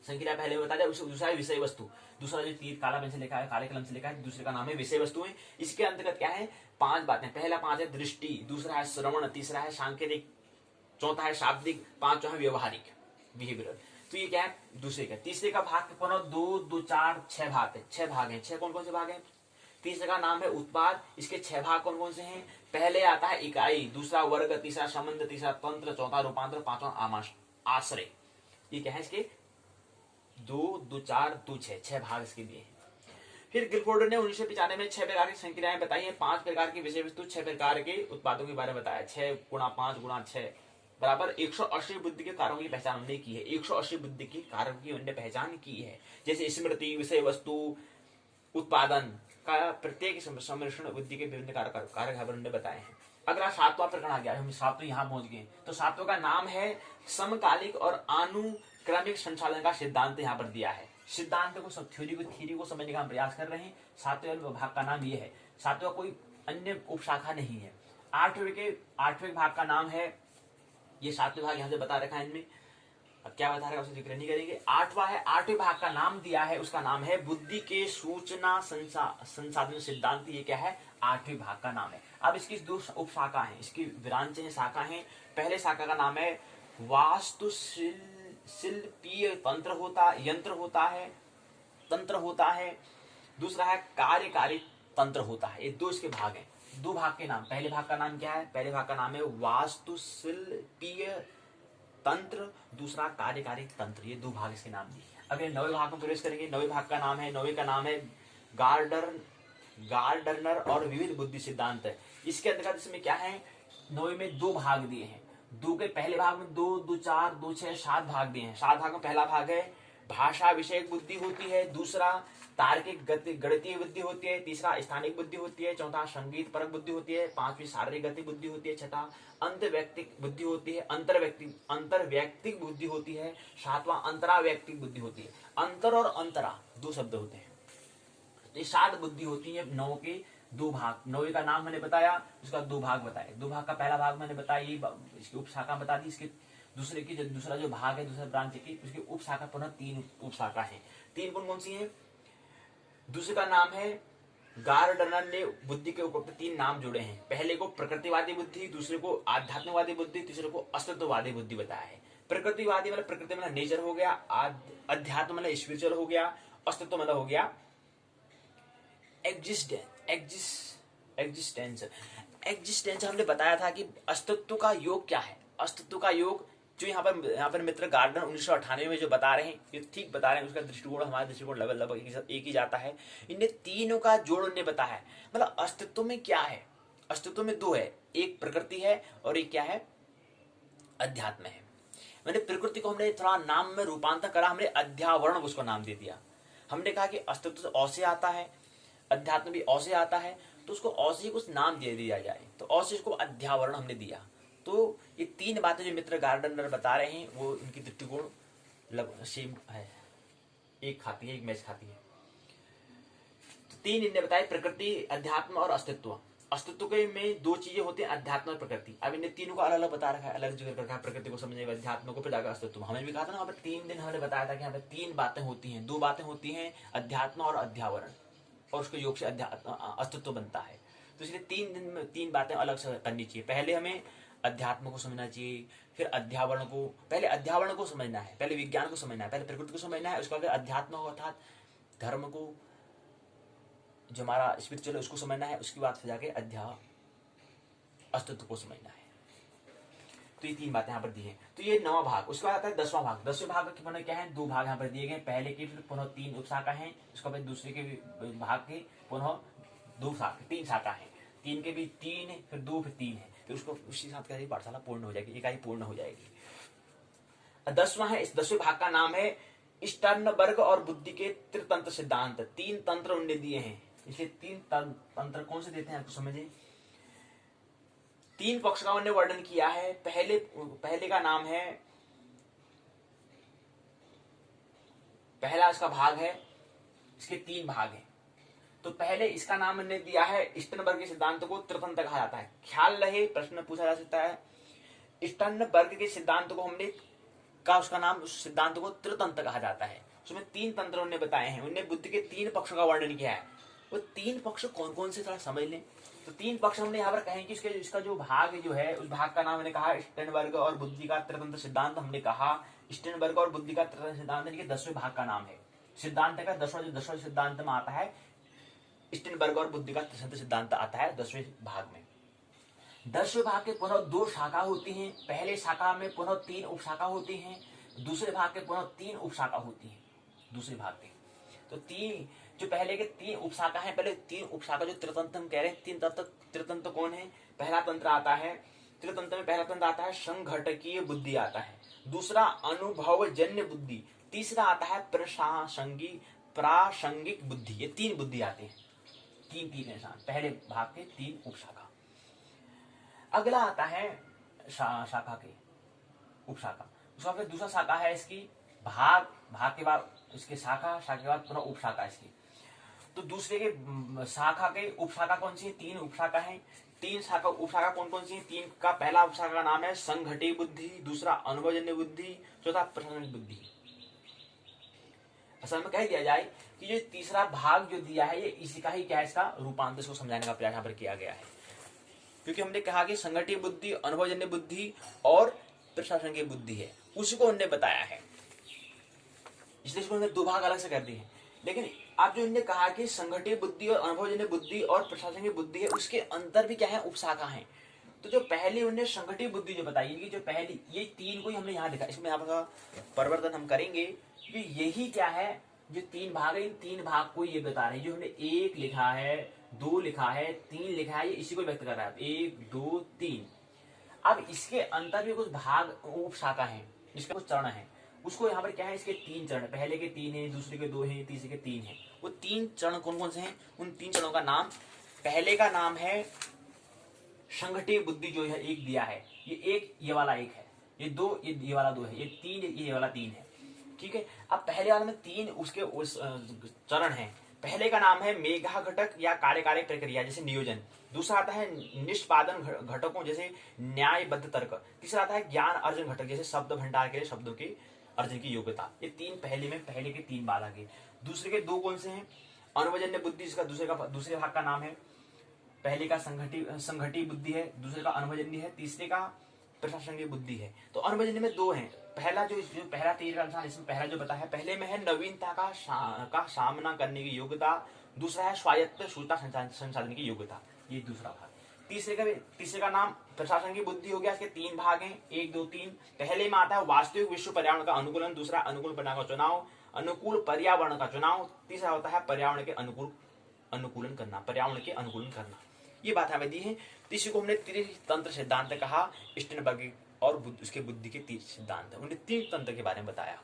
A: संक्रिया पहले बता दिया। दूसरा है विषय वस्तु, दूसरा जो तीर काला पेन से लिखा है, काले कलम से लिखा है, दूसरे का नाम है विषय वस्तु है। इसके अंतर्गत क्या है? 5 बातें। पहला 5 है दृष्टि, दूसरा है श्रवण, तीसरा है सांकेतिक, चौथा है शाब्दिक, पांचवा है व्यवहारिक, बिहेवियरल। तो ये क्या है? दूसरे का। तीसरे का भाग पुनः 2 2 4 6 भाग है। 6 भाग है। 6 कौन कौन से भाग है? तीसरे का नाम है उत्पाद, इसके 6 भाग कौन कौन से हैं? पहले आता है इकाई, दूसरा वर्ग, तीसरा संबंध, तीसरा तंत्र, चौथा रूपांतर, पांचवा आश्रय। ये क्या है? इसके 2 2 4 2 6 भाग इसके दिए हैं। फिर गिलफोर्ड ने 1995 में 6 प्रकार की संक्रियाएं बताई हैं, 5 प्रकार की विषय वस्तु, 6 प्रकार के उत्पादों के बारे में बताया। 6 गुणा 5 गुणा 6 बराबर 180 बुद्धि के कारकों की पहचान उन्होंने की है। 180 बुद्धि की कारकों की उन्होंने पहचान की है, जैसे स्मृति, विषय वस्तु, उत्पादन का प्रत्येक सम्मिश्रण बुद्धि के विभिन्न कारक उन्होंने बताए हैं। अगला 7वां प्रकरण आ गया, हम 7वें यहाँ पहुंच गए। तो 7वें का नाम है समकालिक और अनुक्रमिक संचालन का सिद्धांत यहाँ पर दिया है। सिद्धांत को, सब थ्योरी को समझने का हम प्रयास कर रहे हैं। 7वें भाग का नाम ये है। 7वां कोई अन्य उपशाखा नहीं है। 8वें भाग का नाम है, ये 7वें भाग यहाँ से बता रखा है इनमें, अब क्या बता रहा है उसे जिक्र नहीं करेंगे। 8वां है, 8वें भाग का नाम दिया है, उसका नाम है बुद्धि के सूचना संसाधन सिद्धांत। ये क्या है? 8वें भाग का नाम है। अब इसकी 2 उपशाखा है, इसकी विरांचन शाखा है। पहले शाखा का नाम है वास्तु शिल्पीय यंत्र होता है। दूसरा है कार्यकारी तंत्र होता है। ये 2 इसके भाग हैं। 2 भाग के नाम, पहले भाग का नाम क्या है? पहले भाग का नाम है वास्तुशिल्पीय तंत्र, दूसरा कार्यकारी तंत्र। ये 2 भाग इसके नाम दिए। अब ये 9वें भाग में प्रवेश करेंगे। 9वें भाग का नाम है, 9वें का नाम है गार्डनर और विविध बुद्धि सिद्धांत है। इसके अंतर्गत इसमें क्या है? 9वें में 2 भाग दिए हैं। 2 के पहले भाग में 2 2 4 2 6 7 भाग दिए हैं। 7 भाग में पहला भाग है भाषा विषयक बुद्धि होती है, दूसरा तार्किक गणितीय बुद्धि होती है, तीसरा स्थानिक बुद्धि होती है, चौथा संगीत परक बुद्धि होती है, 5वीं शारीरिक गति बुद्धि होती है, छठा अंतर्वैयक्तिक बुद्धि होती है, अंतर्वैयक्तिक बुद्धि होती है, 7वां अंतरावैयक्तिक बुद्धि होती है। अंतर और अंतरा 2 शब्द होते हैं। तो ये 7 बुद्धि होती है। 9 के 2 भाग। 9वें का नाम मैंने बताया, उसका 2 भाग बताए। 2 भाग का पहला भाग मैंने बताया, ये इसकी उपशाखा बता दी। इसके दूसरा जो भाग है, दूसरा ब्रांच की, उसकी उपशाखा पुनः 3 उपशाखा है। 3 कौन सी है? दूसरे का नाम है गार्डनर ने बुद्धि के ऊपर 3 नाम जोड़े हैं। पहले को प्रकृतिवादी बुद्धि, दूसरे को आध्यात्मवादी बुद्धि, तीसरे को अस्तित्ववादी बुद्धि बताया है। प्रकृतिवादी मतलब प्रकृति मतलब नेचर हो गया, अध्यात्म मतलब स्पिरिचुअल हो गया, अस्तित्व मतलब हो गया एग्जिस्टेंस। हमने बताया था कि अस्तित्व का योग क्या है। अस्तित्व का योग जो यहाँ पर मित्र गार्डनर 1998 में जो बता रहे हैं, ये ठीक बता रहे हैं। उसका दृष्टिकोण हमारा दृष्टिकोण लगभग एक ही जाता है। इन्हें तीनों का जोड़ उन्हें बताया है। मतलब अस्तित्व में क्या है? अस्तित्व में 2 है, एक प्रकृति है और एक क्या है? अध्यात्म है। मैंने प्रकृति को हमने थोड़ा नाम में रूपांतर करा, हमने अध्यावरण उसको नाम दे दिया। हमने कहा कि अस्तित्व से औ से आता है, अध्यात्म भी औ से आता है, तो उसको औ से कुछ नाम दे दिया जाए, तो औ से उसको अध्यावरण हमने दिया। तो ये 3 बातें जो मित्र गार्डनर बता रहे हैं, वो उनकी दृष्टिकोण लगभग सेम है, एक खाती है, एक मैच खाती है। तो 3 इन्हें बताए, प्रकृति, अध्यात्म और अस्तित्व। अस्तित्व के में 2 चीजें होती हैं, अध्यात्म और प्रकृति। अब इन्हें तीनों का अलग अलग बता रखा है, अलग जगह रखा है। प्रकृति को समझने, अध्यात्म को, फिर जाकर अस्तित्व। हमें भी कहा था ना, यहाँ पर 3 दिन हमने बताया था कि यहाँ पर 3 बातें होती हैं। 2 बातें होती हैं, अध्यात्म और अध्यावरण, और उसके योग से अस्तित्व बनता है। तो इसलिए 3 दिन में 3 बातें अलग से करनी चाहिए। पहले हमें अध्यात्म को समझना चाहिए, फिर अध्यावरण को, पहले अध्यावरण को समझना है, पहले विज्ञान को समझना है, पहले प्रकृति को समझना है, उसका फिर अध्यात्म को अर्थात धर्म को, जो हमारा स्पिरिचुअल उसको समझना है, उसके बाद फिर जाके अस्तित्व को समझना है। तो ये 3 बातें यहाँ पर दी हैं। तो ये 9वां भाग। उसके बाद आता है 10वां भाग। 10वें भाग के पुनः क्या है, 2 भाग यहाँ पर दिए गए। पहले के फिर पुनः 3 उपशाखा हैं। उसके बाद दूसरे के भाग के पुनः 3 शाखा है। 3 के भी 3 है, फिर 2 फिर 3 है। फिर उसको उसी साथ क्या पाठशाला पूर्ण हो जाएगी, इकाई पूर्ण हो जाएगी। 10वां है, इस 10वें भाग का नाम है स्टर्नबर्ग और बुद्धि के त्रितंत्र सिद्धांत। 3 तंत्र उन्होंने दिए हैं, इसलिए 3 तंत्र कौन से देते हैं आपको समझिए। 3 पक्ष का उन्होंने वर्णन किया है। पहले का नाम है, पहला इसका भाग है, इसके 3 भाग हैं। तो पहले इसका नाम हमने दिया है स्टर्नबर्ग के सिद्धांत को त्रितंत्र कहा जाता है। ख्याल रहे, प्रश्न पूछा जा सकता है। स्टर्नबर्ग के सिद्धांत को हमने उसका नाम, उस सिद्धांत को त्रितंत्र कहा जाता है। उसमें 3 तंत्र उन्होंने बताए हैं। उन्होंने बुद्धि के 3 पक्षों का वर्णन किया है। वो 3 पक्ष कौन कौन से, थोड़ा समझ लें। तो 3 पक्ष हमने यहाँ पर कहें कि इसका जो भाग जो है, उस भाग का नाम हमने कहा स्टर्नबर्ग और बुद्धि का त्रितंत्र सिद्धांत। हमने कहा स्टर्नबर्ग और बुद्धि का त्रितंत्र सिद्धांत 10वें भाग का नाम है। सिद्धांत का 10वां सिद्धांत में आता है। स्टर्नबर्ग और बुद्धि का त्रितंत्र सिद्धांत आता है 10वें भाग में। 10वें भाग के पुनः 2 शाखा होती हैं। पहले शाखा में पुनः 3 उपशाखा होती हैं। दूसरे भाग के पुनः 3 उपशाखा होती हैं। दूसरे भाग के तो 3 जो पहले के 3 उपशाखा हैं, पहले 3 उपशाखा जो त्रितंत्र हम कह रहे हैं। 3 त्रितंत्र कौन है। पहला तंत्र आता है त्रितंत्र में, पहला तंत्र आता है संघटकीय बुद्धि आता है। दूसरा अनुभवजन्य बुद्धि। तीसरा आता है प्रासंगिक बुद्धि। ये 3 बुद्धि आते हैं। 3 ऐसा पहले भाग के 3 उपशाखा। अगला आता है शाखा के उपशाखा। उसका फिर दूसरा शाखा है इसकी भाग के बाद इसके शाखा के बाद पुनः उपशाखा इसकी। तो दूसरे के शाखा के उपशाखा कौन सी है, 3 उपशाखा है। 3 शाखा उपशाखा कौन कौन सी है, 3 का पहला उपशाखा का नाम है संघटित बुद्धि, दूसरा अनुभवजन्य बुद्धि, चौथा प्रासंगिक बुद्धि। असल में कह दिया जाए कि जो तीसरा भाग जो दिया है, ये इसी का ही क्या है, इसका रूपांतर को समझाने का प्रयास यहाँ पर किया गया है। क्योंकि हमने कहा कि संघटित बुद्धि, अनुभवजन्य बुद्धि और प्रासंगिक बुद्धि है, उसको उन्होंने बताया है, इसलिए इसको उन्होंने 2 भाग अलग से कर दिए हैं। लेकिन आप जो उन्होंने कहा कि संघटित बुद्धि और अनुभवजन्य बुद्धि और प्रासंगिक बुद्धि है, उसके अंदर भी क्या है, उपशाखा है। तो जो पहले उन्होंने संघटित बुद्धि जो बताई, कि जो पहली ये 3 को ही हमने यहाँ लिखा, इसमें यहाँ पर परिवर्तन हम करेंगे कि यही क्या है, जो 3 भाग है, इन 3 भाग को ये बता रहे हैं। जो हमने 1 लिखा है, 2 लिखा है, 3 लिखा है, ये इसी को व्यक्त कर रहा है। 1 2 3। अब इसके अंदर भी कुछ भाग उपशाखा है, जिसका कुछ चरण है, उसको यहाँ पर क्या है, इसके 3 चरण, पहले के 3 है, दूसरे के 2 है, तीसरे के 3 है। वो 3 चरण कौन कौन से हैं, उन 3 चरणों का नाम, पहले का नाम है संघटित बुद्धि, जो है 1 दिया है, ये 1, ये वाला 1 है, ये 2, ये वाला 2 है, ये 3, ये वाला 3 है। ठीक है। अब पहले वाले में 3 उसके उस चरण है। पहले का नाम है मेघा घटक या कार्यकारी प्रक्रिया, जैसे नियोजन। दूसरा आता है निष्पादन घटकों, जैसे न्यायबद्ध तर्क। तीसरा आता है ज्ञान अर्जन घटक, जैसे शब्द भंडार के लिए शब्दों की अर्जन की योग्यता। ये 3 पहले के 3 बार आगे। दूसरे के 2 कौन से हैं, अनुभवजन्य बुद्धि, इसका दूसरे भाग का नाम है। पहले का संघटित बुद्धि है, दूसरे का अनुभवजन्य है, तीसरे का प्रासंगिक बुद्धि है। तो अनुभवजन्य में 2 हैं। पहला जो पहला 3 का अनुसार, इसमें पहला जो बताया है, पहले में है नवीनता का सामना करने की योग्यता, दूसरा है स्वायत्त सूचना संसाधन की योग्यता, ये दूसरा भाग। तीसरे का नाम प्रासंगिक बुद्धि हो गया। इसके 3 भाग हैं, 1 2 3। पहले में आता है वास्तविक विश्व पर्यावरण का अनुकूलन, दूसरा अनुकूल पर्यावरण का चुनाव, अनुकूल पर्यावरण का चुनाव, तीसरा होता है पर्यावरण के अनुकूलन करना। ये बात हमें दी है। इसी को हमने त्रितंत्र सिद्धांत कहा। स्टर्नबर्ग और उसके बुद्धि के 3 सिद्धांत, उन्होंने 3 तंत्र के बारे में बताया,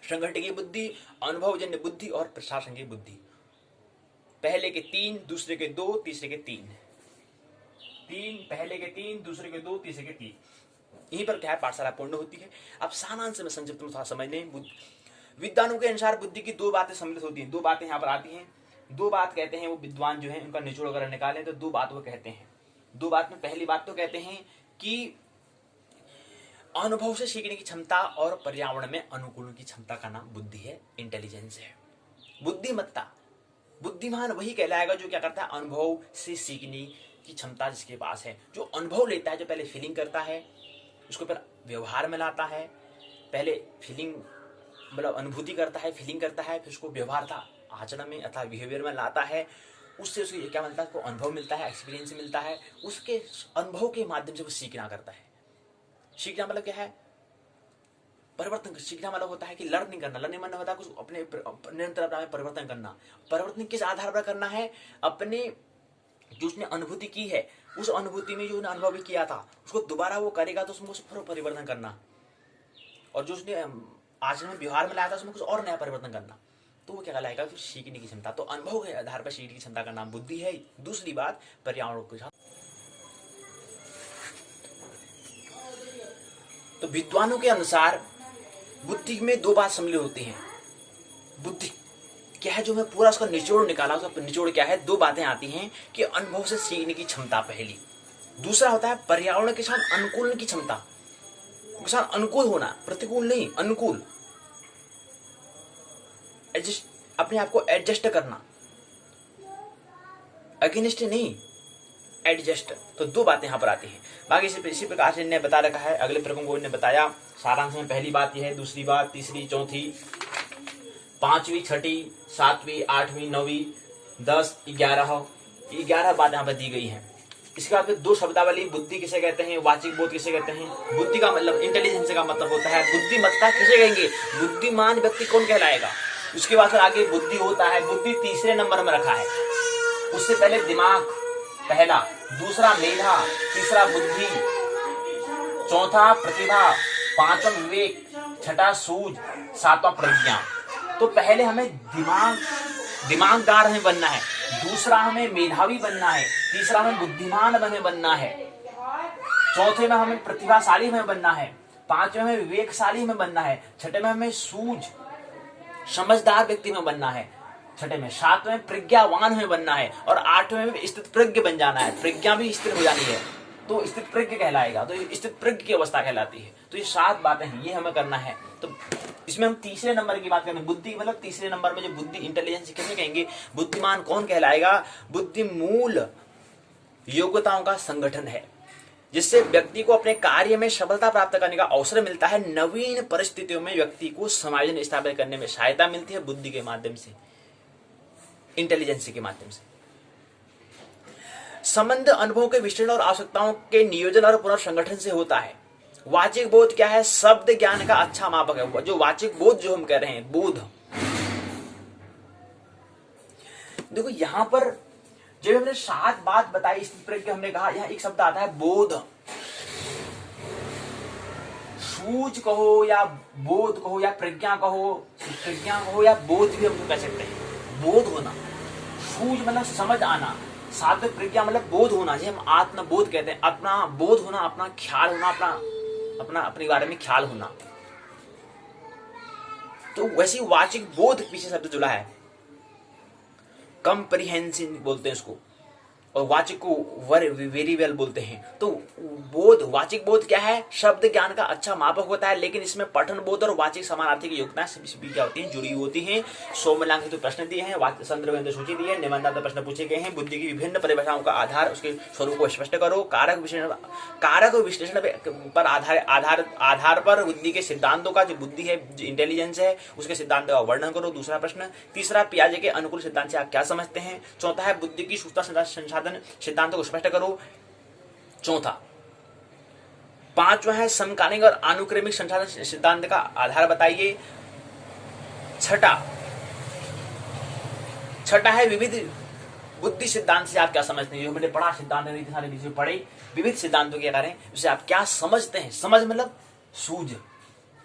A: संघटित बुद्धि, अनुभवजन्य बुद्धि और प्रासंगिक बुद्धि। पहले के 3, दूसरे के 2, तीसरे के 3। पहले के 3, दूसरे के 2, तीसरे के 3। यहीं पर क्या है, पाठशाला पूर्ण होती है। अब सारांश में संक्षिप्त में थोड़ा समझ लें। विद्वानों के अनुसार बुद्धि की 2 बातें सम्मिलित होती हैं। 2 बातें यहाँ पर आती हैं। 2 बात कहते हैं वो विद्वान जो है, उनका निचोड़ अगर निकालें तो 2 बात वो कहते हैं। 2 बात में पहली बात तो कहते हैं कि अनुभव से सीखने की क्षमता और पर्यावरण में अनुकूलन की क्षमता का नाम बुद्धि है, इंटेलिजेंस है। बुद्धिमत्ता, बुद्धिमान वही कहलाएगा जो क्या करता है, अनुभव से सीखने की क्षमता जिसके पास है, जो अनुभव लेता है, जो पहले फीलिंग करता है, उसको फिर व्यवहार में लाता है। पहले फीलिंग मतलब अनुभूति करता है, फीलिंग करता है, फिर उसको व्यवहार था आचरण में अथवा बिहेवियर में लाता है। उससे उसको क्या मिलता है, उसको अनुभव मिलता है, एक्सपीरियंस मिलता है। उसके अनुभव के माध्यम से वो सीखना करता है। सीखना मतलब क्या है? परिवर्तन। सीखना मतलब होता है कि लर्न नहीं करना, लर्निंग मतलब होता है कुछ अपने निरंतर अपने परिवर्तन करना। परिवर्तन किस आधार पर करना है? अपने जो उसने अनुभूति की है, उस अनुभूति में जो उसने अनुभव किया था उसको दोबारा वो करेगा तो उसमें कुछ परिवर्तन करना, और जो उसने आचरण में व्यवहार में लाया था उसमें कुछ और नया परिवर्तन करना, तो वो क्या कहलाएगा? फिर सीखने की क्षमता। तो अनुभव के आधार पर सीखने की क्षमता का नाम बुद्धि है। दूसरी बात, पर्यावरण के साथ। तो विद्वानों के अनुसार बुद्धि में दो बात सम्मिलित होती हैं। बुद्धि क्या है? जो मैं पूरा उसका निचोड़ निकाला, उसका निचोड़ क्या है? दो बातें आती हैं कि अनुभव से सीखने की क्षमता पहली, दूसरा होता है पर्यावरण के साथ अनुकूलन की क्षमता, के साथ अनुकूल होना, प्रतिकूल नहीं, अनुकूल, एडजस्ट, अपने आप को एडजस्ट करना, अगेंस्ट नहीं, एडजस्ट। तो दो बातें यहां पर आती हैं। बाकी इसी प्रकार से इन्हें बता रखा है, अगले प्रकरण को इन्हें बताया। सारांश में पहली बात यह है, दूसरी बात, तीसरी, चौथी, पांचवी, छठी, सातवीं, आठवीं, नौवीं, 10, 11 बात यहाँ पर दी गई है। इसके बाद दो शब्दावली, बुद्धि किसे कहते हैं, वाचिक बोध किसे कहते हैं। बुद्धि का मतलब इंटेलिजेंस का मतलब होता है, बुद्धिमत्ता किसे कहेंगे, बुद्धिमान व्यक्ति कौन कहलाएगा। उसके बाद फिर आगे बुद्धि होता है, बुद्धि तीसरे नंबर में रखा है। उससे पहले दिमाग पहला, दूसरा मेधा, तीसरा बुद्धि, चौथा प्रतिभा, पांचवा विवेक, छठा सूझ, सातवां प्रज्ञा। तो पहले हमें दिमागदार हमें बनना है, दूसरा हमें मेधावी बनना है, तीसरा हमें बुद्धिमान हमें बनना है, चौथे में हमें प्रतिभाशाली हमें बनना है, पांचवें में विवेकशाली हमें बनना है, छठे में हमें सूझ समझदार व्यक्ति में बनना है, छठे में, सातवें में प्रज्ञावान हमें बनना है, और आठवें में स्थित प्रज्ञ बन जाना है। प्रज्ञा भी स्थिर हो जानी है तो स्थित प्रज्ञ कहलाएगा, तो स्थित प्रज्ञ की अवस्था कहलाती है। तो ये 7 बातें हैं, ये हमें करना है। तो इसमें हम तीसरे नंबर की बात करें, बुद्धि मतलब तीसरे नंबर में जो बुद्धि, इंटेलिजेंस किसे कहेंगे, बुद्धिमान कौन कहलाएगा। बुद्धि मूल योग्यताओं का संगठन है जिससे व्यक्ति को अपने कार्य में सफलता प्राप्त करने का अवसर मिलता है। नवीन परिस्थितियों में व्यक्ति को समायोजन स्थापित करने में सहायता मिलती है बुद्धि के माध्यम से, इंटेलिजेंस के माध्यम से। संबंध अनुभव के विश्लेषण और आवश्यकताओं के नियोजन और पुनर्संगठन से होता है। वाचिक बोध क्या है, शब्द ज्ञान का अच्छा मापक है। जो वाचिक बोध जो हम कह रहे हैं, बोध, देखो यहां पर जब हमने 7 बात बताई इस प्रकार हमने कहा, यहां एक शब्द आता है बोध। सूझ कहो या बोध कहो या प्रज्ञा कहो या बोध भी हम कह सकते हैं। बोध होना, सूझ मतलब समझ आना, साथ में प्रज्ञा मतलब बोध होना, जिसे हम आत्मबोध कहते हैं। अपना बोध होना, अपना ख्याल होना, अपने बारे में ख्याल होना। तो वैसे वाचिक बोध पीछे शब्द जुड़ा है, कंप्रीहेंसिव बोलते हैं इसको, और वाचिक को वेरी वेल बोलते हैं। तो बोध, वाचिक बोध क्या है, शब्द ज्ञान का अच्छा मापक होता है, लेकिन इसमें पठन बोध और वाचिक समानार्थी की योग्यताएं भी क्या होती हैं, जुड़ी होती हैं। 100 मूल्यांक तो प्रश्न दिए हैं, संदर्भ सूची दी है, निबंधात्मक प्रश्न पूछे गए हैं। बुद्धि की विभिन्न परिभाषाओं का आधार, उसके स्वरूप को स्पष्ट करो। कारक विश्लेषण पर आधार पर बुद्धि के सिद्धांतों का, जो बुद्धि है, जो इंटेलिजेंस है, उसके सिद्धांत का वर्णन करो। दूसरा प्रश्न। तीसरा, पियाजे के अनुकूल सिद्धांत से आप क्या समझते हैं। चौथा है बुद्धि की सूचना संसाधन सिद्धांतों को स्पष्ट करो। चौथा। पांचवा है समकालीन और अनुक्रमिक संसाधन सिद्धांत का आधार बताइए। छठा है विविध बुद्धि सिद्धांत से आप क्या समझते हैं। जो मैंने पढ़ा सिद्धांत इतने सारे विषय पढ़े, विविध सिद्धांतों के बारे में उससे आप क्या समझते हैं। समझ मतलब सूझ,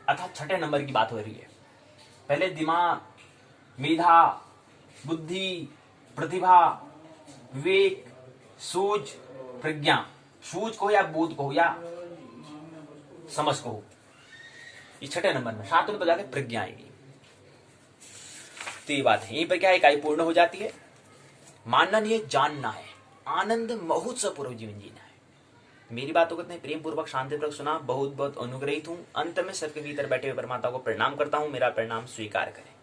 A: अर्थात छठे नंबर की बात हो रही है। पहले दिमाग, मेधा, बुद्धि, प्रतिभा, विवेक, सूझ, प्रज्ञा। सूझ को या बोध को या समझ को, ये छठे नंबर में। 7 नंबर जाके प्रज्ञा आएगी। तो ये बात है, यहीं पर क्या इकाई पूर्ण हो जाती है। मानना नहीं है, जानना है। आनंद महोत्सव पूर्व जीवन जीना है। मेरी बातों को इतने प्रेम पूर्वक शांतिपूर्वक सुना, बहुत बहुत अनुग्रहित हूं। अंत में सबके भीतर बैठे हुए परमात्मा को प्रणाम करता हूं। मेरा प्रणाम स्वीकार करें।